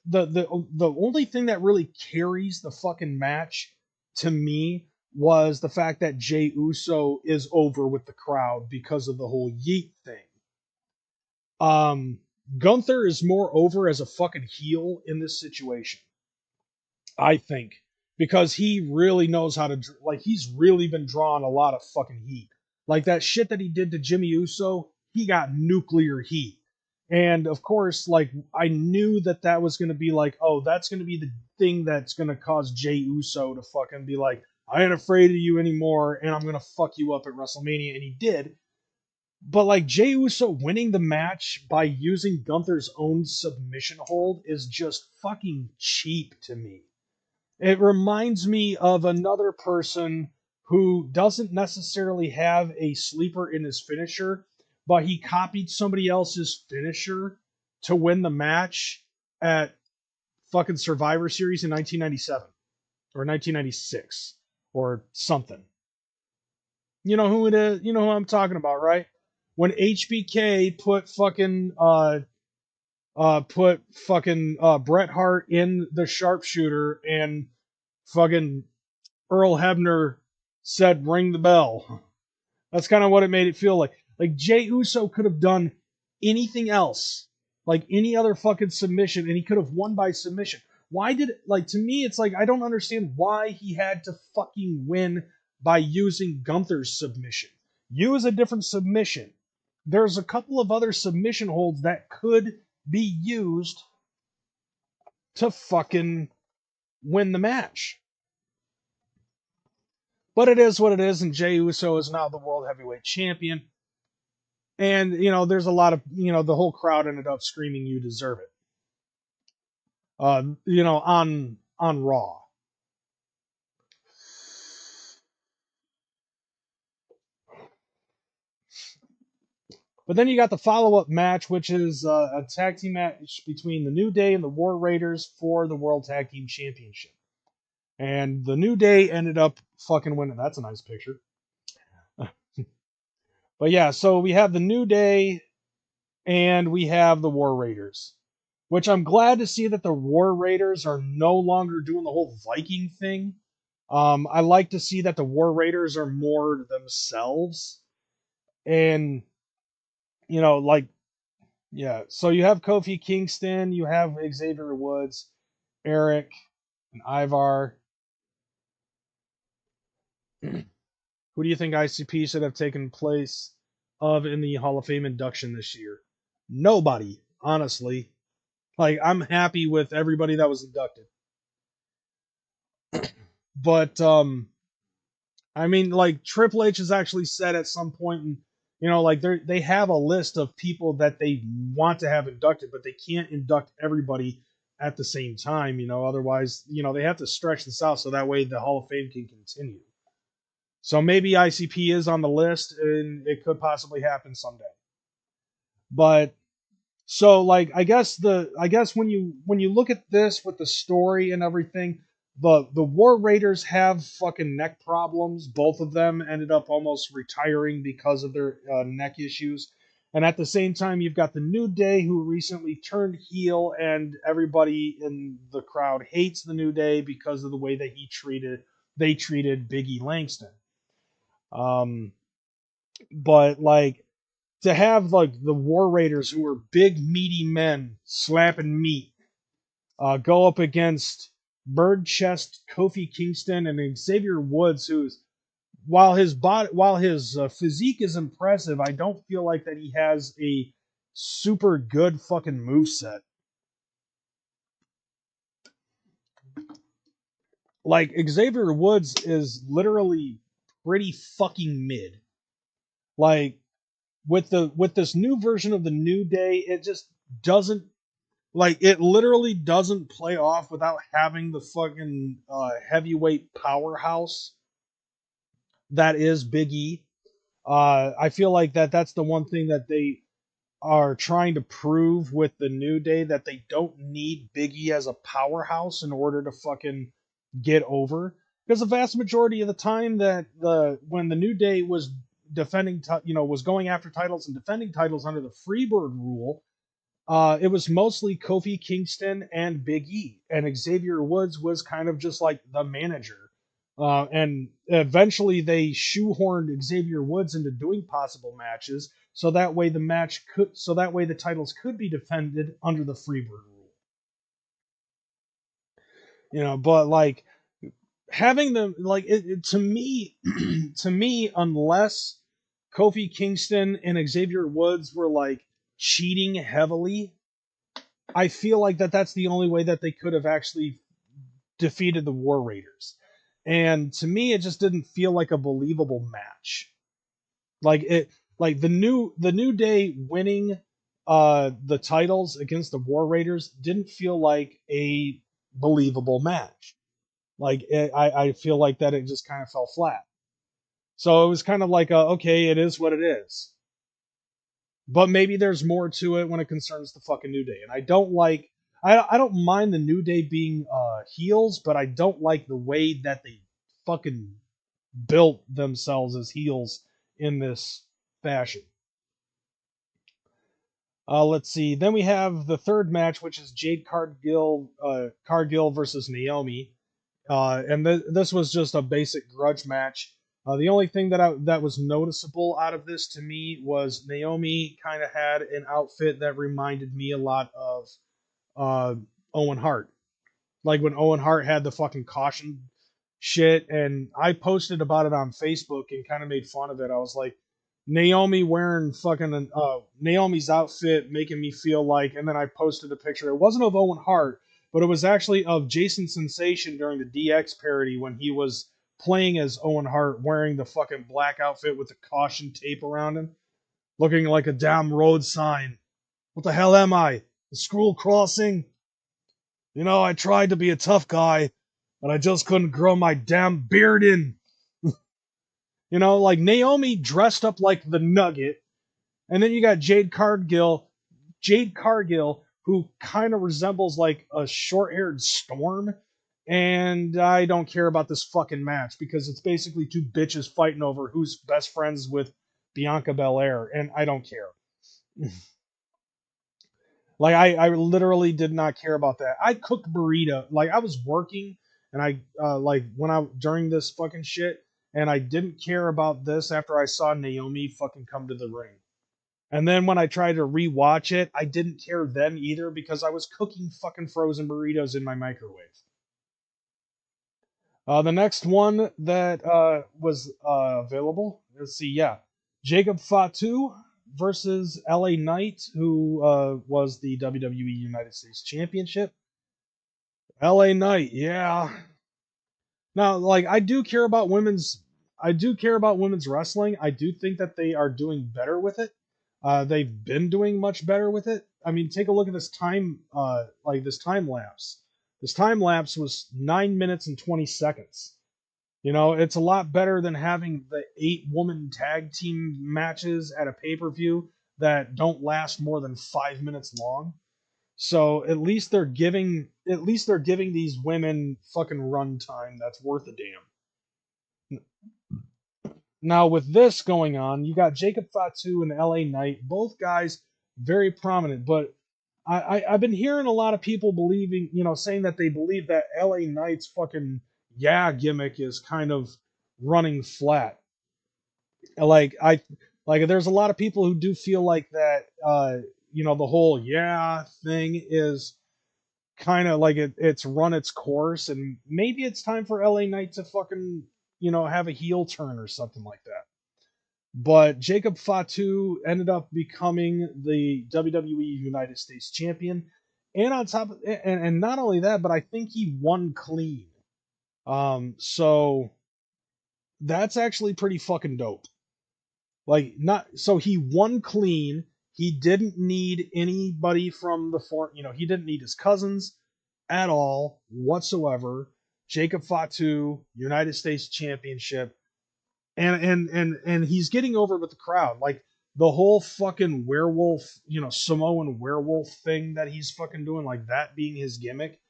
the only thing that really carries the fucking match to me was the fact that Jey Uso is over with the crowd because of the whole yeet thing. Gunther is more over as a fucking heel in this situation, I think, because he really knows how to, like, he's really been drawing a lot of fucking heat. Like that shit that he did to Jimmy Uso, he got nuclear heat. And of course, like, I knew that was going to be like, oh, that's going to be the thing that's going to cause Jey Uso to fucking be like, I ain't afraid of you anymore, and I'm going to fuck you up at WrestleMania. And he did. But, like, Jey Uso winning the match by using Gunther's own submission hold is just fucking cheap to me. It reminds me of another person who doesn't necessarily have a sleeper in his finisher, but he copied somebody else's finisher to win the match at fucking Survivor Series in 1997 or 1996 or something. You know who it is? You know who I'm talking about, right? When HBK put fucking Bret Hart in the sharpshooter, and fucking Earl Hebner said, "Ring the bell." That's kind of what it made it feel like. Like, Jey Uso could have done anything else, like any other fucking submission, and he could have won by submission. Why did, like, to me, it's like, I don't understand why he had to fucking win by using Gunther's submission. Use a different submission. There's a couple of other submission holds that could be used to fucking win the match. But it is what it is, and Jey Uso is now the World Heavyweight Champion. And, there's a lot of, the whole crowd ended up screaming, "You deserve it." On Raw. But then you got the follow-up match, which is a tag team match between the New Day and the War Raiders for the World Tag Team Championship. And the New Day ended up fucking winning. That's a nice picture. But yeah, so we have the New Day and we have the War Raiders, which I'm glad to see that the War Raiders are no longer doing the whole Viking thing. I like to see that the War Raiders are more themselves. And, so you have Kofi Kingston, you have Xavier Woods, Eric, and Ivar. Who do you think ICP should have taken place of in the Hall of Fame induction this year? Nobody, honestly. Like, I'm happy with everybody that was inducted. But, I mean, like, Triple H has actually said at some point, like, they have a list of people that they want to have inducted, but they can't induct everybody at the same time, otherwise, they have to stretch this out so that way the Hall of Fame can continue. So maybe ICP is on the list, and it could possibly happen someday. But so, like, I guess when you look at this with the story and everything, the War Raiders have fucking neck problems. Both of them ended up almost retiring because of their neck issues. And at the same time, you've got the New Day, who recently turned heel, and everybody in the crowd hates the New Day because of the way that they treated Big E Langston. But, like, to have, like, the War Raiders, who are big, meaty men slapping meat, go up against bird chest Kofi Kingston and Xavier Woods, who's while his physique is impressive, I don't feel like that he has a super good fucking moveset. Like Xavier Woods is literally pretty fucking mid. Like with this new version of the New Day, it just doesn't like it literally doesn't play off without having the fucking heavyweight powerhouse that is Big E. I feel like that's the one thing that they are trying to prove with the New Day, that they don't need Big E as a powerhouse in order to fucking get over. Because the vast majority of the time that when the New Day was defending, was going after titles and defending titles under the Freebird rule, it was mostly Kofi Kingston and Big E, and Xavier Woods was kind of just like the manager. And eventually they shoehorned Xavier Woods into doing possible matches, so that way the titles could be defended under the Freebird rule. But like having them like to me, unless Kofi Kingston and Xavier Woods were like cheating heavily, I feel like that's the only way that they could have actually defeated the War Raiders. And to me, it just didn't feel like a believable match. Like the new Day winning the titles against the War Raiders didn't feel like a believable match. Like I feel like that it just kind of fell flat. So it was kind of like okay, it is what it is. But maybe there's more to it when it concerns the fucking New Day. And I don't mind the New Day being heels, but I don't like the way that they fucking built themselves as heels in this fashion. Let's see. Then we have the third match, which is Jade Cargill versus Naomi. And this was just a basic grudge match. The only thing that was noticeable out of this to me was Naomi kind of had an outfit that reminded me a lot of Owen Hart. Like when Owen Hart had the fucking caution shit, and I posted about it on Facebook and kind of made fun of it. I was like, Naomi wearing fucking Naomi's outfit making me feel like, and then I posted a picture. It wasn't of Owen Hart, but it was actually of Jason Sensation during the DX parody when he was playing as Owen Hart wearing the fucking black outfit with the caution tape around him, looking like a damn road sign. What the hell am I? The school crossing? I tried to be a tough guy, but I just couldn't grow my damn beard in. Like Naomi dressed up like the Nugget, and then you got Jade Cargill, who kind of resembles like a short-haired Storm. And I don't care about this fucking match because it's basically two bitches fighting over who's best friends with Bianca Belair, and I don't care. Like I literally did not care about that. I cooked burrito. Like I was working, and I during this fucking shit, and I didn't care about this after I saw Naomi fucking come to the ring. And then when I tried to rewatch it, I didn't care then either because I was cooking fucking frozen burritos in my microwave. The next one that was available, let's see, yeah, Jacob Fatu versus LA Knight, who was the WWE United States Championship. LA Knight, yeah. Now, like, I do care about women's wrestling. I do think that they are doing better with it. They've been doing much better with it. I mean, take a look at this time lapse. This time lapse was 9 minutes and 20 seconds. It's a lot better than having the 8-woman tag team matches at a pay-per-view that don't last more than 5 minutes long. So at least they're giving these women fucking run time that's worth a damn. Now with this going on, you got Jacob Fatu and LA Knight, both guys very prominent, but I've been hearing a lot of people believing, saying that they believe that LA Knight's fucking gimmick is kind of running flat. Like there's a lot of people who do feel like that the whole thing is kind of like it's run its course, and maybe it's time for LA Knight to fucking, have a heel turn or something like that. But Jacob Fatu ended up becoming the WWE United States Champion, and on top of, and not only that, but I think he won clean. So that's actually pretty fucking dope. Like, not so he won clean. He didn't need anybody from the he didn't need his cousins at all whatsoever. Jacob Fatu, United States Championship, and he's getting over with the crowd. Like the whole fucking werewolf, Samoan werewolf thing that he's fucking doing, like that being his gimmick.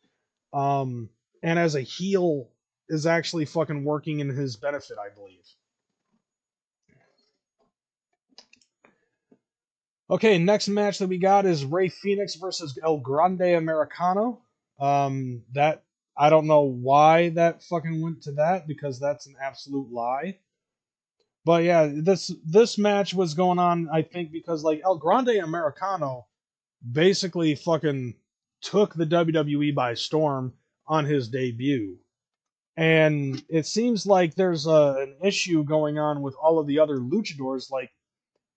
And as a heel is actually fucking working in his benefit, I believe. Okay, next match that we got is Rey Fenix versus El Grande Americano. That I don't know why that fucking went to that, because that's an absolute lie. But yeah, this match was going on, I think, because like El Grande Americano basically fucking took the WWE by storm on his debut. And it seems like there's an issue going on with all of the other luchadors. Like,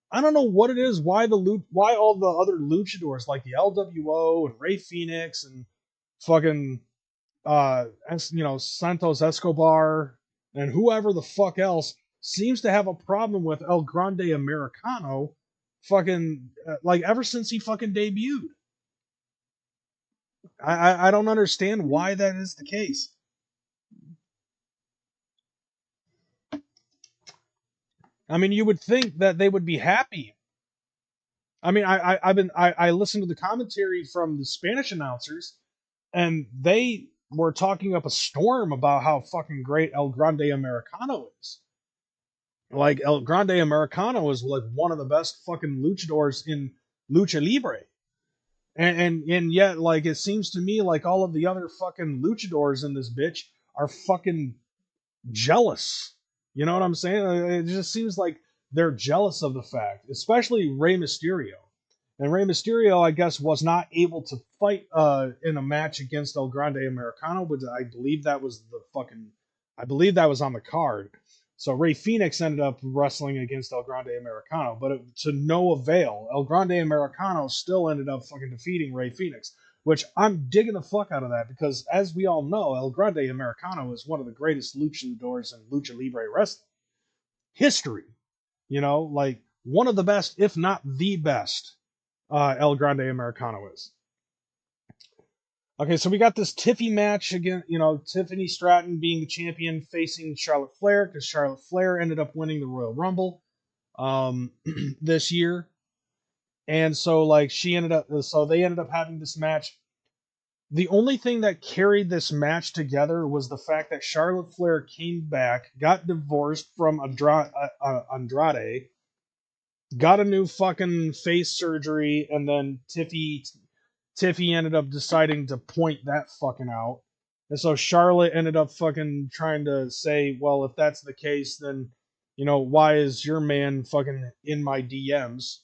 I don't know what it is. Why all the other luchadors like the LWO and Rey Fenix and fucking Santos Escobar and whoever the fuck else seems to have a problem with El Grande Americano fucking like ever since he fucking debuted. I don't understand why that is the case. I mean, you would think that they would be happy. I mean, I listened to the commentary from the Spanish announcers, and they were talking up a storm about how fucking great El Grande Americano is. Like, El Grande Americano is like one of the best fucking luchadors in Lucha Libre. And yet, like, it seems to me like all of the other fucking luchadors in this bitch are fucking jealous. You know what I'm saying? It just seems like they're jealous of the fact, especially Rey Mysterio. And Rey Mysterio, I guess, was not able to fight in a match against El Grande Americano, but I believe that was on the card. So Rey Fenix ended up wrestling against El Grande Americano, but to no avail. El Grande Americano still ended up fucking defeating Rey Fenix, which I'm digging the fuck out of that, because as we all know, El Grande Americano is one of the greatest luchadors in Lucha Libre wrestling history. Like one of the best, if not the best, El Grande Americano is. Okay, so we got this Tiffy match again. Tiffany Stratton being the champion facing Charlotte Flair, because Charlotte Flair ended up winning the Royal Rumble this year. And so like they ended up having this match. The only thing that carried this match together was the fact that Charlotte Flair came back, got divorced from Andrade, got a new fucking face surgery, and then Tiffy ended up deciding to point that fucking out. And so Charlotte ended up fucking trying to say, well, if that's the case, then, why is your man fucking in my DMs?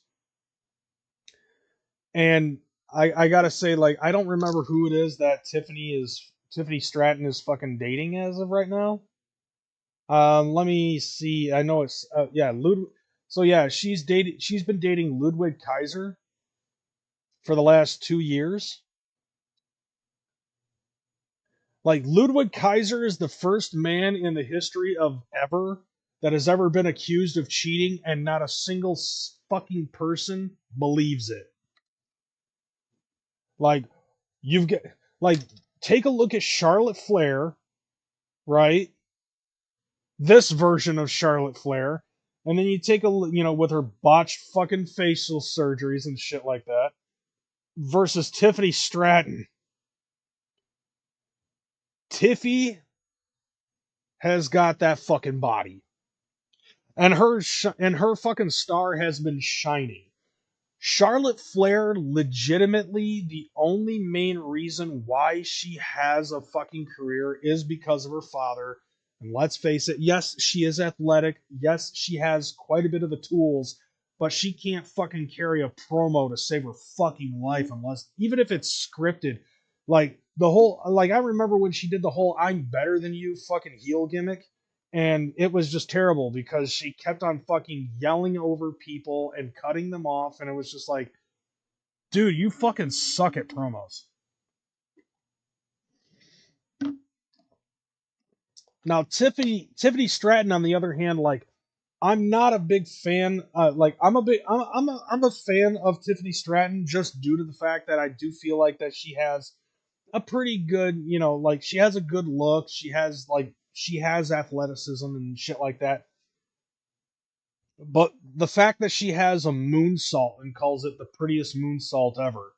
And I gotta say, like, I don't remember who it is that Tiffany Stratton is fucking dating as of right now. Let me see. I know it's So yeah, she's been dating Ludwig Kaiser for the last 2 years. Like, Ludwig Kaiser is the first man in the history of ever that has ever been accused of cheating, and not a single fucking person believes it. Like, take a look at Charlotte Flair, right? This version of Charlotte Flair, and then you take a with her botched fucking facial surgeries and shit like that, versus Tiffany Stratton. Tiffy has got that fucking body, and her fucking star has been shining. Charlotte Flair, legitimately, the only main reason why she has a fucking career is because of her father. And let's face it, yes, she is athletic. Yes, she has quite a bit of the tools, but she can't fucking carry a promo to save her fucking life, unless, even if it's scripted. Like the whole, like I remember when she did the whole "I'm better than you" fucking heel gimmick, and it was just terrible because she kept on fucking yelling over people and cutting them off, and it was just like, dude, you fucking suck at promos. Now Tiffany Stratton, on the other hand, like I'm not a big fan. Like I'm a fan of Tiffany Stratton just due to the fact that I do feel like that she has a pretty good, like she has a good look. She has athleticism and shit like that. But the fact that she has a moonsault and calls it the prettiest moonsault ever,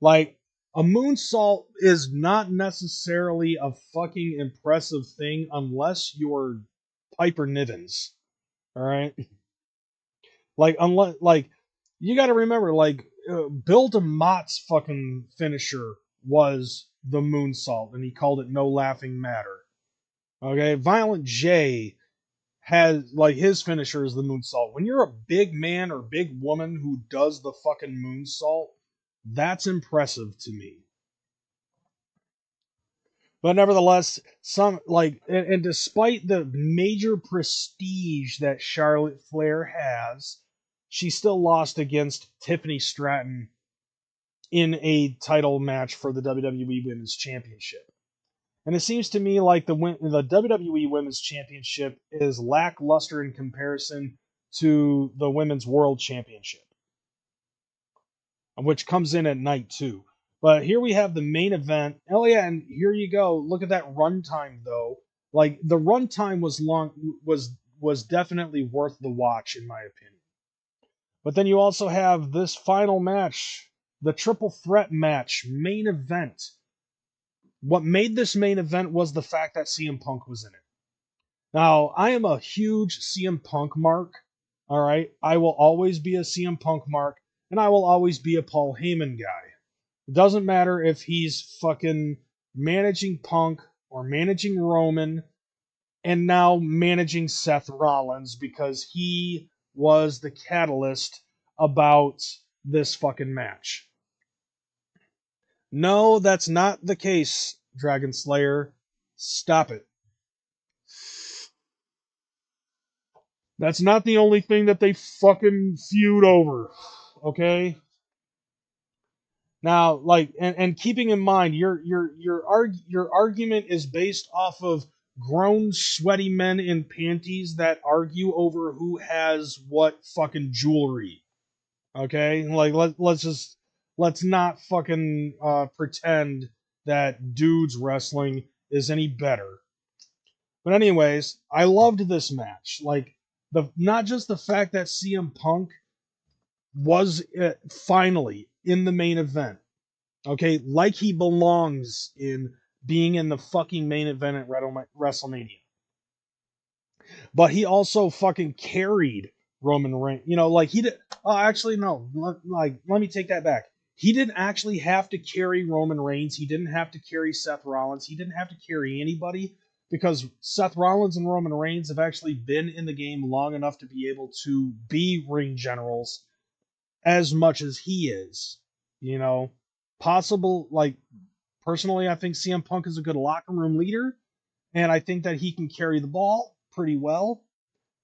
like a moonsault is not necessarily a fucking impressive thing unless you're Piper Nivens. All right, like unless like you got to remember, like Bill DeMott's fucking finisher was the moonsault, and he called it no laughing matter. Okay, Violent J has like his finisher is the moonsault. When you're a big man or big woman who does the fucking moonsault, that's impressive to me. But nevertheless, some like and despite the major prestige that Charlotte Flair has, she still lost against Tiffany Stratton in a title match for the WWE Women's Championship. And it seems to me like the WWE Women's Championship is lackluster in comparison to the Women's World Championship, which comes in at night 2. But here we have the main event. Oh yeah, and here you go. Look at that runtime though. Like the runtime was definitely worth the watch in my opinion. But then you also have this final match, the triple threat match, main event. What made this main event was the fact that CM Punk was in it. Now, I am a huge CM Punk mark. All right. I will always be a CM Punk mark, and I will always be a Paul Heyman guy. It doesn't matter if he's fucking managing Punk or managing Roman and now managing Seth Rollins because he was the catalyst about this fucking match. No, that's not the case, Dragon Slayer. Stop it. That's not the only thing that they fucking feud over. Okay? Now, like, and keeping in mind, your argument is based off of grown, sweaty men in panties that argue over who has what fucking jewelry. Okay, like let's not fucking pretend that dudes wrestling is any better. But anyways, I loved this match. Like not just the fact that CM Punk was finally in the main event. Okay, like he belongs in being in the fucking main event at WrestleMania. But he also fucking carried Roman Reigns. Like he did. Oh, actually, no. Let me take that back. He didn't actually have to carry Roman Reigns. He didn't have to carry Seth Rollins. He didn't have to carry anybody because Seth Rollins and Roman Reigns have actually been in the game long enough to be able to be ring generals as much as he is. Possible, like, personally, I think CM Punk is a good locker room leader, and I think that he can carry the ball pretty well.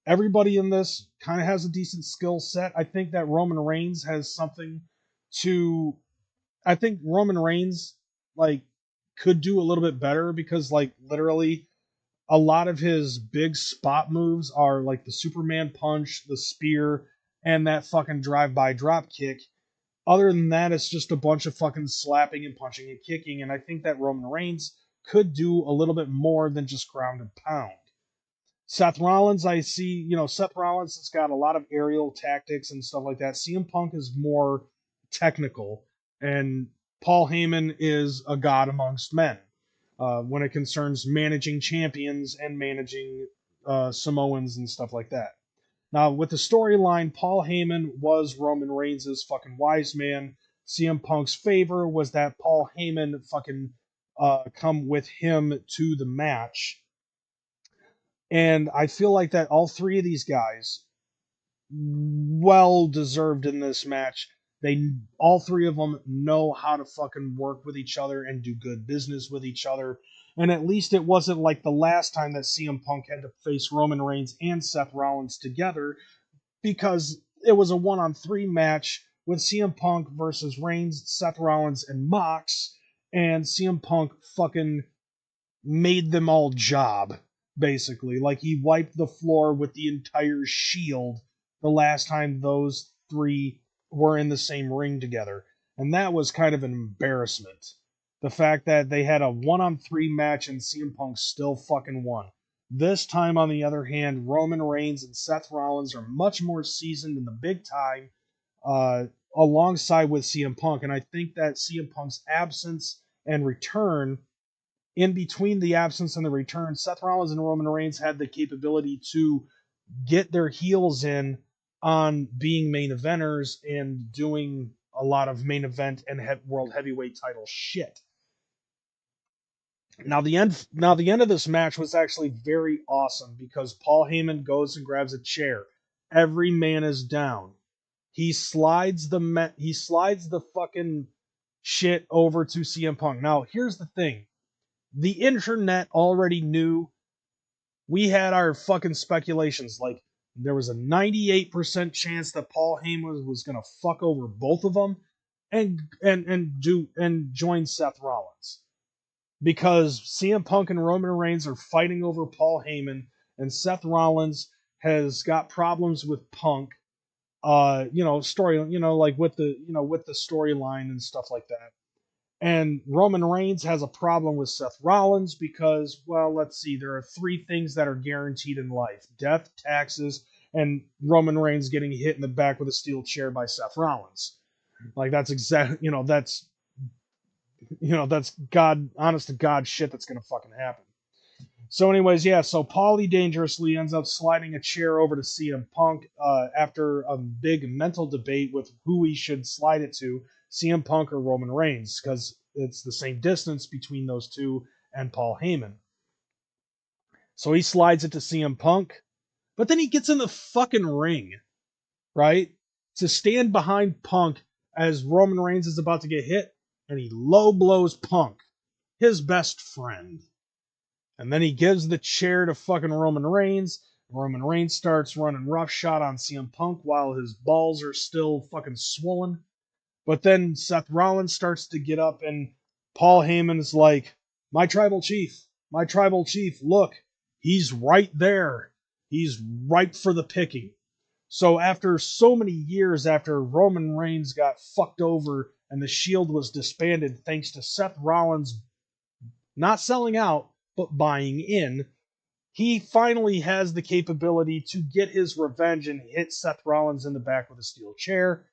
Everybody in this kind of has a decent skill set. I think that Roman Reigns has something to. I think Roman Reigns, like, could do a little bit better because, like, literally, a lot of his big spot moves are like the Superman punch, the spear, and that fucking drive-by drop kick. Other than that, it's just a bunch of fucking slapping and punching and kicking, and I think that Roman Reigns could do a little bit more than just ground and pound. Seth Rollins, I see, Seth Rollins has got a lot of aerial tactics and stuff like that. CM Punk is more technical, and Paul Heyman is a god amongst men when it concerns managing champions and managing Samoans and stuff like that. Now, with the storyline, Paul Heyman was Roman Reigns' fucking wise man. CM Punk's favor was that Paul Heyman fucking come with him to the match. And I feel like that all three of these guys well deserved in this match All three of them know how to fucking work with each other and do good business with each other. And at least it wasn't like the last time that CM Punk had to face Roman Reigns and Seth Rollins together, because it was a 1-on-3 match with CM Punk versus Reigns, Seth Rollins, and Mox, and CM Punk fucking made them all job, basically. Like, he wiped the floor with the entire Shield the last time those three were in the same ring together. And that was kind of an embarrassment. The fact that they had a 1-on-3 match and CM Punk still fucking won. This time, on the other hand, Roman Reigns and Seth Rollins are much more seasoned in the big time, alongside with CM Punk. And I think that CM Punk's absence and return, in between the absence and the return, Seth Rollins and Roman Reigns had the capability to get their heels in on being main eventers and doing a lot of main event and world heavyweight title shit. Now the end of this match was actually very awesome, because Paul Heyman goes and grabs a chair. Every man is down. He slides the fucking shit over to CM Punk. Now here's the thing. The internet already knew. We had our fucking speculations. Like, there was a 98% chance that Paul Heyman was gonna fuck over both of them and join Seth Rollins, because CM Punk and Roman Reigns are fighting over Paul Heyman, and Seth Rollins has got problems with Punk. Like with the storyline and stuff like that. And Roman Reigns has a problem with Seth Rollins because, well, let's see, there are three things that are guaranteed in life: death, taxes, and Roman Reigns getting hit in the back with a steel chair by Seth Rollins. Like, that's exactly, that's God, honest to God shit that's gonna fucking happen. So anyways, yeah, so Paulie dangerously ends up sliding a chair over to CM Punk after a big mental debate with who he should slide it to, CM Punk or Roman Reigns, because it's the same distance between those two and Paul Heyman. So he slides it to CM Punk, but then he gets in the fucking ring, right, to stand behind Punk as Roman Reigns is about to get hit, and he low blows Punk, his best friend. And then he gives the chair to fucking Roman Reigns. Roman Reigns starts running roughshod on CM Punk while his balls are still fucking swollen. But then Seth Rollins starts to get up, and Paul Heyman's like, my tribal chief, look, he's right there. He's ripe for the picking. So after so many years after Roman Reigns got fucked over and the Shield was disbanded thanks to Seth Rollins not selling out, but buying in, he finally has the capability to get his revenge and hit Seth Rollins in the back with a steel chair,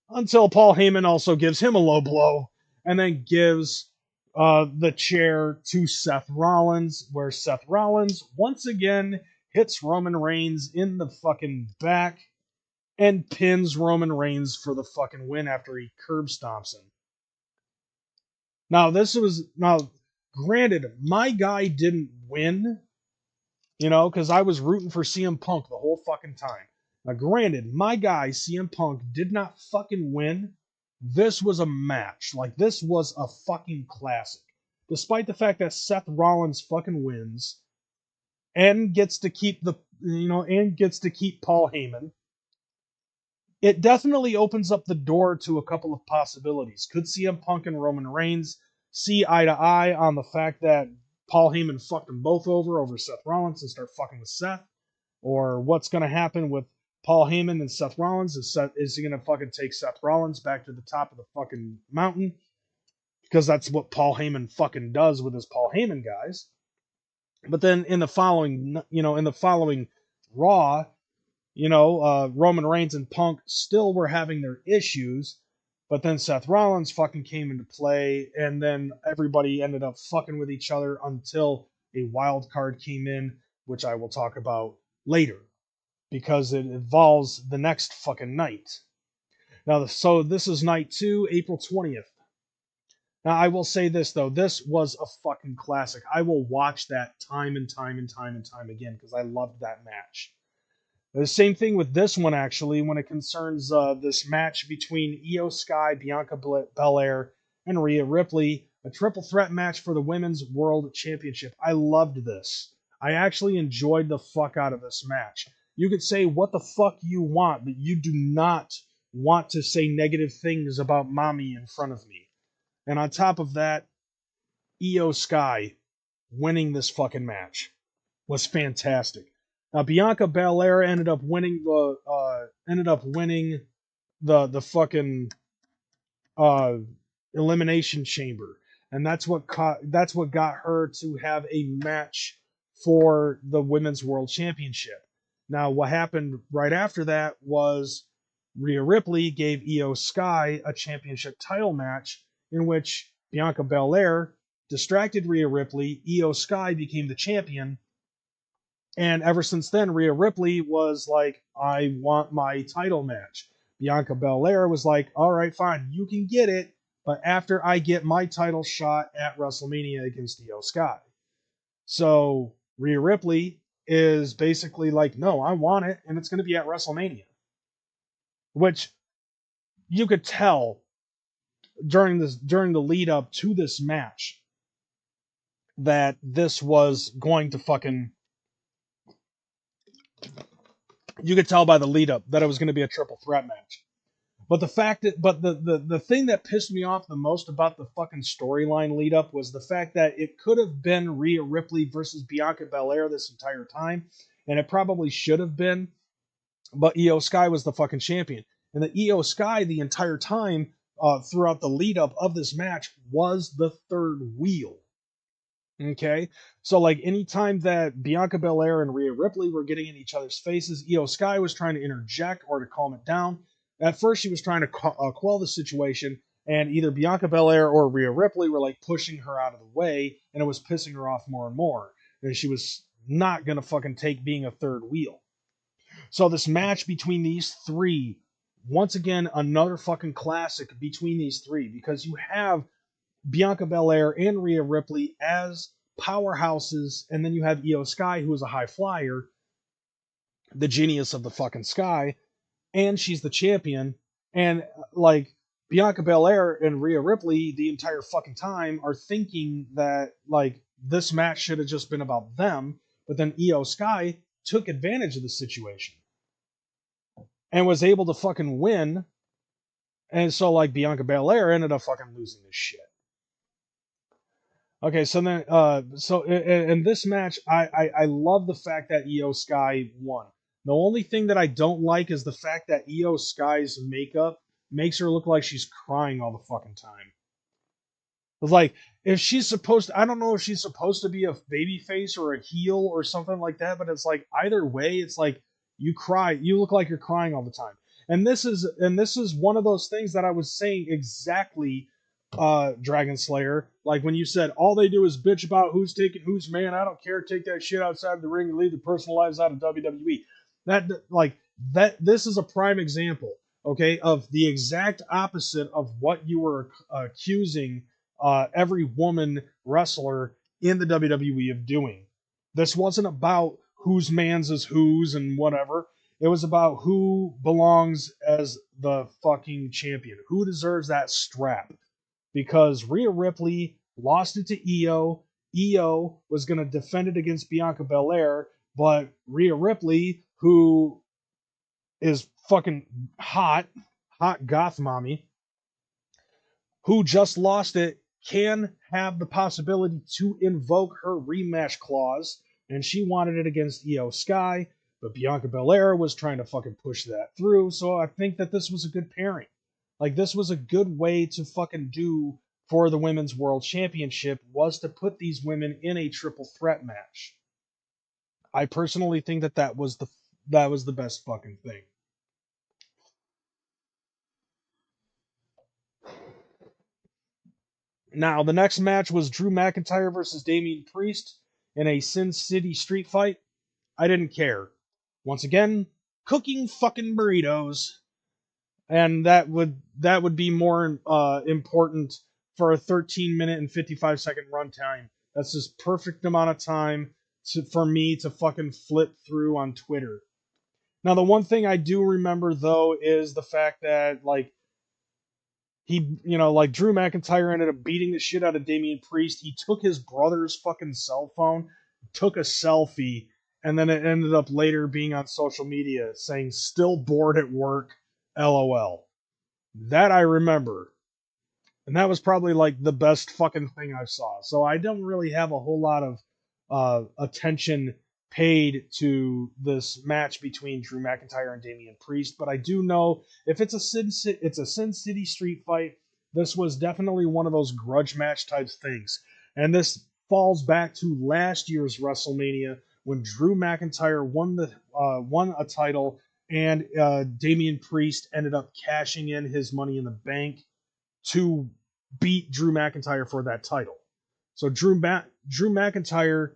until Paul Heyman also gives him a low blow, and then gives the chair to Seth Rollins, where Seth Rollins once again hits Roman Reigns in the fucking back and pins Roman Reigns for the fucking win after he curb stomps him. Now, granted, my guy didn't win, because I was rooting for CM Punk the whole fucking time. Now, granted, my guy, CM Punk, did not fucking win. This was a match. Like, this was a fucking classic. Despite the fact that Seth Rollins fucking wins and gets to keep Paul Heyman, it definitely opens up the door to a couple of possibilities. Could CM Punk and Roman Reigns see eye to eye on the fact that Paul Heyman fucked them both over Seth Rollins and start fucking with Seth? Or what's going to happen with Paul Heyman and Seth Rollins? Is he going to fucking take Seth Rollins back to the top of the fucking mountain? Because that's what Paul Heyman fucking does with his Paul Heyman guys. But then in the following Raw, Roman Reigns and Punk still were having their issues, but then Seth Rollins fucking came into play, and then everybody ended up fucking with each other until a wild card came in, which I will talk about later, because it involves the next fucking night. Now, so this is night 2, April 20th. Now, I will say this, though. This was a fucking classic. I will watch that time and time and time and time again, because I loved that match. The same thing with this one, actually, when it concerns this match between Io Sky, Bianca Belair, and Rhea Ripley, a triple threat match for the Women's World Championship. I loved this. I actually enjoyed the fuck out of this match. You could say what the fuck you want, but you do not want to say negative things about mommy in front of me. And on top of that, Io Sky winning this fucking match was fantastic. Now Bianca Belair ended up winning the fucking elimination chamber, and that's what got her to have a match for the Women's World Championship. Now, what happened right after that was Rhea Ripley gave Io Sky a championship title match in which Bianca Belair distracted Rhea Ripley. Io Sky became the champion. And ever since then, Rhea Ripley was like, I want my title match. Bianca Belair was like, all right, fine, you can get it, but after I get my title shot at WrestleMania against Io Sky. So Rhea Ripley is basically like, no, I want it, and it's going to be at WrestleMania. Which you could tell during the lead up to this match that this was going to fucking... You could tell by the lead up that it was going to be a triple threat match. But the thing that pissed me off the most about the fucking storyline lead up was the fact that it could have been Rhea Ripley versus Bianca Belair this entire time, and it probably should have been, but Io Sky was the fucking champion. And the Io Sky the entire time throughout the lead up of this match was the third wheel. Okay, so like anytime that Bianca Belair and Rhea Ripley were getting in each other's faces, Io Sky was trying to interject or to calm it down. At first, she was trying to quell the situation, and either Bianca Belair or Rhea Ripley were like pushing her out of the way, and it was pissing her off more and more. And she was not gonna fucking take being a third wheel. So this match between these three, once again, another fucking classic between these three, because you have Bianca Belair and Rhea Ripley as powerhouses, and then you have Io Sky, who is a high flyer, the genius of the fucking sky, and she's the champion. And like Bianca Belair and Rhea Ripley the entire fucking time are thinking that like this match should have just been about them, but then Io Sky took advantage of the situation and was able to fucking win. And so like Bianca Belair ended up fucking losing this shit. Okay, so then, so in this match, I love the fact that Io Sky won. The only thing that I don't like is the fact that Io Sky's makeup makes her look like she's crying all the fucking time. It's like, if she's supposed to, I don't know if she's supposed to be a babyface or a heel or something like that, but it's like, either way, it's like, you cry, you look like you're crying all the time. And this is one of those things that I was saying exactly, Dragon Slayer, like when you said all they do is bitch about who's taking whose man, I don't care, take that shit outside the ring and leave the personal lives out of WWE. This is a prime example, okay, of the exact opposite of what you were accusing every woman wrestler in the WWE of doing. This wasn't about whose man's is whose and whatever. It was about who belongs as the fucking champion, who deserves that strap. Because Rhea Ripley lost it to Io. Io was going to defend it against Bianca Belair, but Rhea Ripley, who is fucking hot goth mommy, who just lost it, can have the possibility to invoke her rematch clause, and she wanted it against Io Sky, but Bianca Belair was trying to fucking push that through, so I think that this was a good pairing. Like, this was a good way to fucking do for the Women's World Championship, was to put these women in a triple threat match. I personally think that was the best fucking thing. Now, the next match was Drew McIntyre versus Damian Priest in a Sin City street fight. I didn't care. Once again, cooking fucking burritos. And that would be more important for a 13-minute and 55-second runtime. That's just perfect amount of time for me to fucking flip through on Twitter. Now, the one thing I do remember though is the fact that like like Drew McIntyre ended up beating the shit out of Damian Priest. He took his brother's fucking cell phone, took a selfie, and then it ended up later being on social media saying "still bored at work, LOL." That I remember. And that was probably like the best fucking thing I saw. So I don't really have a whole lot of attention paid to this match between Drew McIntyre and Damian Priest, but I do know if it's a Sin City street fight, this was definitely one of those grudge match type things. And this falls back to last year's WrestleMania when Drew McIntyre won a title and Damian Priest ended up cashing in his Money in the Bank to beat Drew McIntyre for that title. So Drew McIntyre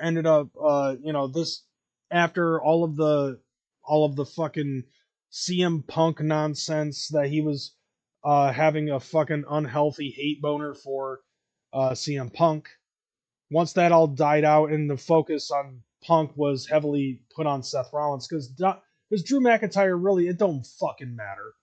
ended up this after all of the fucking CM Punk nonsense that he was having a fucking unhealthy hate boner for CM Punk. Once that all died out and the focus on Punk was heavily put on Seth Rollins because Drew McIntyre really, it don't fucking matter.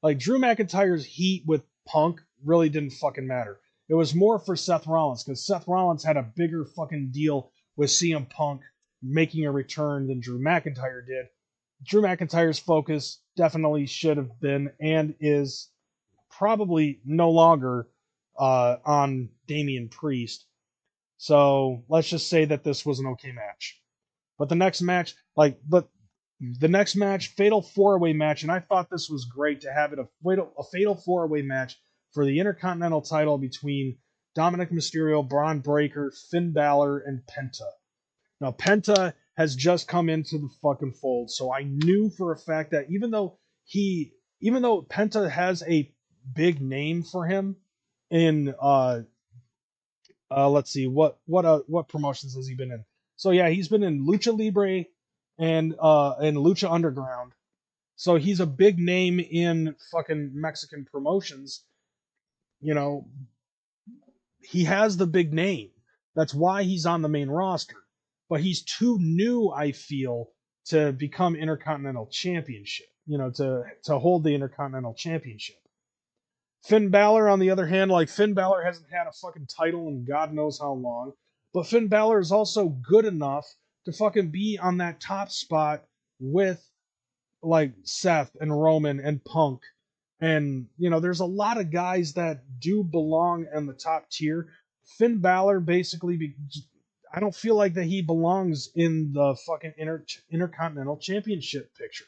Like, Drew McIntyre's heat with Punk really didn't fucking matter. It was more for Seth Rollins, because Seth Rollins had a bigger fucking deal with CM Punk making a return than Drew McIntyre did. Drew McIntyre's focus definitely should have been, and is probably no longer, on Damian Priest. So let's just say that this was an okay match. But the next match, fatal four-way match, and I thought this was great to have it a fatal four-way match for the Intercontinental title between Dominic Mysterio, Braun Breaker, Finn Balor, and Penta. Now, Penta has just come into the fucking fold, so I knew for a fact that even though Penta has a big name for him in let's see, what promotions has he been in? So yeah, he's been in Lucha Libre and Lucha Underground. So he's a big name in fucking Mexican promotions. You know, he has the big name. That's why he's on the main roster. But he's too new, I feel, to become Intercontinental Championship. To hold the Intercontinental Championship. Finn Balor, on the other hand, like, Finn Balor hasn't had a fucking title in God knows how long. But Finn Balor is also good enough to fucking be on that top spot with, like, Seth and Roman and Punk. And, there's a lot of guys that do belong in the top tier. Finn Balor basically, I don't feel like that he belongs in the fucking Intercontinental Championship picture.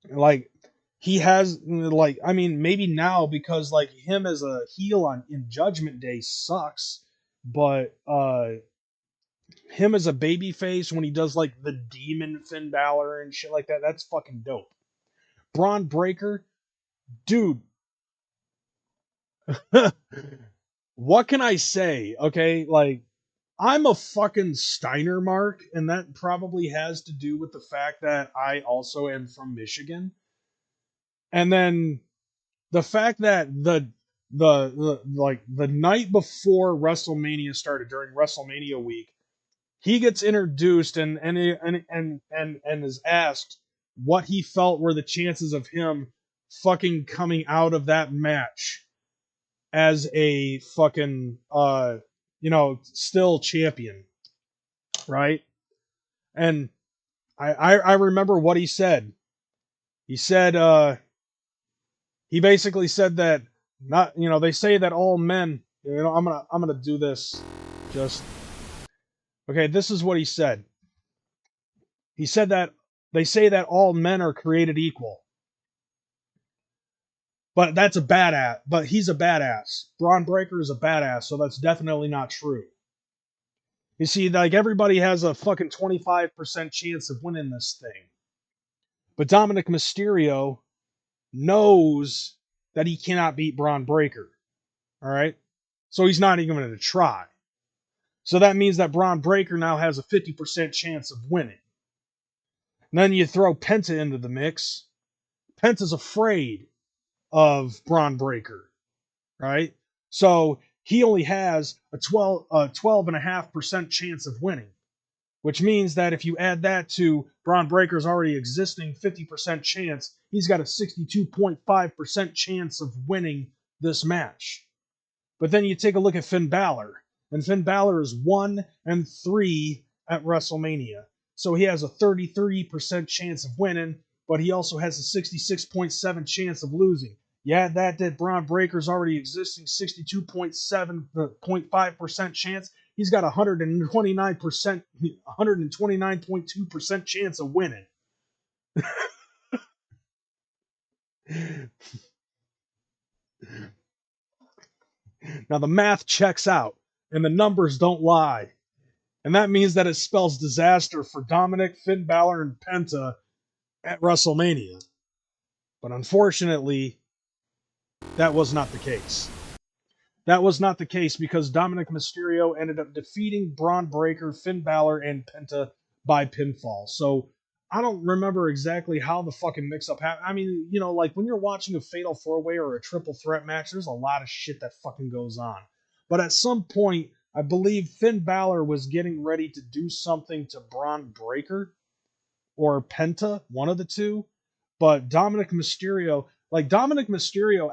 Like, he has, like, I mean, maybe now because, like, him as a heel in Judgment Day sucks, but him as a babyface when he does, like, the Demon Finn Balor and shit like that, that's fucking dope. Braun Breaker, dude, what can I say? Okay, like, I'm a fucking Steiner mark, and that probably has to do with the fact that I also am from Michigan. And then the fact that the night before WrestleMania started, during WrestleMania week, he gets introduced and is asked what he felt were the chances of him fucking coming out of that match as a fucking still champion, right? And I remember what he said. He said he basically said that, not, they say that all men, I'm gonna do this. Just okay, this is what he said. He said that they say that all men are created equal. But that's a badass. But he's a badass. Braun Breaker is a badass, so that's definitely not true. You see, like, everybody has a fucking 25% chance of winning this thing. But Dominic Mysterio knows that he cannot beat Braun Breaker. Alright? So he's not even going to try. So that means that Braun Breaker now has a 50% chance of winning. And then you throw Penta into the mix. Penta's afraid of Braun Breaker. Right? So he only has a 12.5% chance of winning. which means that if you add that to Braun Breaker's already existing 50% chance, he's got a 62.5% chance of winning this match. But then you take a look at Finn Balor, and Finn Balor is 1-3 at WrestleMania. So he has a 33% chance of winning, but he also has a 66.7% chance of losing. You add that Braun Breaker's already existing 62.5% chance, he's got 129.2% chance of winning. Now the math checks out, and the numbers don't lie. And that means that it spells disaster for Dominic, Finn Balor, and Penta at WrestleMania. But unfortunately, that was not the case. That was not the case because Dominic Mysterio ended up defeating Braun Breaker, Finn Balor, and Penta by pinfall. So I don't remember exactly how the fucking mix-up happened. I mean, you know, like when you're watching a Fatal 4-Way or a Triple Threat match, there's a lot of shit that fucking goes on. But at some point, I believe Finn Balor was getting ready to do something to Braun Breaker or Penta, one of the two. But Dominic Mysterio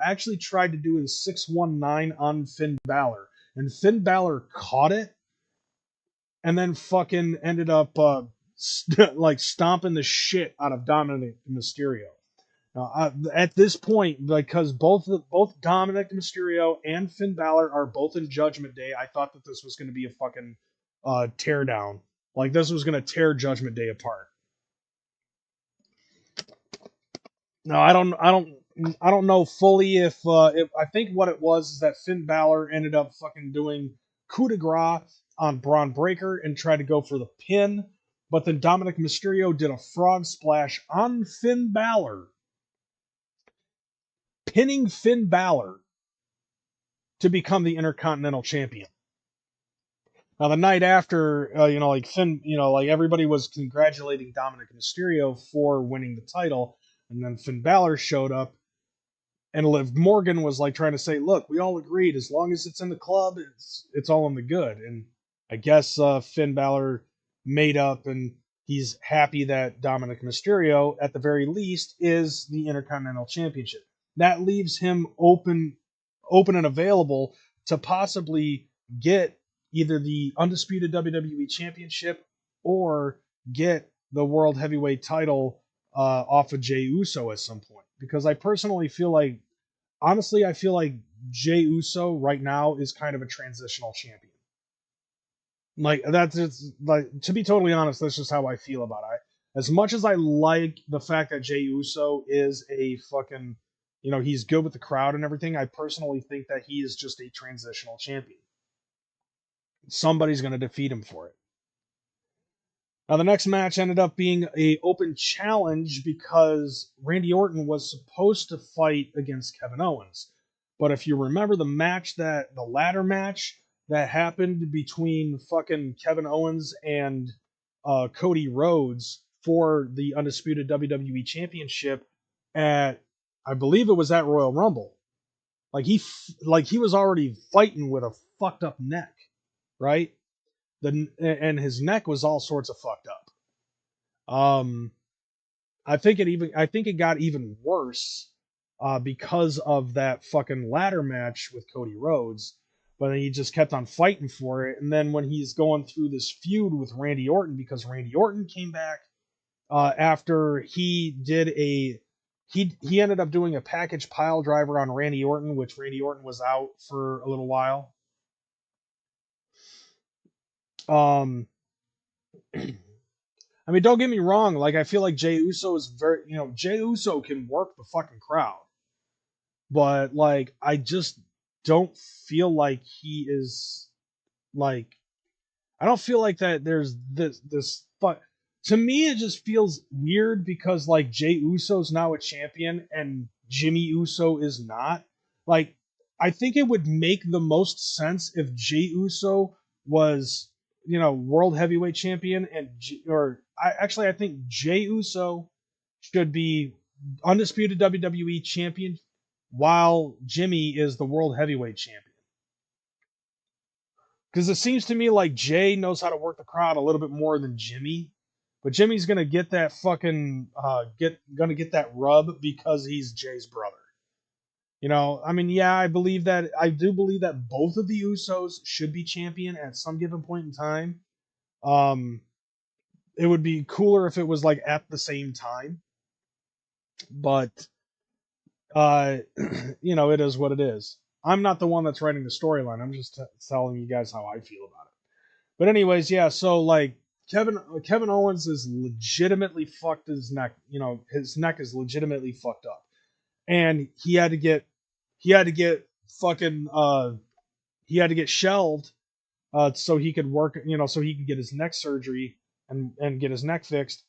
actually tried to do his 619 on Finn Balor, and Finn Balor caught it, and then fucking ended up like stomping the shit out of Dominic Mysterio. At this point, because both Dominic Mysterio and Finn Balor are both in Judgment Day, I thought that this was going to be a fucking teardown. Like this was going to tear Judgment Day apart. No, I don't know fully if I think what it was is that Finn Balor ended up fucking doing coup de grace on Braun Breaker and tried to go for the pin, but then Dominic Mysterio did a frog splash on Finn Balor, pinning Finn Balor to become the Intercontinental Champion. Now the night after, like Finn, like everybody was congratulating Dominic Mysterio for winning the title, and then Finn Balor showed up. And Liv Morgan was like trying to say, look, we all agreed as long as it's in the club, it's all in the good. And I guess Finn Balor made up and he's happy that Dominic Mysterio, at the very least, is the Intercontinental Championship. That leaves him open and available to possibly get either the undisputed WWE Championship or get the World Heavyweight title off of Jey Uso at some point. Because I personally feel like, honestly, I feel like Jey Uso right now is kind of a transitional champion. Like, that's just, like, to be totally honest, that's just how I feel about it. As much as I like the fact that Jey Uso is a fucking, he's good with the crowd and everything, I personally think that he is just a transitional champion. Somebody's going to defeat him for it. Now, the next match ended up being an open challenge because Randy Orton was supposed to fight against Kevin Owens. But if you remember the ladder match that happened between fucking Kevin Owens and Cody Rhodes for the undisputed WWE Championship at, I believe it was at Royal Rumble. Like he was already fighting with a fucked up neck, right? And his neck was all sorts of fucked up. I think it got even worse because of that fucking ladder match with Cody Rhodes. But he just kept on fighting for it. And then when he's going through this feud with Randy Orton, because Randy Orton came back after he did he ended up doing a package pile driver on Randy Orton, which Randy Orton was out for a little while. I mean, don't get me wrong. Like, I feel like Jey Uso is Jey Uso can work the fucking crowd. But, like, I just don't feel like he is, like, I don't feel like that there's this to me, it just feels weird because, like, Jey Uso's now a champion and Jimmy Uso is not. Like, I think it would make the most sense if Jey Uso was, world heavyweight champion I think Jey Uso should be undisputed WWE champion while Jimmy is the world heavyweight champion. Because it seems to me like Jay knows how to work the crowd a little bit more than Jimmy. But Jimmy's gonna get that fucking gonna get that rub because he's Jay's brother. You know, I mean, yeah, I do believe that both of the Usos should be champion at some given point in time. It would be cooler if it was like at the same time. But you know, it is what it is. I'm not the one that's writing the storyline. I'm just telling you guys how I feel about it. But anyways, yeah. So like Kevin Owens is legitimately fucked his neck. You know, his neck is legitimately fucked up, and he had to get fucking he had to get shelved so he could work. You know, so he could get his neck surgery and get his neck fixed,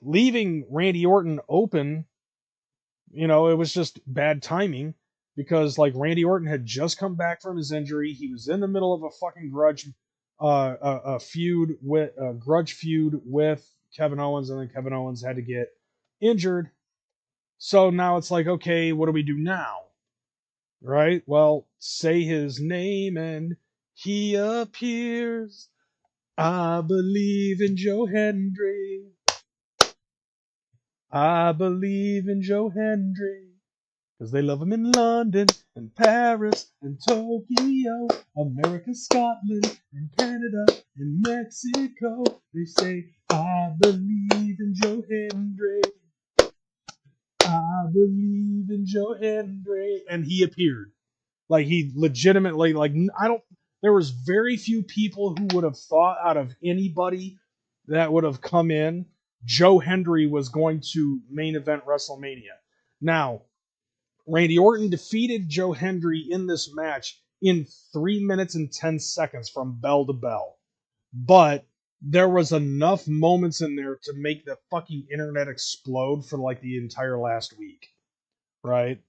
leaving Randy Orton open. You know, it was just bad timing because like Randy Orton had just come back from his injury. He was in the middle of a fucking grudge feud with Kevin Owens, and then Kevin Owens had to get injured. So now it's like, okay, what do we do now? Right? Well, say his name and he appears. I believe in Joe Hendry. I believe in Joe Hendry. Because they love him in London, and Paris, and Tokyo, America, Scotland, and Canada, and Mexico. They say, I believe in Joe Hendry. I believe in Joe Hendry. And he appeared. Like, he legitimately, like, there was very few people who would have thought out of anybody that would have come in, Joe Hendry was going to main event WrestleMania. Now, Randy Orton defeated Joe Hendry in this match in 3 minutes and 10 seconds from bell to bell. But there was enough moments in there to make the fucking internet explode for like the entire last week. Right?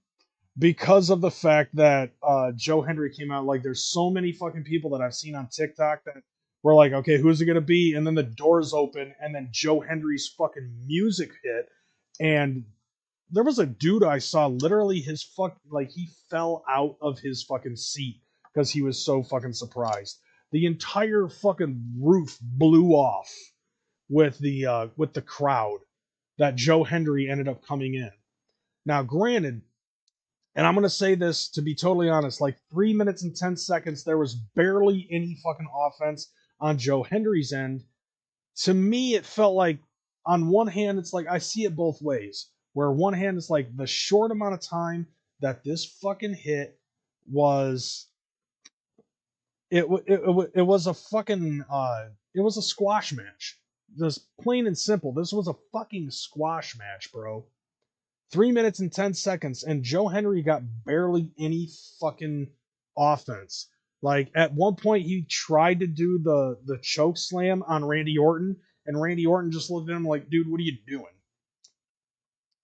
Because of the fact that Joe Hendry came out, like there's so many fucking people that I've seen on TikTok that were like, okay, who's it gonna be? And then the doors open, and then Joe Hendry's fucking music hit, and there was a dude I saw literally he fell out of his fucking seat because he was so fucking surprised. The entire fucking roof blew off with the crowd that Joe Hendry ended up coming in. Now, granted, and I'm going to say this to be totally honest, like 3 minutes and 10 seconds, there was barely any fucking offense on Joe Hendry's end. To me, it felt like, on one hand, it's like I see it both ways. Where one hand it's like the short amount of time that this fucking hit was, it was a fucking it was a squash match. Just plain and simple. This was a fucking squash match, bro. 3 minutes and 10 seconds, and Joe Hendry got barely any fucking offense. Like, at one point, he tried to do the choke slam on Randy Orton, and Randy Orton just looked at him like, dude, what are you doing?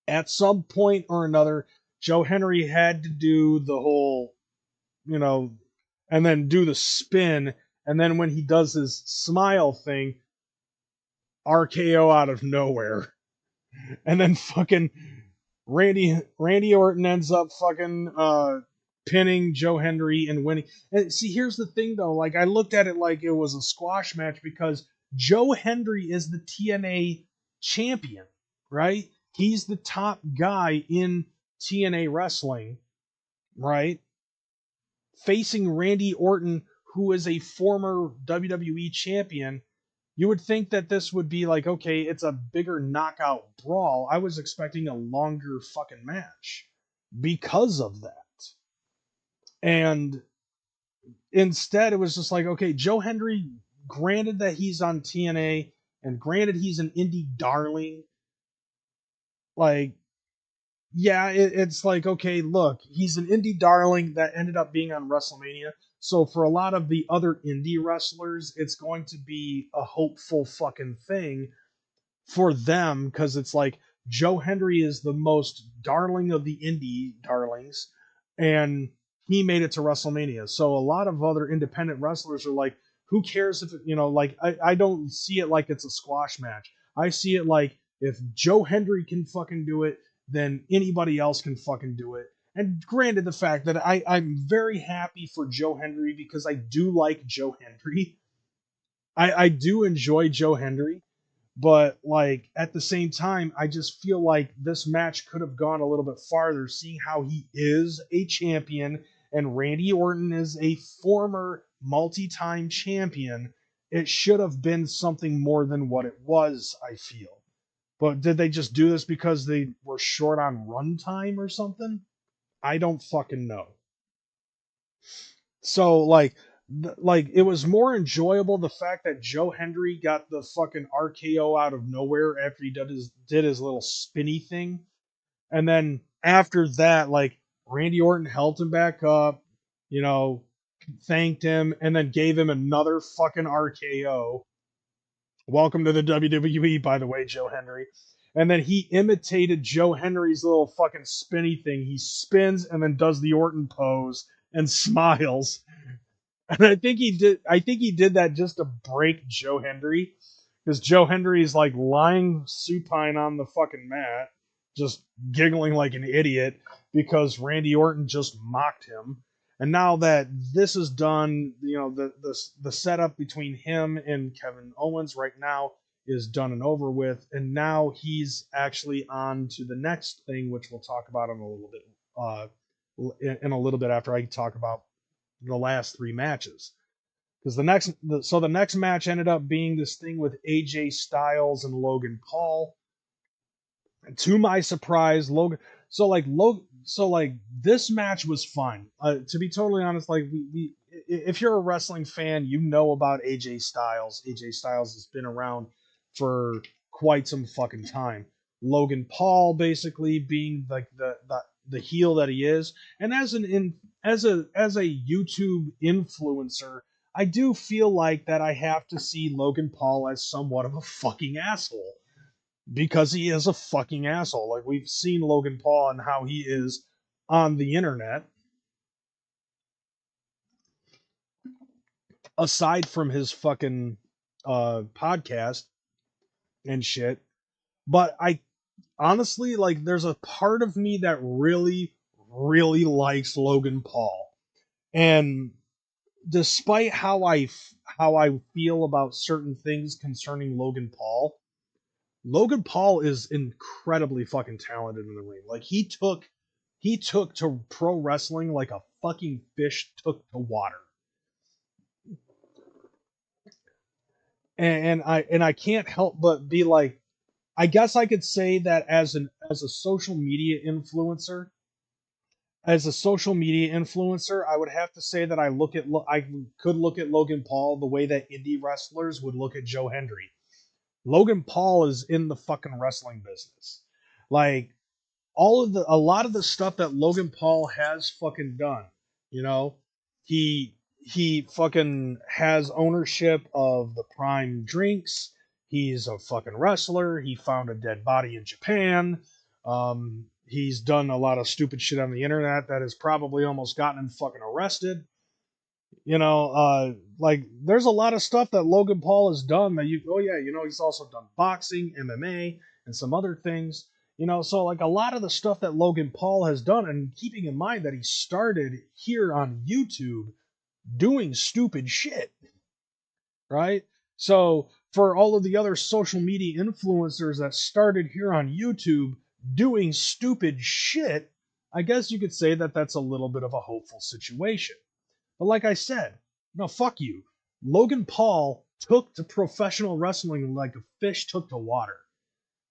At some point or another, Joe Hendry had to do the whole, you know, and then do the spin, and then when he does his smile thing, RKO out of nowhere. And then fucking Randy Orton ends up fucking pinning Joe Hendry and winning. And see, here's the thing though, like I looked at it like it was a squash match because Joe Hendry is the TNA champion, right? He's the top guy in TNA wrestling, right? Facing Randy Orton, who is a former WWE champion. You would think that this would be like, okay, it's a bigger knockout brawl. I was expecting a longer fucking match because of that. And instead, it was just like, okay, Joe Hendry, granted that he's on TNA, and granted he's an indie darling, like, yeah, it's like, okay, look, he's an indie darling that ended up being on WrestleMania. So for a lot of the other indie wrestlers, it's going to be a hopeful fucking thing for them because it's like Joe Hendry is the most darling of the indie darlings, and he made it to WrestleMania. So a lot of other independent wrestlers are like, who cares if it, you know, like I don't see it like it's a squash match. I see it like if Joe Hendry can fucking do it, then anybody else can fucking do it. And granted, the fact that I'm very happy for Joe Hendry because I do like Joe Hendry. I do enjoy Joe Hendry, but like at the same time, I just feel like this match could have gone a little bit farther, seeing how he is a champion and Randy Orton is a former multi-time champion. It should have been something more than what it was, I feel. But did they just do this because they were short on runtime or something? I don't fucking know. So like it was more enjoyable the fact that Joe Hendry got the fucking RKO out of nowhere after he did his little spinny thing. And then after that, like Randy Orton held him back up, you know, thanked him, and then gave him another fucking RKO. Welcome to the WWE, by the way, Joe Hendry. And then he imitated Joe Henry's little fucking spinny thing. He spins and then does the Orton pose and smiles. And I think he did that just to break Joe Hendry. Because Joe Hendry is like lying supine on the fucking mat, just giggling like an idiot because Randy Orton just mocked him. And now that this is done, you know, the setup between him and Kevin Owens right now is done and over with. And now he's actually on to the next thing, which we'll talk about in a little bit, in a little bit after I talk about the last three matches. Because the next match ended up being this thing with AJ Styles and Logan Paul. And to my surprise, this match was fun. To be totally honest, like if you're a wrestling fan, you know about AJ Styles. AJ Styles has been around for quite some fucking time. Logan Paul basically being like the heel that he is, and as a YouTube influencer, I do feel like that I have to see Logan Paul as somewhat of a fucking asshole. Because he is a fucking asshole. Like, we've seen Logan Paul and how he is on the internet. Aside from his fucking podcast and shit. But I honestly, like, there's a part of me that really, really likes Logan Paul. And despite how I feel about certain things concerning Logan Paul is incredibly fucking talented in the ring. Like he took to pro wrestling like a fucking fish took to water. And I can't help but be like, I guess I could say that as a social media influencer, I would have to say that I could look at Logan Paul the way that indie wrestlers would look at Joe Hendry. Logan Paul is in the fucking wrestling business. Like a lot of the stuff that Logan Paul has fucking done, you know, he fucking has ownership of the Prime drinks. He's a fucking wrestler. He found a dead body in Japan. He's done a lot of stupid shit on the internet that has probably almost gotten him fucking arrested. You know, like there's a lot of stuff that Logan Paul has done that he's also done boxing, MMA, and some other things. You know, so like a lot of the stuff that Logan Paul has done, and keeping in mind that he started here on YouTube doing stupid shit, right? So for all of the other social media influencers that started here on YouTube doing stupid shit, I guess you could say that that's a little bit of a hopeful situation. But like I said, no, fuck you. Logan Paul took to professional wrestling like a fish took to water.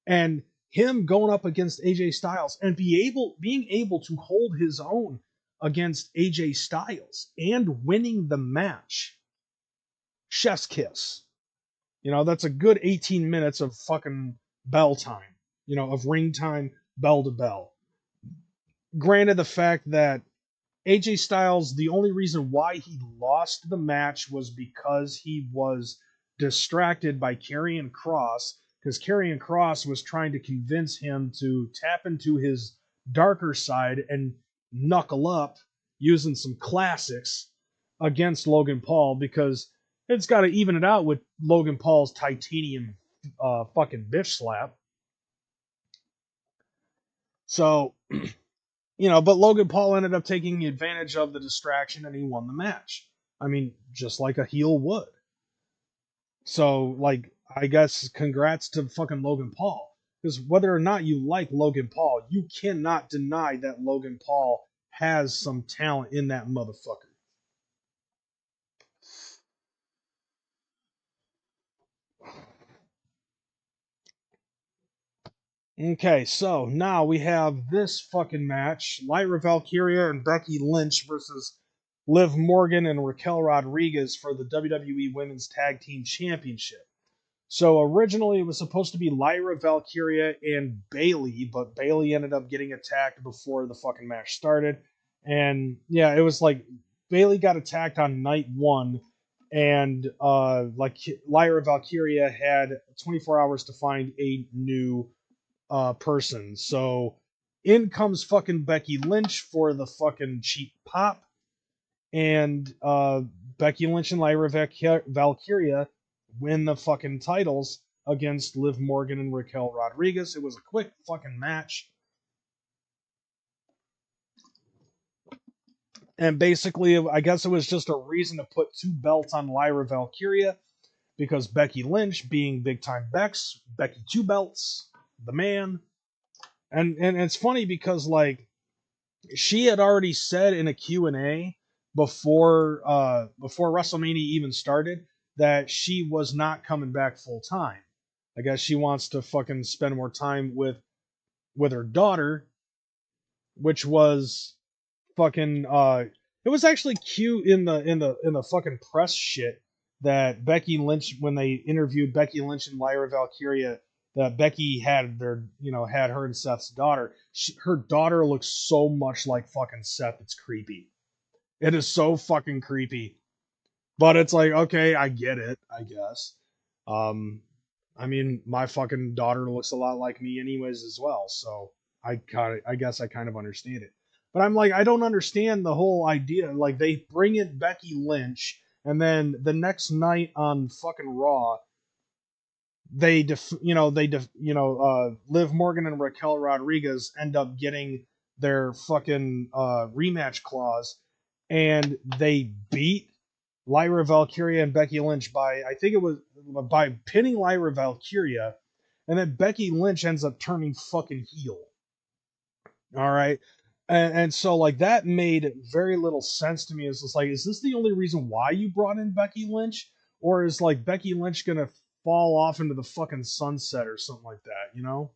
And him going up against AJ Styles and being able to hold his own against AJ Styles and winning the match. Chef's kiss. You know, that's a good 18 minutes of fucking bell time. You know, of ring time, bell to bell. Granted the fact that AJ Styles, the only reason why he lost the match was because he was distracted by Karrion Kross, because Karrion Kross was trying to convince him to tap into his darker side and knuckle up using some classics against Logan Paul, because it's got to even it out with Logan Paul's titanium fucking bitch slap. So but Logan Paul ended up taking advantage of the distraction and he won the match. I mean, just like a heel would. So, like, I guess congrats to fucking Logan Paul. Because whether or not you like Logan Paul, you cannot deny that Logan Paul has some talent in that motherfucker. Okay, so now we have this fucking match. Lyra Valkyria and Becky Lynch versus Liv Morgan and Raquel Rodriguez for the WWE Women's Tag Team Championship. So originally it was supposed to be Lyra Valkyria and Bayley, but Bayley ended up getting attacked before the fucking match started. And yeah, it was like Bayley got attacked on night one, and like Lyra Valkyria had 24 hours to find a new person. So in comes fucking Becky Lynch for the fucking cheap pop, and Becky Lynch and Lyra Valkyria win the fucking titles against Liv Morgan and Raquel Rodriguez. It was a quick fucking match. And basically, I guess it was just a reason to put two belts on Lyra Valkyria because Becky Lynch, being big time Becky two belts, the man. And it's funny because like she had already said in a Q&A before WrestleMania even started that she was not coming back full time. I guess she wants to fucking spend more time with her daughter, which was fucking it was actually cute in the fucking press shit that Becky Lynch, when they interviewed Becky Lynch and Lyra Valkyria, that Becky had had her and Seth's daughter. Her daughter looks so much like fucking Seth, it's creepy. It is so fucking creepy. But it's like, okay, I get it, I guess. I mean, my fucking daughter looks a lot like me anyways as well, so I guess I kind of understand it. But I'm like, I don't understand the whole idea. Like, they bring in Becky Lynch, and then the next night on fucking Raw, Liv Morgan and Raquel Rodriguez end up getting their fucking rematch clause, and they beat Lyra Valkyria and Becky Lynch by, I think it was by pinning Lyra Valkyria, and then Becky Lynch ends up turning fucking heel. All right. And so like that made very little sense to me. It's just like, is this the only reason why you brought in Becky Lynch? Or is like Becky Lynch gonna fall off into the fucking sunset or something like that, you know?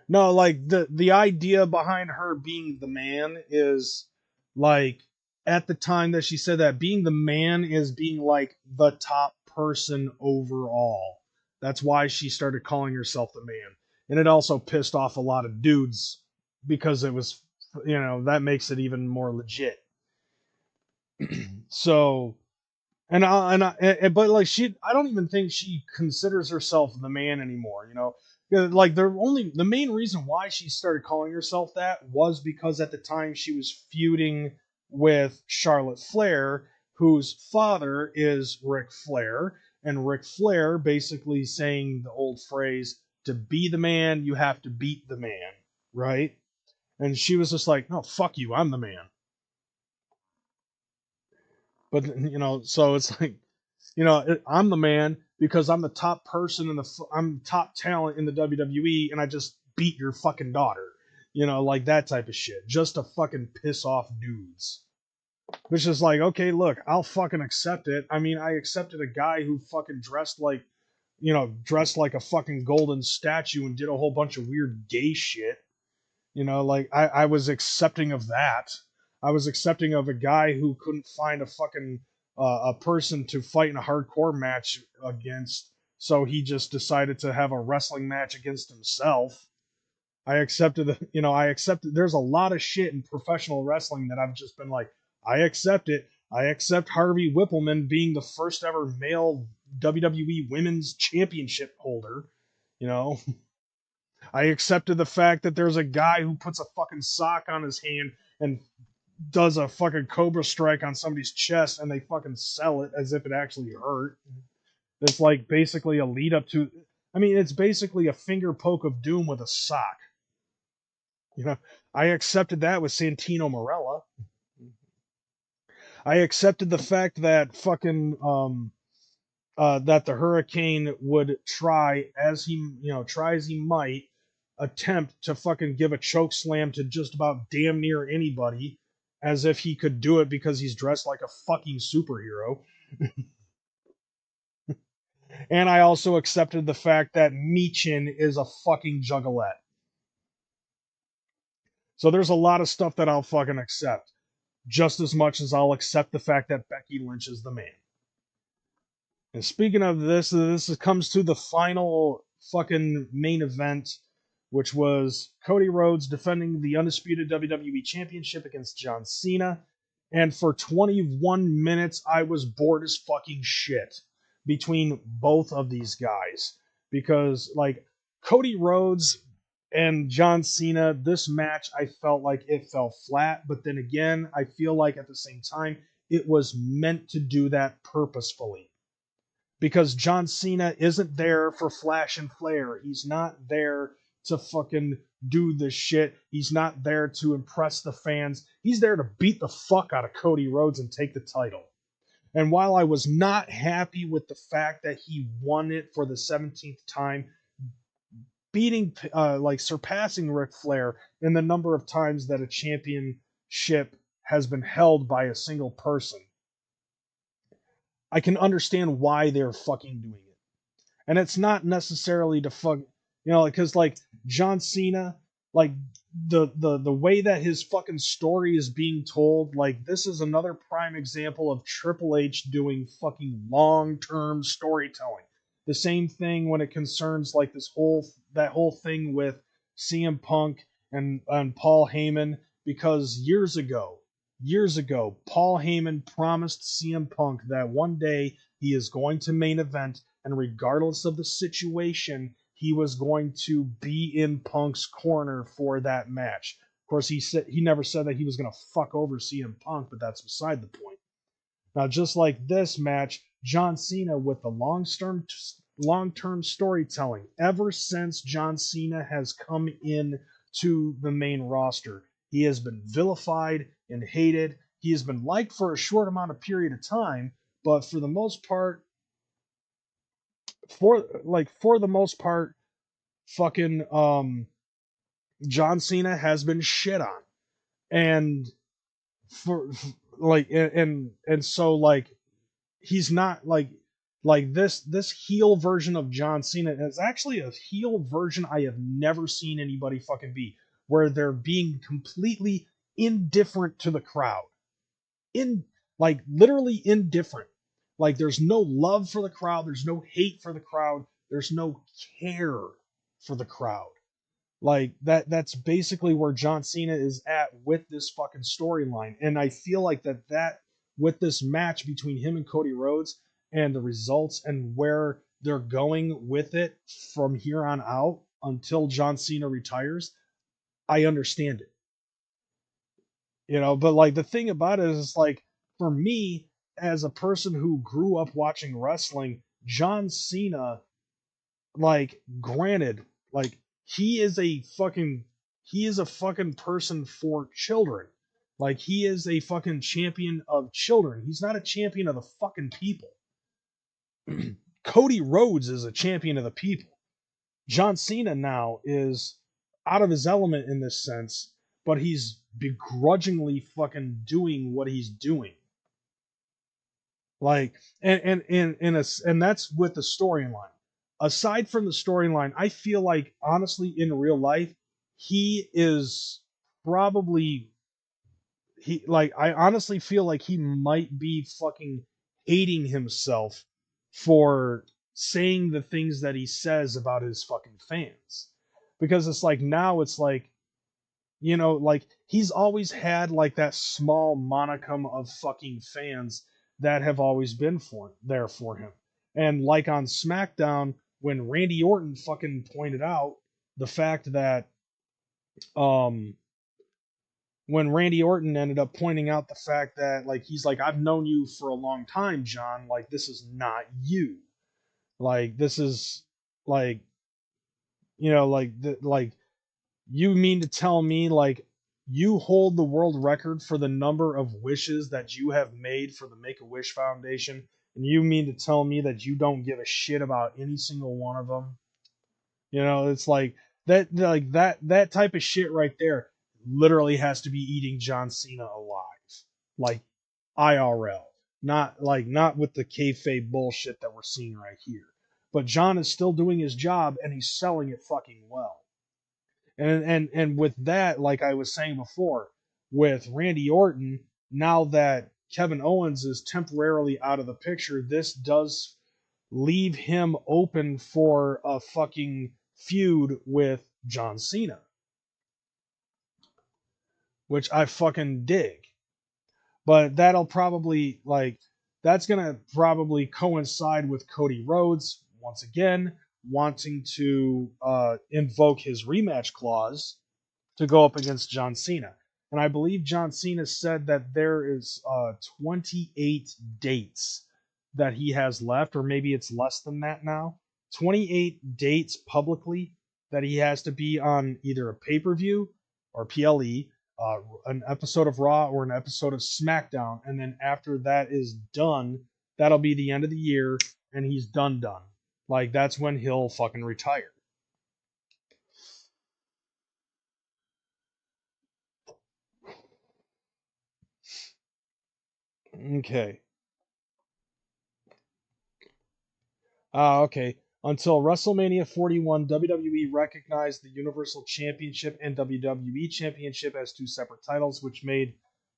No, like the idea behind her being the man is like at the time that she said that being the man is being like the top person overall. That's why she started calling herself the man. And it also pissed off a lot of dudes because it was that makes it even more legit. So but like I don't even think she considers herself the man anymore. Like the main reason why she started calling herself that was because at the time she was feuding with Charlotte Flair, whose father is Ric Flair, and Ric Flair basically saying the old phrase, "To be the man, you have to beat the man," right? And she was just like, "No, fuck you, I'm the man." But so it's like, I'm the man because I'm the top person I'm top talent in the WWE, and I just beat your fucking daughter. Like that type of shit, just to fucking piss off dudes. Which is like, okay, look, I'll fucking accept it. I mean, I accepted a guy who fucking dressed like a fucking golden statue and did a whole bunch of weird gay shit. Like I was accepting of that. I was accepting of a guy who couldn't find a fucking a person to fight in a hardcore match against, so he just decided to have a wrestling match against himself. I accepted I accepted. There's a lot of shit in professional wrestling that I've just been like, I accept it. I accept Harvey Whippleman being the first ever male WWE Women's Championship holder. You know, I accepted the fact that there's a guy who puts a fucking sock on his hand and does a fucking cobra strike on somebody's chest and they fucking sell it as if it actually hurt. It's like basically a lead up to, I mean, it's basically a finger poke of doom with a sock. You know, I accepted that with Santino Marella. I accepted the fact that fucking that the Hurricane would try as he might attempt to fucking give a choke slam to just about damn near anybody, as if he could do it because he's dressed like a fucking superhero. And I also accepted the fact that Michin is a fucking juggalette. So there's a lot of stuff that I'll fucking accept, just as much as I'll accept the fact that Becky Lynch is the man. And speaking of this comes to the final fucking main event, which was Cody Rhodes defending the undisputed WWE Championship against John Cena. And for 21 minutes, I was bored as fucking shit between both of these guys. Because, like, Cody Rhodes and John Cena, this match, I felt like it fell flat. But then again, I feel like at the same time, it was meant to do that purposefully. Because John Cena isn't there for flash and flare. He's not there to fucking do this shit. He's not there to impress the fans. He's there to beat the fuck out of Cody Rhodes and take the title. And while I was not happy with the fact that he won it for the 17th time, surpassing Ric Flair in the number of times that a championship has been held by a single person, I can understand why they're fucking doing it. And it's not necessarily to fuck, because like John Cena, like the way that his fucking story is being told, like this is another prime example of Triple H doing fucking long-term storytelling. The same thing when it concerns like that whole thing with CM Punk and Paul Heyman, because years ago, Paul Heyman promised CM Punk that one day he is going to main event, and regardless of the situation, he was going to be in Punk's corner for that match. Of course, he never said that he was going to fuck over CM Punk, but that's beside the point. Now, just like this match, John Cena with the long-term storytelling, ever since John Cena has come in to the main roster, he has been vilified and hated. He has been liked for a short amount of period of time, but for the most part, fucking John Cena has been shit on. And for like and so like he's not like this heel version of John Cena is actually a heel version I have never seen anybody fucking be, where they're being completely indifferent to the crowd. Like literally indifferent. Like there's no love for the crowd, there's no hate for the crowd, there's no care for the crowd. Like that's basically where John Cena is at with this fucking storyline. And I feel like that with this match between him and Cody Rhodes and the results and where they're going with it from here on out until John Cena retires, I understand it. But like the thing about it is like for me as a person who grew up watching wrestling, John Cena, like granted, like he is a fucking person for children. Like he is a fucking champion of children. He's not a champion of the fucking people. Cody Rhodes is a champion of the people. John Cena now is out of his element in this sense, but he's begrudgingly fucking doing what he's doing. Like, and that's with the storyline. Aside from the storyline, I feel like honestly in real life, he is probably I honestly feel like he might be fucking hating himself for saying the things that he says about his fucking fans. Because it's like now it's like, like he's always had like that small monicum of fucking fans that have always been there for him. And like on SmackDown, when Randy Orton fucking pointed out the fact that when Randy Orton ended up pointing out the fact that like he's like, I've known you for a long time, John, like this is not you. Like this is like like You mean to tell me, like, you hold the world record for the number of wishes that you have made for the Make-A-Wish Foundation, and you mean to tell me that you don't give a shit about any single one of them? You know, it's like that type of shit right there literally has to be eating John Cena alive. Like IRL. Not with the kayfabe bullshit that we're seeing right here. But John is still doing his job and he's selling it fucking well. And with that, like I was saying before, with Randy Orton, now that Kevin Owens is temporarily out of the picture, this does leave him open for a fucking feud with John Cena, which I fucking dig. But that's gonna probably coincide with Cody Rhodes once again wanting to invoke his rematch clause to go up against John Cena. And I believe John Cena said that there is 28 dates that he has left, or maybe it's less than that now. 28 dates publicly that he has to be on either a pay-per-view or PLE, an episode of Raw or an episode of SmackDown. And then after that is done, that'll be the end of the year, and he's done. Like, that's when he'll fucking retire. Okay. Okay. Until WrestleMania 41, WWE recognized the Universal Championship and WWE Championship as two separate titles, which made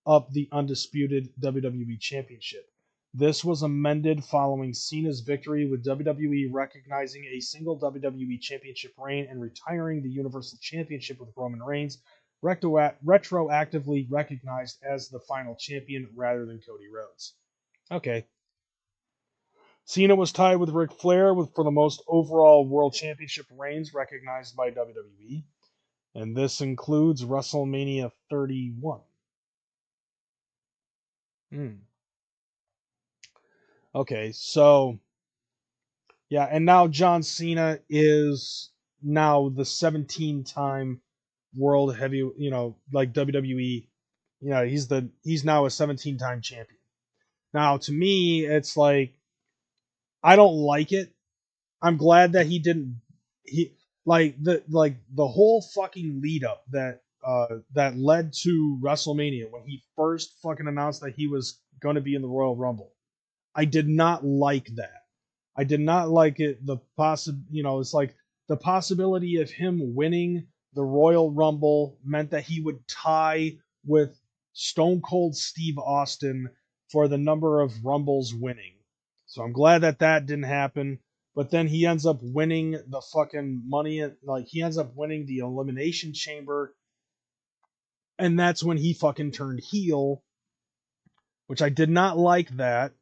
up the undisputed WWE Championship. This was amended following Cena's victory, with WWE recognizing a single WWE Championship reign and retiring the Universal Championship with Roman Reigns, retroactively recognized as the final champion rather than Cody Rhodes. Okay. Cena was tied with Ric Flair for the most overall World Championship reigns recognized by WWE, and this includes WrestleMania 31. Okay, so yeah, and now John Cena is now the 17-time World Heavy, like WWE, he's now a 17-time champion. Now, to me, it's like I don't like it. I'm glad that he didn't. He the whole fucking lead up that led to WrestleMania when he first fucking announced that he was going to be in the Royal Rumble. I did not like that. I did not like it. It's like the possibility of him winning the Royal Rumble meant that he would tie with Stone Cold Steve Austin for the number of Rumbles winning. So I'm glad that didn't happen. But then he ends up winning the fucking money. Like, he ends up winning the Elimination Chamber. And that's when he fucking turned heel, which I did not like that.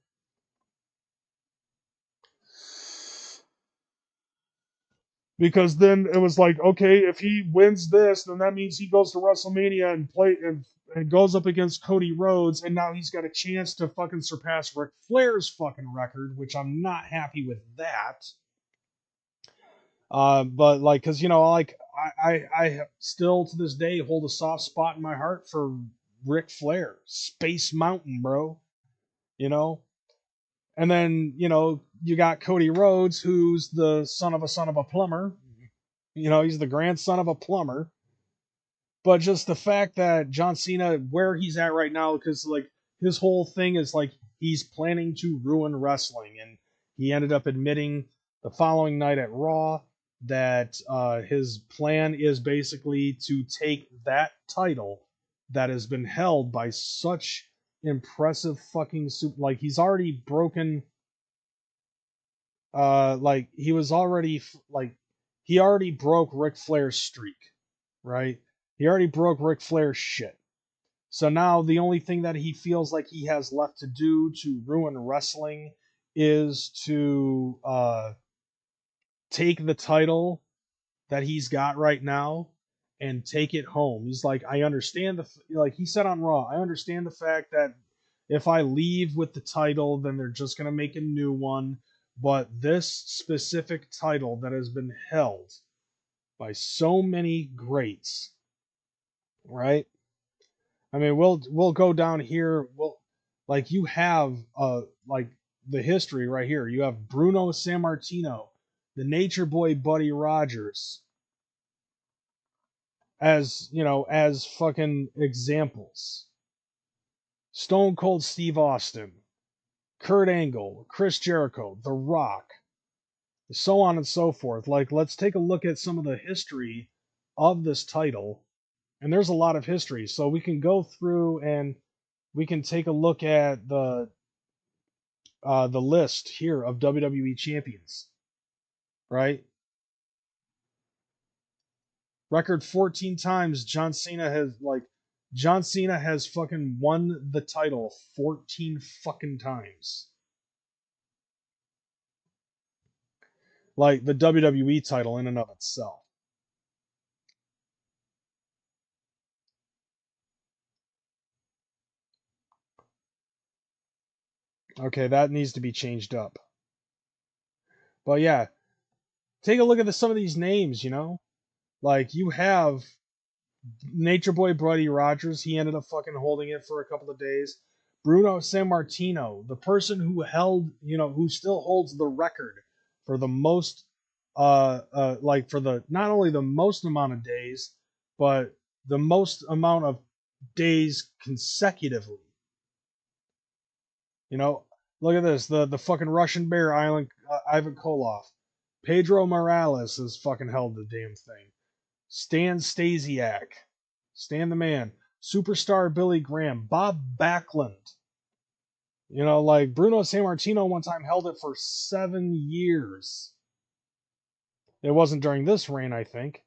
Because then it was like, okay, if he wins this, then that means he goes to WrestleMania and goes up against Cody Rhodes, and now he's got a chance to fucking surpass Ric Flair's fucking record, which I'm not happy with that. But like, cause I still to this day hold a soft spot in my heart for Ric Flair, Space Mountain, bro. And then you got Cody Rhodes, who's the son of a plumber. He's the grandson of a plumber. But just the fact that John Cena, where he's at right now, because like his whole thing is like he's planning to ruin wrestling, and he ended up admitting the following night at Raw that his plan is basically to take that title that has been held by such impressive fucking like he's already broken like he was already like he already broke Ric Flair's streak, right? He already broke Ric Flair's shit. So now the only thing that he feels like he has left to do to ruin wrestling is to take the title that he's got right now and take it home. He's like, I understand like he said on Raw, I understand the fact that if I leave with the title, then they're just going to make a new one. But this specific title that has been held by so many greats, right? I mean, we'll go down here. Like you have like the history right here. You have Bruno Sammartino, the Nature Boy Buddy Rogers, as as fucking examples. Stone Cold Steve Austin, Kurt Angle, Chris Jericho, The Rock, so on and so forth. Like, let's take a look at some of the history of this title. And there's a lot of history. So we can go through and we can take a look at the list here of WWE champions. Right? Record 14 times John Cena has fucking won the title 14 fucking times. Like the WWE title in and of itself. Okay, that needs to be changed up. But yeah, take a look at some of these names, Like, you have Nature Boy Buddy Rogers. He ended up fucking holding it for a couple of days. Bruno Sammartino, the person who held, who still holds the record for the most, like for the, not only the most amount of days, but the most amount of days consecutively. Look at this. The fucking Russian Bear Island, Ivan Koloff. Pedro Morales has fucking held the damn thing. Stan Stasiak. Stan the Man. Superstar Billy Graham. Bob Backlund. Like Bruno Sammartino one time held it for 7 years. It wasn't during this reign, I think,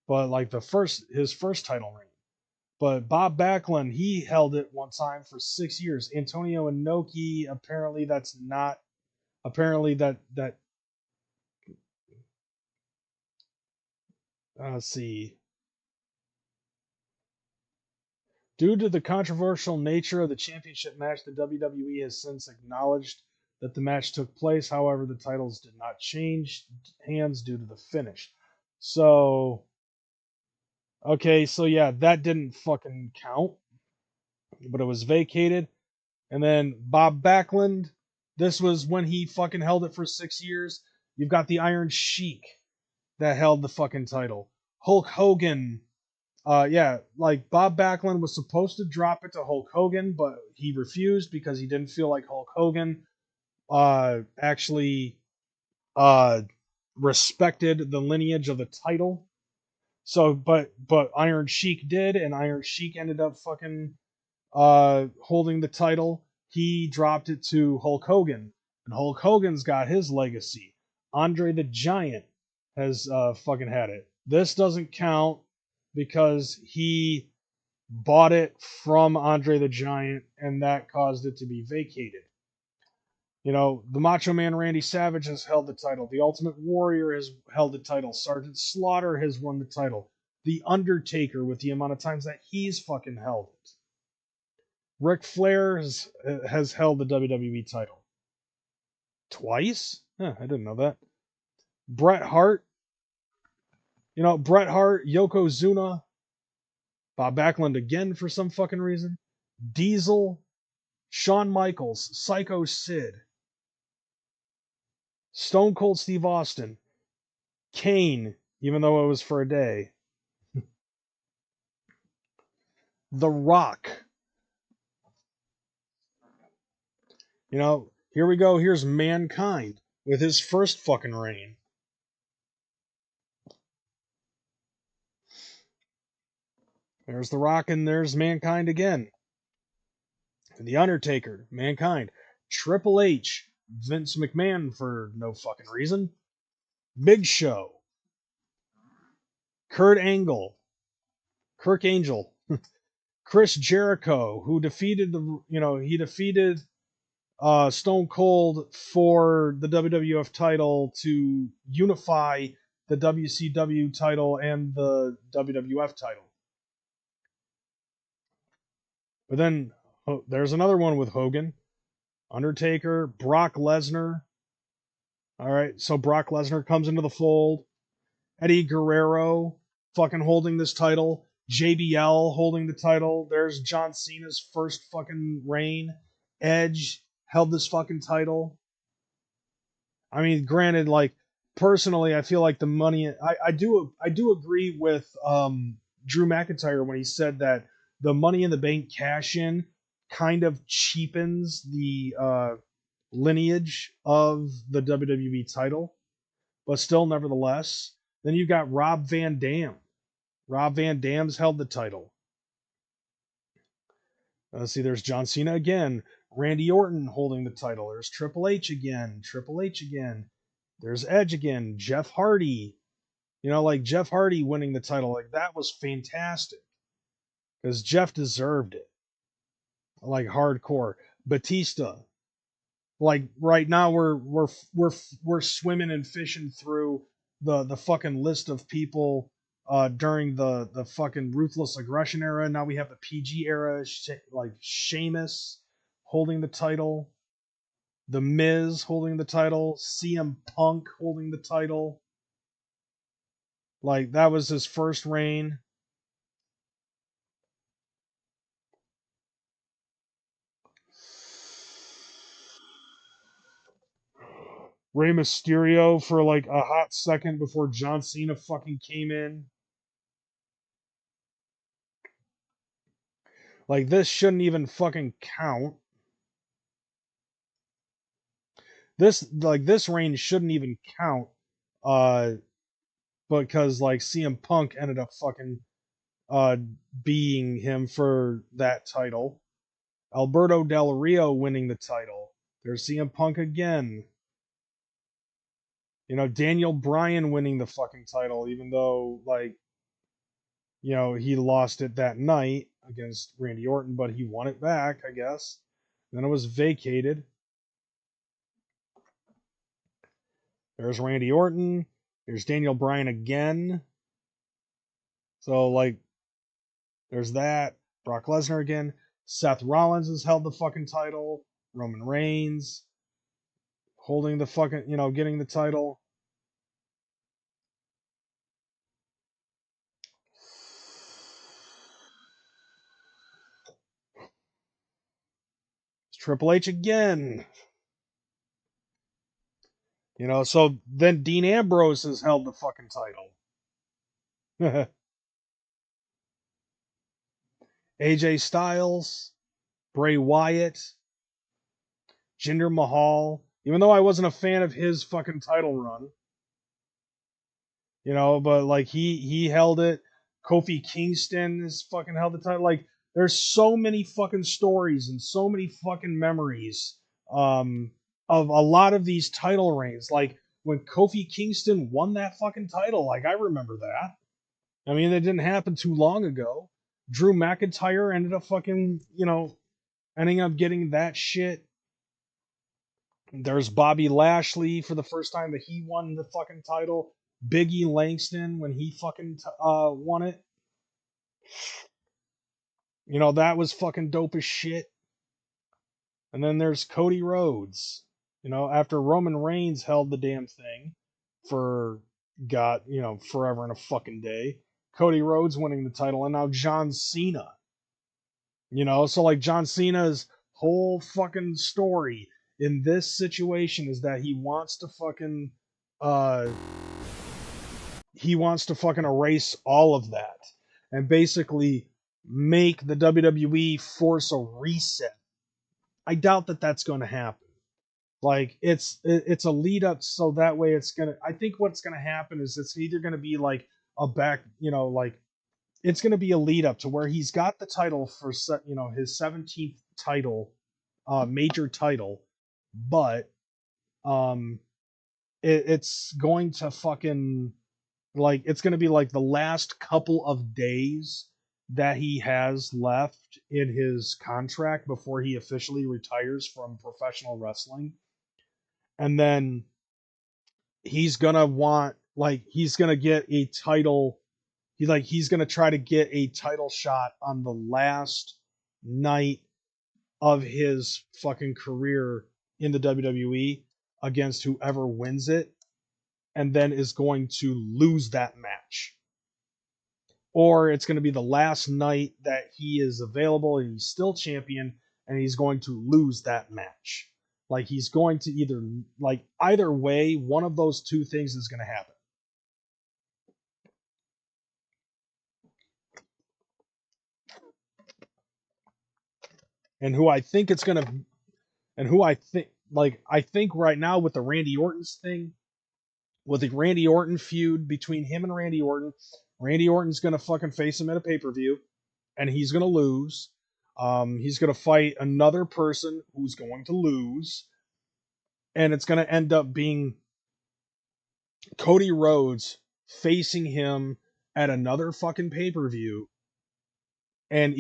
but like his first title reign. But Bob Backlund, he held it one time for 6 years. Antonio Inoki, apparently that's not. Apparently that. Let's see. Due to the controversial nature of the championship match, the WWE has since acknowledged that the match took place. However, the titles did not change hands due to the finish. So, okay, so yeah, that didn't fucking count, but it was vacated. And then Bob Backlund, this was when he fucking held it for 6 years. You've got the Iron Sheik that held the fucking title. Hulk Hogan, yeah, like Bob Backlund was supposed to drop it to Hulk Hogan, but he refused because he didn't feel like Hulk Hogan actually respected the lineage of the title. So, but Iron Sheik did, and Iron Sheik ended up fucking holding the title. He dropped it to Hulk Hogan, and Hulk Hogan's got his legacy. Andre the Giant has fucking had it. This doesn't count because he bought it from Andre the Giant, and that caused it to be vacated. The Macho Man Randy Savage has held the title. The Ultimate Warrior has held the title. Sergeant Slaughter has won the title. The Undertaker, with the amount of times that he's fucking held it. Ric Flair has held the WWE title. Twice? Huh, I didn't know that. Bret Hart. Bret Hart, Yokozuna, Bob Backlund again for some fucking reason. Diesel, Shawn Michaels, Psycho Sid, Stone Cold Steve Austin, Kane, even though it was for a day. The Rock. Here we go. Here's Mankind with his first fucking reign. There's The Rock and there's Mankind again. The Undertaker, Mankind. Triple H, Vince McMahon for no fucking reason. Big Show. Kurt Angle. Kirk Angel. Chris Jericho, who defeated he defeated Stone Cold for the WWF title to unify the WCW title and the WWF title. But then there's another one with Hogan, Undertaker, Brock Lesnar. All right, so Brock Lesnar comes into the fold. Eddie Guerrero fucking holding this title. JBL holding the title. There's John Cena's first fucking reign. Edge held this fucking title. I mean, granted, like personally, I feel like the money. I do agree with Drew McIntyre when he said that the Money in the Bank cash in kind of cheapens the lineage of the WWE title, but still, nevertheless. Then you got Rob Van Dam. Rob Van Dam's held the title. Let's see, there's John Cena again. Randy Orton holding the title. There's Triple H again. Triple H again. There's Edge again. Jeff Hardy. You know, like Jeff Hardy winning the title. Like, that was fantastic. Because Jeff deserved it. Like, hardcore. Batista. Like, right now we're swimming and fishing through the fucking list of people during the fucking Ruthless Aggression era. Now we have the PG era, like Sheamus holding the title, The Miz holding the title, CM Punk holding the title. Like, that was his first reign. Rey Mysterio for like a hot second before John Cena fucking came in. Like, this shouldn't even fucking count. This reign shouldn't even count. Because like CM Punk ended up fucking being him for that title. Alberto Del Rio winning the title. There's CM Punk again. You know, Daniel Bryan winning the fucking title, even though, like, you know, he lost it that night against Randy Orton, but he won it back, I guess. Then it was vacated. There's Randy Orton. There's Daniel Bryan again. So, like, there's that. Brock Lesnar again. Seth Rollins has held the fucking title. Roman Reigns holding the fucking, you know, getting the title. It's Triple H again. You know, so then Dean Ambrose has held the fucking title. AJ Styles, Bray Wyatt, Jinder Mahal. Even though I wasn't a fan of his fucking title run, you know, but like he held it. Kofi Kingston has fucking held the title. Like, there's so many fucking stories and so many fucking memories of a lot of these title reigns. Like, when Kofi Kingston won that fucking title, like, I remember that. I mean, it didn't happen too long ago. Drew McIntyre ended up fucking, you know, ending up getting that shit. There's Bobby Lashley for the first time that he won the fucking title. Biggie Langston when he fucking won it. You know, that was fucking dope as shit. And then there's Cody Rhodes. You know, after Roman Reigns held the damn thing for, God, you know, forever and a fucking day. Cody Rhodes winning the title, and now John Cena. You know, so like John Cena's whole fucking story in this situation is that he wants to fucking erase all of that and basically make the WWE force a reset. I doubt that that's going to happen. Like, it's a lead up, so that way it's gonna. I think what's gonna happen is it's either gonna be like a back, you know, like it's gonna be a lead up to where he's got the title for you know, his 17th title, major title, but it's going to fucking, like, it's gonna be like the last couple of days that he has left in his contract before he officially retires from professional wrestling. And then he's gonna want, like, he's gonna get a title. He's gonna try to get a title shot on the last night of his fucking career in the WWE against whoever wins it. and then is going to lose that match. Or it's going to be the last night that he is available and he's still champion and he's going to lose that match. Like he's going to either way, one of those two things is going to happen. And who I think it's going to, and who I think, I think right now with the Randy Orton's thing, with the Randy Orton feud between him and Randy Orton's going to fucking face him at a pay-per-view and he's going to lose. He's going to fight another person who's going to lose. And it's going to end up being Cody Rhodes facing him at another fucking pay-per-view. And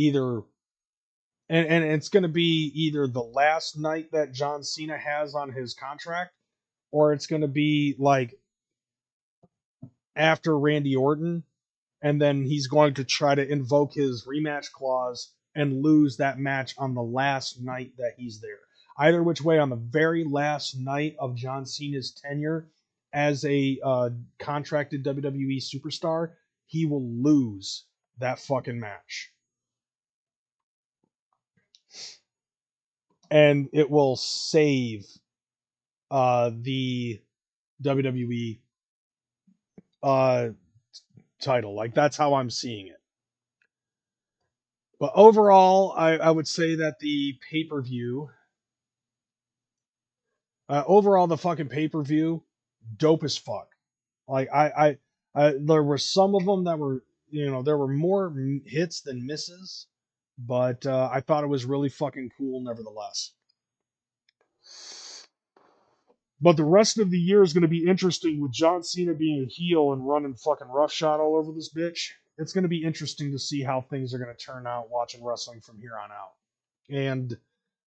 it's going to be either the last night that John Cena has on his contract, or it's going to be like after Randy Orton, and then he's going to try to invoke his rematch clause and lose that match on the last night that he's there. Either which way, on the very last night of John Cena's tenure as a contracted WWE superstar, he will lose that fucking match. And it will save the WWE title. Like, that's how I'm seeing it. But overall, I would say that the pay-per-view, the fucking pay-per-view, dope as fuck. Like, I there were some of them that were, there were more hits than misses, but I thought it was really fucking cool nevertheless. But the rest of the year is going to be interesting with John Cena being a heel and running fucking roughshod all over this bitch. It's going to be interesting to see how things are going to turn out watching wrestling from here on out. And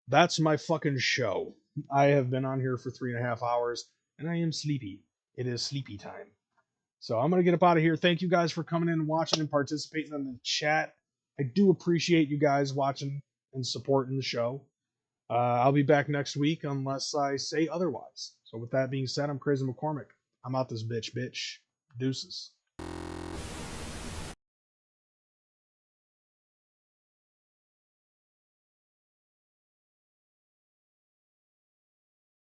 that's my fucking show. I have been on here for 3.5 hours, and I am sleepy. It is sleepy time. So I'm going to get up out of here. Thank you guys for coming in and watching and participating in the chat. I do appreciate you guys watching and supporting the show. I'll be back next week unless I say otherwise. So with that being said, I'm Kreyz McKormik. I'm out this bitch. Deuces.